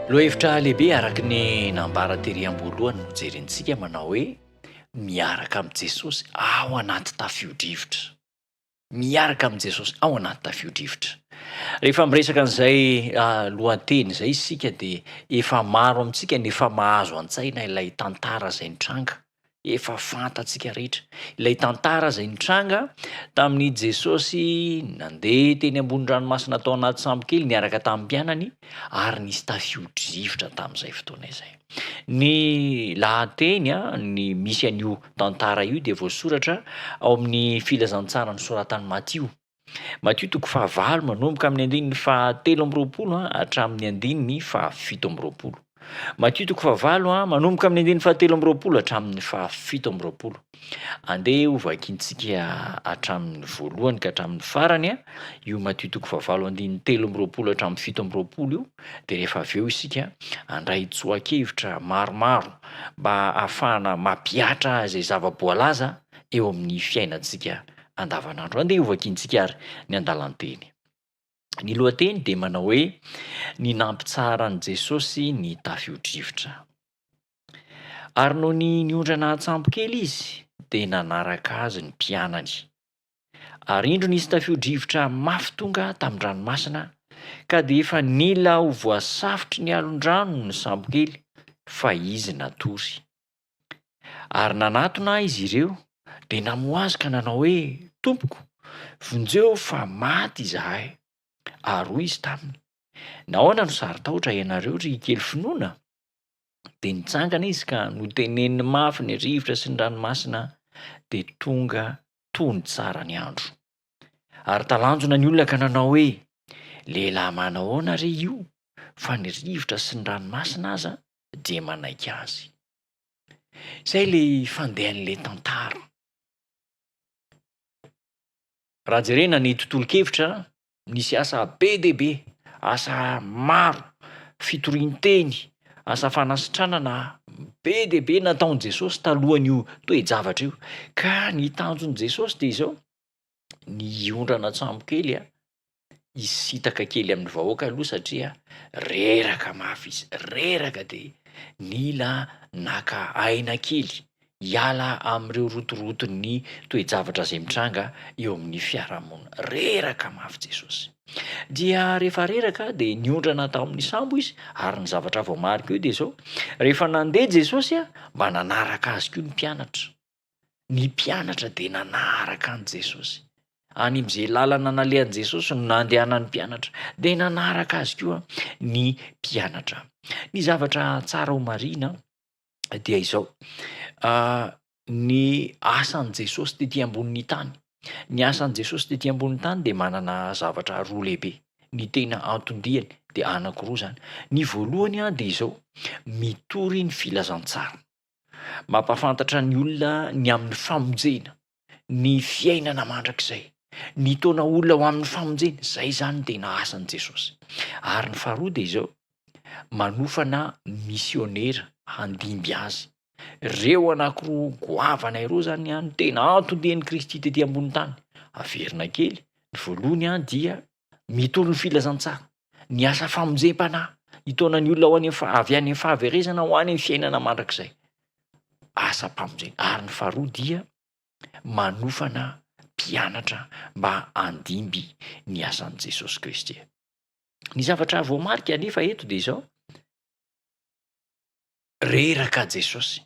Lohahevitra lehibe araky ny nambara tery am-boalohany no jerentsika manao hoe miaraka amin'i Jesosy ao anaty tafio-drivotra miaraka amin'i Jesosy ao anaty tafio-drivotra rehefa miresaka an'izay lohateny izay isika dia efa maro amintsika ny efa mahazo an-tsaina ilay tantara izay nitranga efa fantatsika rehetra ilay tantara izay nitranga tamin'ny Jesosy nandeha teny ambony ranomasina tao anaty sambo kely niaraka tamin'ny mpianany ary nisy tafio-drivotra tamin'izay fotoana izay ny lahateny ny misy an'io tantara io dia voasoratra ao amin'ny filazantsara ny soratan'i Matio toko 9 manomboka amin'ny andininy 7 hatramin'ny andininy 7. Matio toko 9 manomboka amin'ny andininy 7 hatramin'ny 7. Andeha hovakintsika hatramin'ny voalohany ka hatramin'ny farany io Matio toko 9 andininy 13 hatramin'ny 17 io dia rehefa avy eo isika andray tsoakevitra maromaro mba ahafahana mampiatra izay zava-boalaza eo amin'ny fiainantsika andavanandro. Andeha hovakintsika ary ny andalanteny. Ny lohateny dia manao hoe ny nampitsaran'i Jesosy ny tafio-drivotra. Ary noho ny niondrana atsambo kely izy dia nanaraka azy ny mpianany. Ary indro nisy tafio-drivotra mafy tonga tamin'ny ranomasina ka dia efa nila ho voasafotry ny alon-drano ny sambo kely fa izy natory. Ary nanatona izy ireo dia namoha azy ka nanao hoe tompoko vonjeo fa maty izahay. Ary hoy izy taminy nahoana no sarotahotra ianareo ry kely finoana? Dia nitsangana izy ka noteneniny mafy ny rivotra sy ny ranomasina dia tonga tony tsara ny andro. Ary talanjona ny olona ka nanao hoe lehilahy manao ahoana re io fa ny rivotra sy ny ranomasina aza dia manaiky azy. Izay ilay fandehan'ilay tantara. Raha jerena ny tontolo-kevitra nisy asa be dia be, asa maro, fitorinteny, asa fanasitranana be dia be nataon'i Jesosy talohan'io toe-javatra io. Ka ny tanjon'i Jesosy dia izao niondrana atsambo kely hisitaka kely amin'ny vahoaka aloha satria reraka mafy izy, reraka dia nila naka aina kely hiala amin'ireo rotoroton'ny toe-javatra izay mitranga eo amin'ny fiarahamonina. Reraka mafy Jesosy. Dia rehefa reraka dia niondrana tao amin'ny sambo izy ary ny zavatra voamarika io dia izao rehefa nandeha Jesosy mba nanaraka azy koa ny mpianatra. ny mpianatra dia nanaraka an' Jesosy. Any am'izay lalana nalehan'i Jesosy no nandehanan'ny mpianatra dia nanaraka azy koa ny mpianatra. Ny zavatra tsara ho marina dia izao, ny asan'i Jesosy tetỳ ambonin'ny tany. Ny asan'i Jesosy tetỳ ambonin'ny tany dia manana zavatra roa lehibe. Ny tena antondihany dia anankiroa zany. Ny voalohany dia izao, mitory ny filazantsara. Mampafantatra ny olona ny amin'ny famonjena, ny fiainana mandrakizay, ny taona olona ho amin'ny famonjena, zay zany tena asan'i Jesosy. Ary ny faharoa dia izao, manofana misionera handimby azy. Reo anankiroa goavana ireo zany no tena antondian'i Kristy tetỳ ambony tany. Averina kely, ny voalohany dia mitory ny filazantsara, ny asa famonjem-panahy, hitona ny olona ho any avy any amin'ny fahaverezana ho any amin'ny fiainana mandrakizay. Asa mpamonjena. Ary ny faharoa dia manofana mpianatra mba handimby ny asan'i Jesosy Kristy. Ny zavatra voamarika anefa eto dia izao, reraka Jesosy,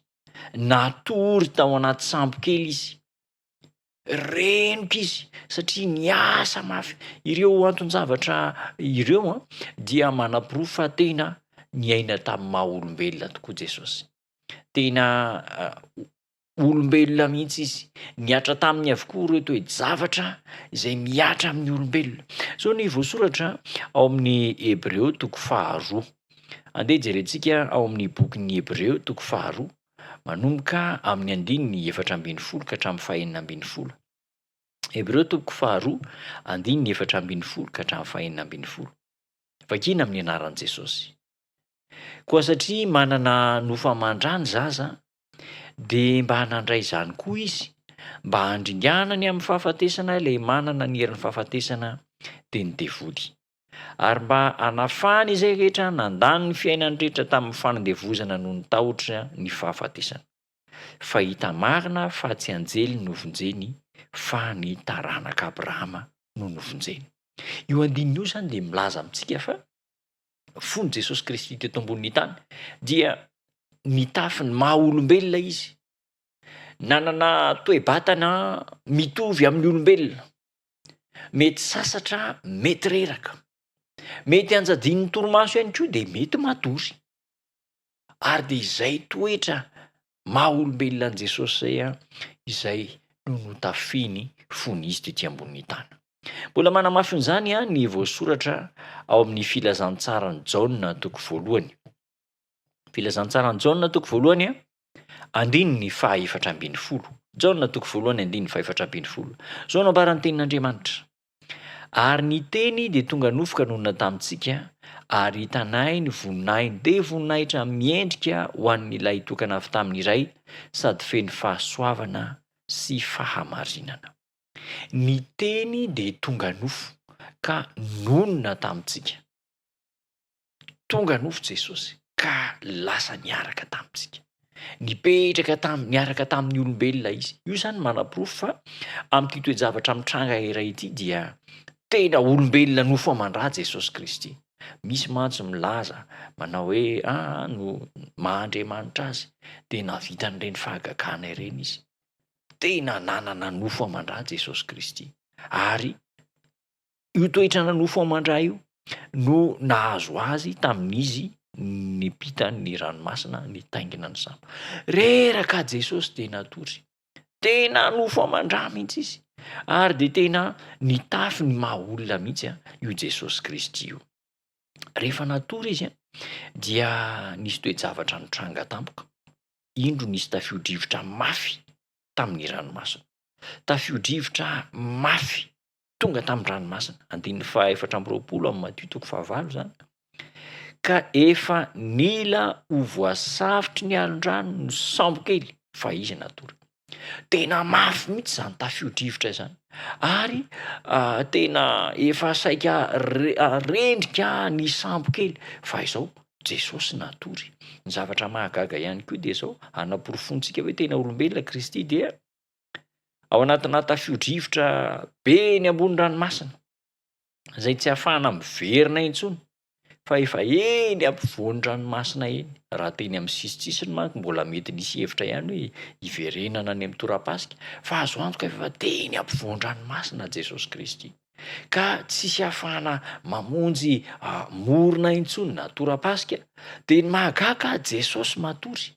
natory tao anaty sambo kely izy, renoka izy satria niasa mafy. Ireo anton-javatra ireo dia manam-pirofo fa tena niaina tamin'ny maha olombelona tokoa Jesosy. Tena olombelona mihitsy izy, niatra taminy avokoa ireo toe-javatra izay miatra amin'ny olombelona. So ny voasoratra ao amin'ny Hebreo 2. Andeha jerentsika ao amin'ny bokin'ny Hebreo 2, manomboka amin'ny 14 ka hatramin'ny 19. Hebreo 2, 14 ka hatramin'ny 19. Vakina amin'ny anaran'i Jesosy. Koa satria manana nofamandrany zaza, dia mba hanandray izany koa izy, mba handringanany amin'ny fahafatesana ilay manana ny herin'ny fahafatesana dia ny devoly. Ary mba hanafany izay rehetra nandany ny fiainany rehetra tamin'ny fanondevozana no nitahotra ny fahafatesana. Fa hita marina fa tsy anjely no novonjeny, fa ny taranaka Abrahama no novonjeny. Io andininy io zany dia milaza amintsika fa fony Jesosy Kristy teto ambonin'ny tany dia nitafy ny maha olombelona izy, nanana toe-batana mitovy amin'ny olombelona, mety sasatra, mety reraka, mety anjadin'ny torimaso ihany koa dia mety matory. Ary dia izay toetra maha olombelona an' Jesosy izay no notafiny fony izy tetỳ ambonin'ny tany. Mbola manamafy an'izany ny voasoratra ao amin'ny filazantsarany Jaona 1. Filazantsarany Jaona 1, andininy 4. Jaona 1, andininy 4. Zao nambarany tenin'Andriamanitra. Ary ny teny dia tonga nofoka nonona tamintsika, ary hitanay ny voninahiny dia voninahitra miendrika ho an'ilay tokana avy tamin'iray, sady feno fahasoavana sy fahamarinana. Ny teny dia tonga nofo ka nonona tamintsika. Tonga nofo Jesosy ka lasa niaraka tamintsika. Niaraka tamin'ny olombelona izy. Io zany manam-pirofo fa amin'ity toe-javatra mitranga iray ity dia tena olombelona nofo amandrà Jesosy Kristy. Misy mantsy milaza manao hoe no maha-Andriamanitra azy dia navita an'ireny fahagagana ireny izy. Tena nanana nofo amandrà Jesosy Kristy. Ary io toetra nanofo amandrà io no nahazo azy tamin'izy nipita ny ranomasina, nitaingina ny sambo. Reraka Jesosy dia natory. Tena nofo amandrà mihitsy izy. Ary dia tena nitafy ny maha olona mihitsy io Jesosy Kristy io. Rehefa natory izy dia nisy toe-javatra nitranga tampoka. Indro nisy tafio-drivotra mafy tamin'ny ranomasina. Tafio-drivotra mafy tonga tamin'ny ranomasina. 4:20 amin'ny Matthieu 5 zany. Ka efa nila ho voasavotry ny alon-drano ny sambo kely fa izy natory. Tena mafy mihitsy zany tafio-drivotra izany. Ary tena efa saika rendrika ny sambo kely fa izao Jesosy natory. Ny zavatra mahagaga ihany koa dia izao, hanaporofontsika hoe tena olombelona Kristy dia ao anatina tafio-drivotra be ny ambony ranomasina, izay tsy ahafahana miverina intsony, fa efa eny ampivoan-dranomasina eny raha teny amin'ny sisitsisiny manko mbola mety nisy hevitra ihany hoe hiverenana any amin'ny torapasika fa azo antoka efa teny ampivoan-dranomasina Jesosy Kristy ka tsisy hafahana mamonjy morona intsony na torapasika dia mahagaga Jesosy matory.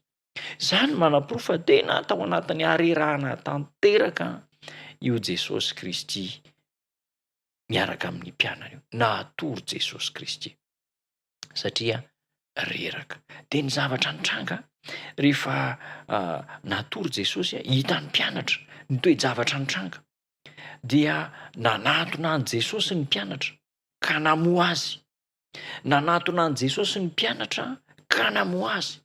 Zany manam-poro fa tena tao anatin'ny harerahana tanteraka io Jesosy Kristy miaraka amin'ny mpianana io natory Jesosy Kristy satria reraka dia ny zavatra nitranga rehefa natory Jesosy hitan'ny mpianatra ny toe-javatra nitranga dia nanatona any Jesosy ny mpianatra ka namoa azy, nanatona any Jesosy ny mpianatra ka namoa azy.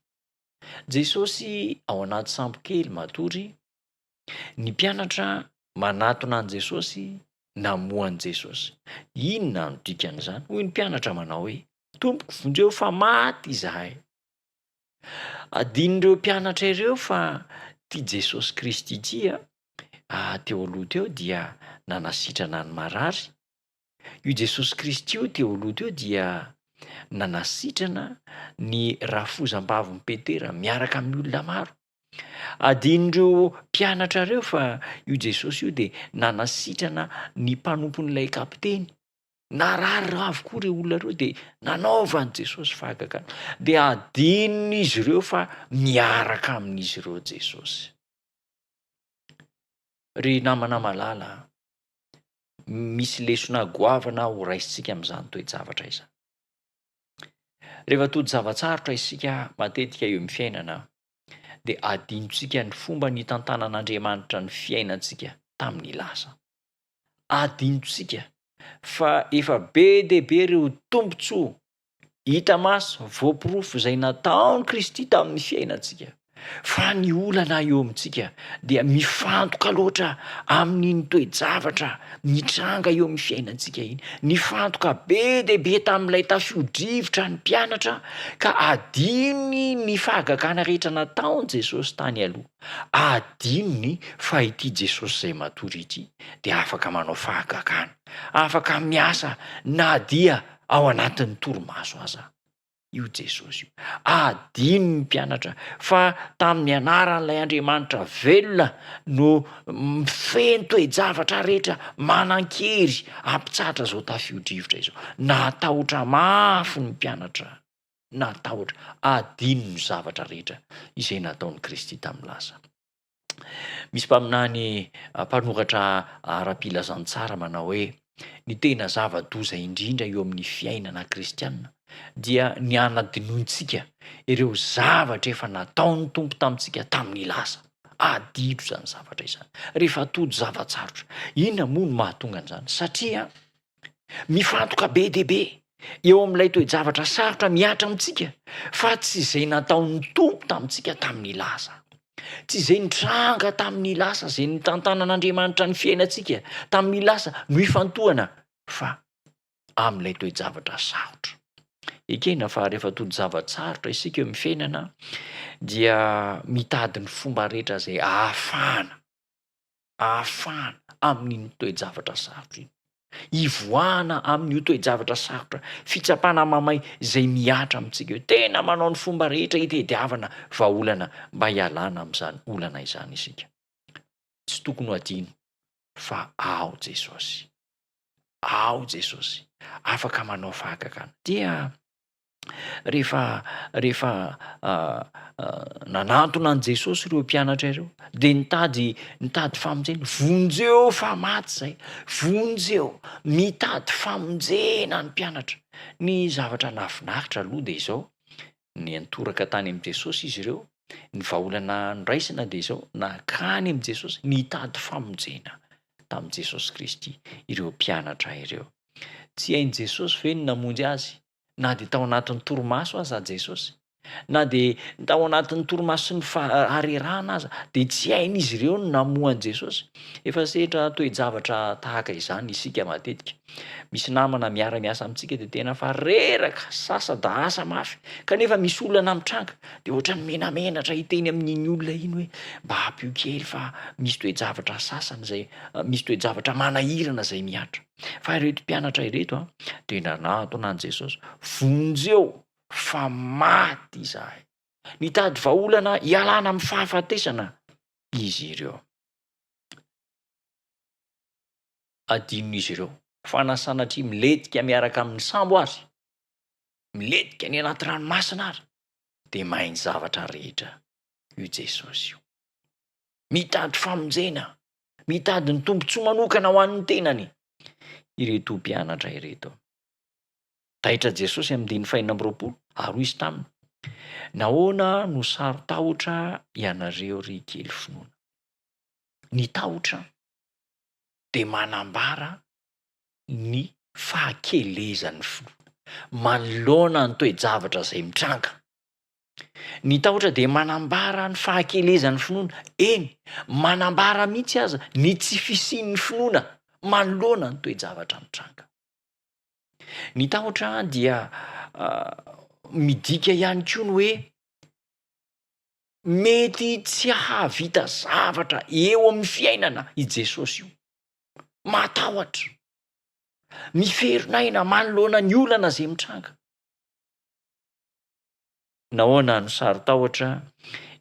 Jesosy ao anaty sambo kely matory, ny mpianatra manatona any Jesosy namoa an Jesosy. Inona no dikan'izany? Hoy ny mpianatra manao hoe tompoko vonjeo fa maty izahay. Adin'ireo mpianatra ireo fa tia Jesosy Kristy tia teo aloha teo dia nanasitrana ny marary. Io Jesosy Kristy io teo aloha teo dia nanasitrana ny rafozam-bavon'i Petera miaraka amin'ny olona maro. Adin'ireo mpianatra ireo fa io Jesosy io dia nanasitrana ny mpanompon'ilay kapiteny. Narary avokoa ireo olona ireo dia nanaovan'i Jesosy fahagagana. Dia adin'izy ireo fa miaraka amin'izy ireo Jesosy. Ry namana malala, misy lesona goavana ho raisintsika amin'izany toe-javatra izany. Rehefa todi-zavatsarotra isika matetika eo amin'ny fiainana dia adinontsika ny fomba nitantanan'Andriamanitra ny fiainantsika tamin'ny lasa. Adinontsika fa efa be dehibe ireo tombontsoa hita maso voapirofo izay nataony Kristy tamin'ny fiainantsika. Fa ny olana eo amintsika dia mifantoka loatra amin'iny toe-javatra mitranga eo amin'ny fiainantsika iny. Nifantoka be dehibe tamin'ilay tafio-drivotra ny mpianatra ka adinony ny fahagagana rehetra nataony Jesosy tany aloha. Adinony fa ity Jesosy izay matory ity dia afaka manao fahagagana, afaka miasa na dia ao anatin'ny torimaso aza. Io Jesosy io adino ny mpianatra fa tamin'ny anaran'ilay Andriamanitra velona no mifeny toe-javatra rehetra manan-kery ampitsatra zao tafio-drivotra izao. Natahotra mafy ny mpianatra, natahotra adino ny zavatra rehetra izay nataon'i Kristy tamin'ny lasa. Misy mpaminany mpanoratra ara-pilazantsara manao hoe ny tena zava-doza indrindra eo amin'ny fiainana kristianina dia ny anadinointsika ireo zavatra efa nataon'ny Tompo tamintsika tamin'ny lasa. Adino zany zavatra izany. Rehefa tody zavatsarotra, inona moa no mahatonga an'izany? Satria mifantoka be dehibe eo amin'ilay toe-javatra sarotra miatra amintsika fa tsy izay nataon'ny Tompo tamintsika tamin'ny lasa. Tsy izay nitranga tamin'ny lasa, izay nitantanan'Andriamanitra ny fiainantsika tamin'ny lasa no ifantohana fa amin'ilay toe-javatra sarotra. Ekena fa rehefa tody zavatsarotra isika eo amin'ny fiainana dia mitady ny fomba rehetra izay ahafahana amin'iny toe-javatra sarotra iny. Ivoahana amin'io toe-javatra sarotra, fitsapana mamay izay miatra amintsika eo. Tena manao ny fomba rehetra hitediavana vahaolana mba hialana amin'izany olana izany isika. Tsy tokony ho adino fa ao Jesosy. Ao Jesosy. Afaka manao fahagagana. Dia rehefa nanantona an Jesosy ireo mpianatra ireo dia nitady famonjena. Vonjeo fa maty zay, vonjeo mitady famonjena ny mpianatra. Ny zavatra nafinaritra aloha dia izao, ny antoraka tany amin'i Jesosy izy ireo, ny vahaolana niraisina dia izao, nakany amin'i Jesosy nitady famonjena tamin'i Jesosy Kristy ireo mpianatra ireo. Tsy hain' Jesosy ve ny namonjy azy? Na dia tao anatin'ny torimaso aza Jesosy na dia tao anatin'ny toromaso sy ny harerahana aza dia tsy hainy izy ireo no namoan' Jesosy. Efa sehatra toe-javatra tahaka izany isika matetika. Misy namana miara-miasa amintsika dia tena fa reraka sasa-da asa mafy kanefa misy olana mitranga dia ohatrany menamenatra hiteny amin'iny olona iny hoe mba hampio kely fa misy toe-javatra sasany zay misy toe-javatra manahirana zay miatra. Fa ireto mpianatra ireto dia nanatona an' Jesosy vonjeo fa maty izahay, nitady vaolana hialana amin'ny fahafatesana izy ireo. Adinon'izy ireo fa na sanatria miletika miaraka amin'ny sambo azy, miletika ny anaty ranomasina ary dia mahay ny zavatra rehetra io Jesosy io. Mitady famonjena, mitady ny tombontsoa manokana ho an'ny tenany ireto mpianatra ireto. Taitra Jesosy amin'ny 5:20 ary izy taminy, nahoana no sarotahotra ianareo ry kely finoana? Ny tahotra dia manambara ny fahakelezan'ny finoana, manoloana ny toe-javatra izay mitranga. Ny tahotra dia manambara ny fahakelezan'ny finoana, eny manambara mihitsy aza ny tsy fisian'ny finoana manoloana ny toe-javatra mitranga. Ny tahotra dia midika ihany koa ny hoe mety tsy hahavita zavatra eo amin'ny fiainana i Jesosy io. Matahotra, miferinaina manoloana ny olana izay mitranga. Nahoana no sarotahotra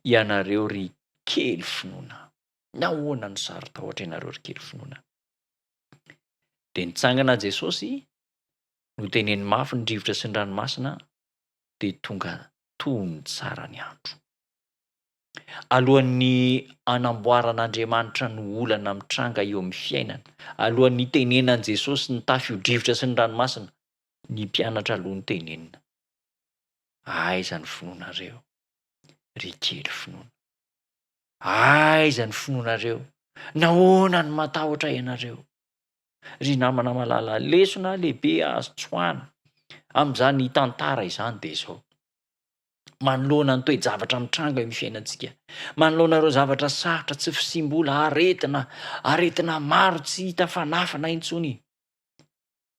ianareo ry kely finoana? Nahoana no sarotahotra ianareo ry kely finoana? Dia nitsangana Jesosy no teneny mafy ny rivotra sy ny ranomasina dia tonga tony tsara ny andro. Alohan'ny anamboaran'Andriamanitra ny olana mitranga eo amin'ny fiainana, alohan'ny tenenan' Jesosy ny tafio-drivotra sy ny ranomasina, ny mpianatra aloha ny tenenina. Aiza ny finoanareo ry kely finoana? Aiza ny finoanareo? Nahoana ny matahotra ianareo? Ry namana malala lesona lehibe azo tsoahana amin'izany tantara izany dia izao. Manoloana ny toe-javatra mitranga eo amin'ny fiainantsika, manoloana ireo zavatra sarotra tsy fisim-bola, aretina maro tsy hita fanafana intsony.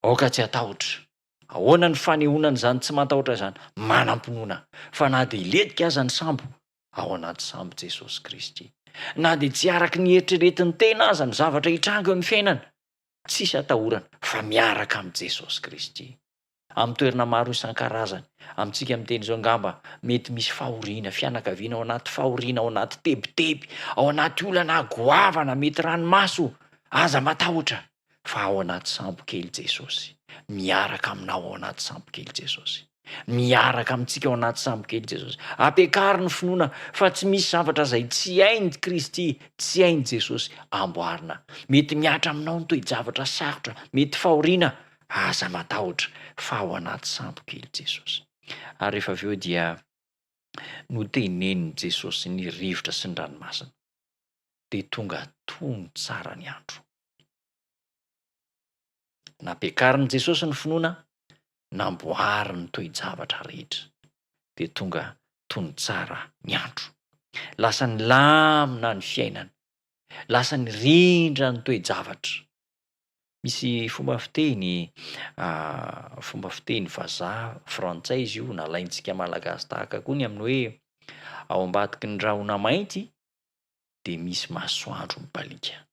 Aoka tsy atahotra. Ahoana ny fanehoana izany tsy matahotra izany? Manam-pinoana. Fa na dia hiletika aza ny sambo ao anaty sambo Jesosy Kristy, na dia tsy araky ny eritreretin'ny tena aza ny zavatra hitranga eo amin'ny fiainana, tsisy atahorana fa miaraka amin'ny Jesosy Kristy. Amin'ny toerana maro isan-karazany, amintsika miteny izao angamba, mety misy fahoriana, fianakaviana ao anaty fahoriana, ao anaty tebiteby, ao anaty olana goavana, mety ranomaso, aza matahotra. Fa ao anaty sambo kely Jesosy, miaraka aminao ao anaty sambo kely Jesosy, miaraka amintsika ao anaty sambo kely Jesosy. Ampiakariny finoana fa tsy misy zavatra izay tsy hainy Kristy, tsy hainy Jesosy amboarina. Mety miatra aminao ny toe-javatra sarotra, mety fahoriana, aza matahotra fa ao anaty sambo kely Jesosy. Ary rehefa avy eo dia noteneniny Jesosy ny rivotra sy ny ranomasina dia tonga tony tsara ny andro. Nampiakariny Jesosy ny finoana, namboariny toe-javatra rehetra dia tonga tony tsara ny andro. Lasa ny lamina ny fiainana, lasa ny rindra ny toe-javatra. Misy fomba fiteny vazaha frantsay izy io, nalaintsika malagasy tahaka koa ny amin'ny hoe ao ambadiky ny rahona mainty dia misy masoandro mibaliaka.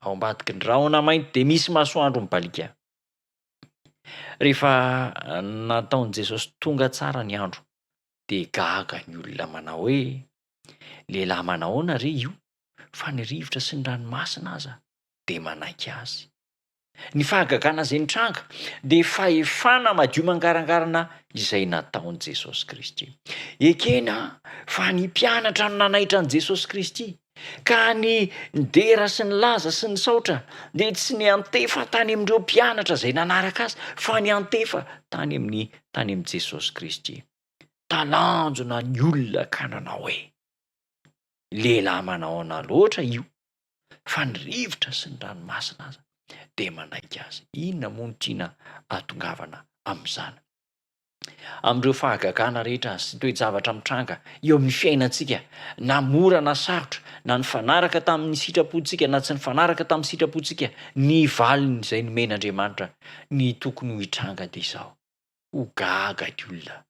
Ao ambadiky ny rahona mainty dia misy masoandro mibaliaka. Rehefa nataon'i Jesosy tonga tsara ny andro dia gaga ny olona manao hoe lehilahy manahoana ry io? Fa ny rivotra sy ny ranomasina aza dia manaiky azy. Ny fahagagana izay nitranga dia fahefana madio mangarangarana izay nataon'i Jesosy Kristy. Ekena fa ny mpianatra no nanaitra an'i Jesosy Kristy, ka ny dera sy ny laza sy ny saotra dia tsy ny antefa tany amin'ireo mpianatra izay nanaraka azy, fa ny antefa tany amin'ny Jesosy Kristy. Talanjona ny olona ka nanao hoe lehilahy manahoana loatra io, fa ny rivotra sy ny ranomasina aza dia manaiky azy. Inona moa no tiana atongavana amin'izany? amin'ireo fahagagana rehetra sy toe-javatra mitranga eo amin'ny fiainantsika, na mora na sarotra, na ny fanaraka tamin'ny sitrapontsika na tsy ny fanaraka tamin'ny sitrapontsika, ny valiny izay nomen'Andriamanitra ny tokony ho hitranga dia izao: ho gaga ny olona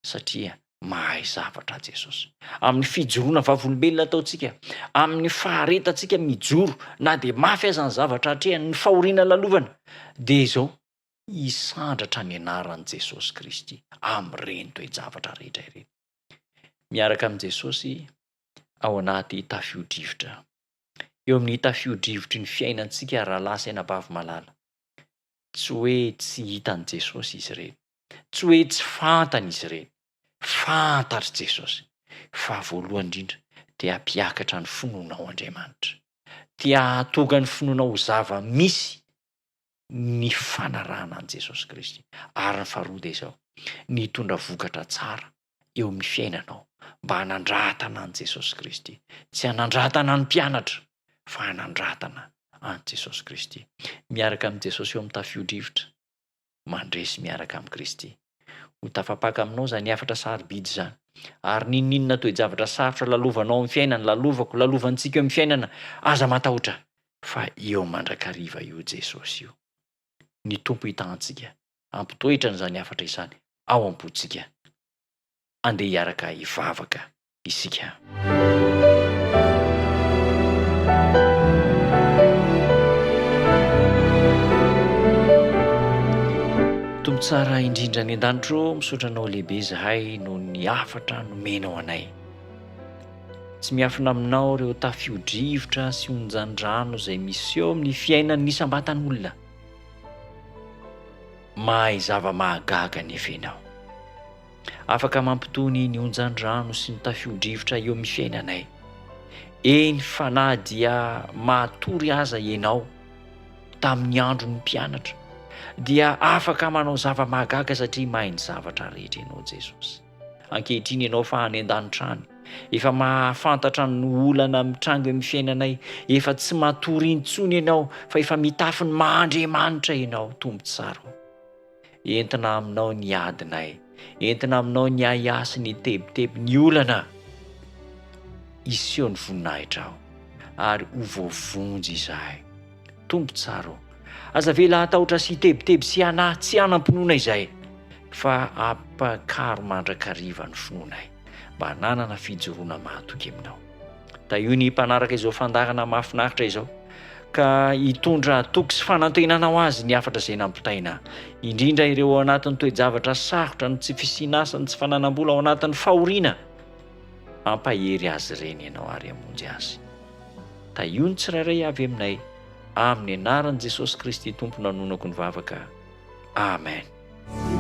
satria mahay zavatra Jesosy. Amin'ny fijoroana vavolombelona ataontsika, amin'ny faharetantsika mijoro, na dia mafy aza ny zavatra hatrehany, ny fahoriana lalovana, dia izao hisandratra ny anaran'i Jesosy Kristy amin'ireny toe-javatra rehetra ireny. Miaraka amin'i Jesosy ao anaty tafio-drivotra. Eo amin'ny tafio-drivotry ny fiainantsika rahalahy sy anabavy malala. Tsy hoe tsy hitan'i Jesosy izy ireny, tsy hoe tsy fantany izy ireny, fantatry Jesosy. Fa voalohany indrindra dia hampiakatra ny finoana ao Andriamanitra, dia hahatonga ny finoana ho zava misy ny fanarahana an' Jesosy Kristy. Ary ny faharoa dia izao: ny hitondra vokatra tsara eo amin'ny fiainanao mba hanandratana an' Jesosy Kristy. Tsy hanandratana ny mpianatra fa hanandratana an' Jesosy Kristy. Miaraka amin'i Jesosy eo amin'ny tafio-drivotra, mandresy miaraka amin'i Kristy. Ho tafapaka aminao zany afatra sarobidy zany, ary ninninona toe-javatra sarotra lalovanao amin'ny fiainana, lalovako, lalovantsika eo amin'ny fiainana, aza matahotra fa eo mandrakariva io Jesosy io. Ny tompo hitantsika ampitoetra n'izany afatra izany ao am-potsika. Andeha hiaraka hivavaka isika. Tompo tsara indrindra ny an-danitro, misaotra anao lehibe zahay no ny afatra nomenao anay. Tsy miafina aminao ireo tafio-drivotra sy onjan-drano izay misy eo amin'ny fiainan'ny isambatan'olona. Mahay zava-mahagaga nefa ianao, afaka mampitony ny onjan-drano sy ny tafio-drivotra eo amin'ny fiainanay. Eny fa na dia mahatory aza ianao tamin'ny andron'ny mpianatra, dia afaka manao zava-mahagaga satria mahay ny zavatra rehetra ianao Jesosy. Ankehitriny ianao fa any an-danitra any, efa mahafantatra ny olana mitranga amin'ny fiainanay, efa tsy matory intsony ianao fa efa mitafy ny Mahandriamanitra ianao. Tombo tsara, entina aminao ny adinay, entina aminao ny aiasy, ny tebiteby, ny olana iseho ny voninahitra aho, ary ho voavonjy izahay. Tombo tsara, aza vela hatahotra sy tebiteby sy tsy hanampinoana izay, fa apakaro mandrakariva ny finoanay mba hananana fijoroana mahatoky aminao. Da io ny mpanaraka izao fandarana mahafinaritra izao, ka hitondra toky sy fanantenana azy ny afatra izay nampitaina, indrindra ireo ao anatin'ny toe-javatra sarotra, ny tsy fisinasa, ny tsy fananam-bola, ao anatin'ny fahoriana, ampahery azy ireny ianao ary hamonjy azy. Da io ny tsirairay avy aminay, amin'ny anaran'i Jesosy Kristy Tompo nanonako ny vavaka. Amen.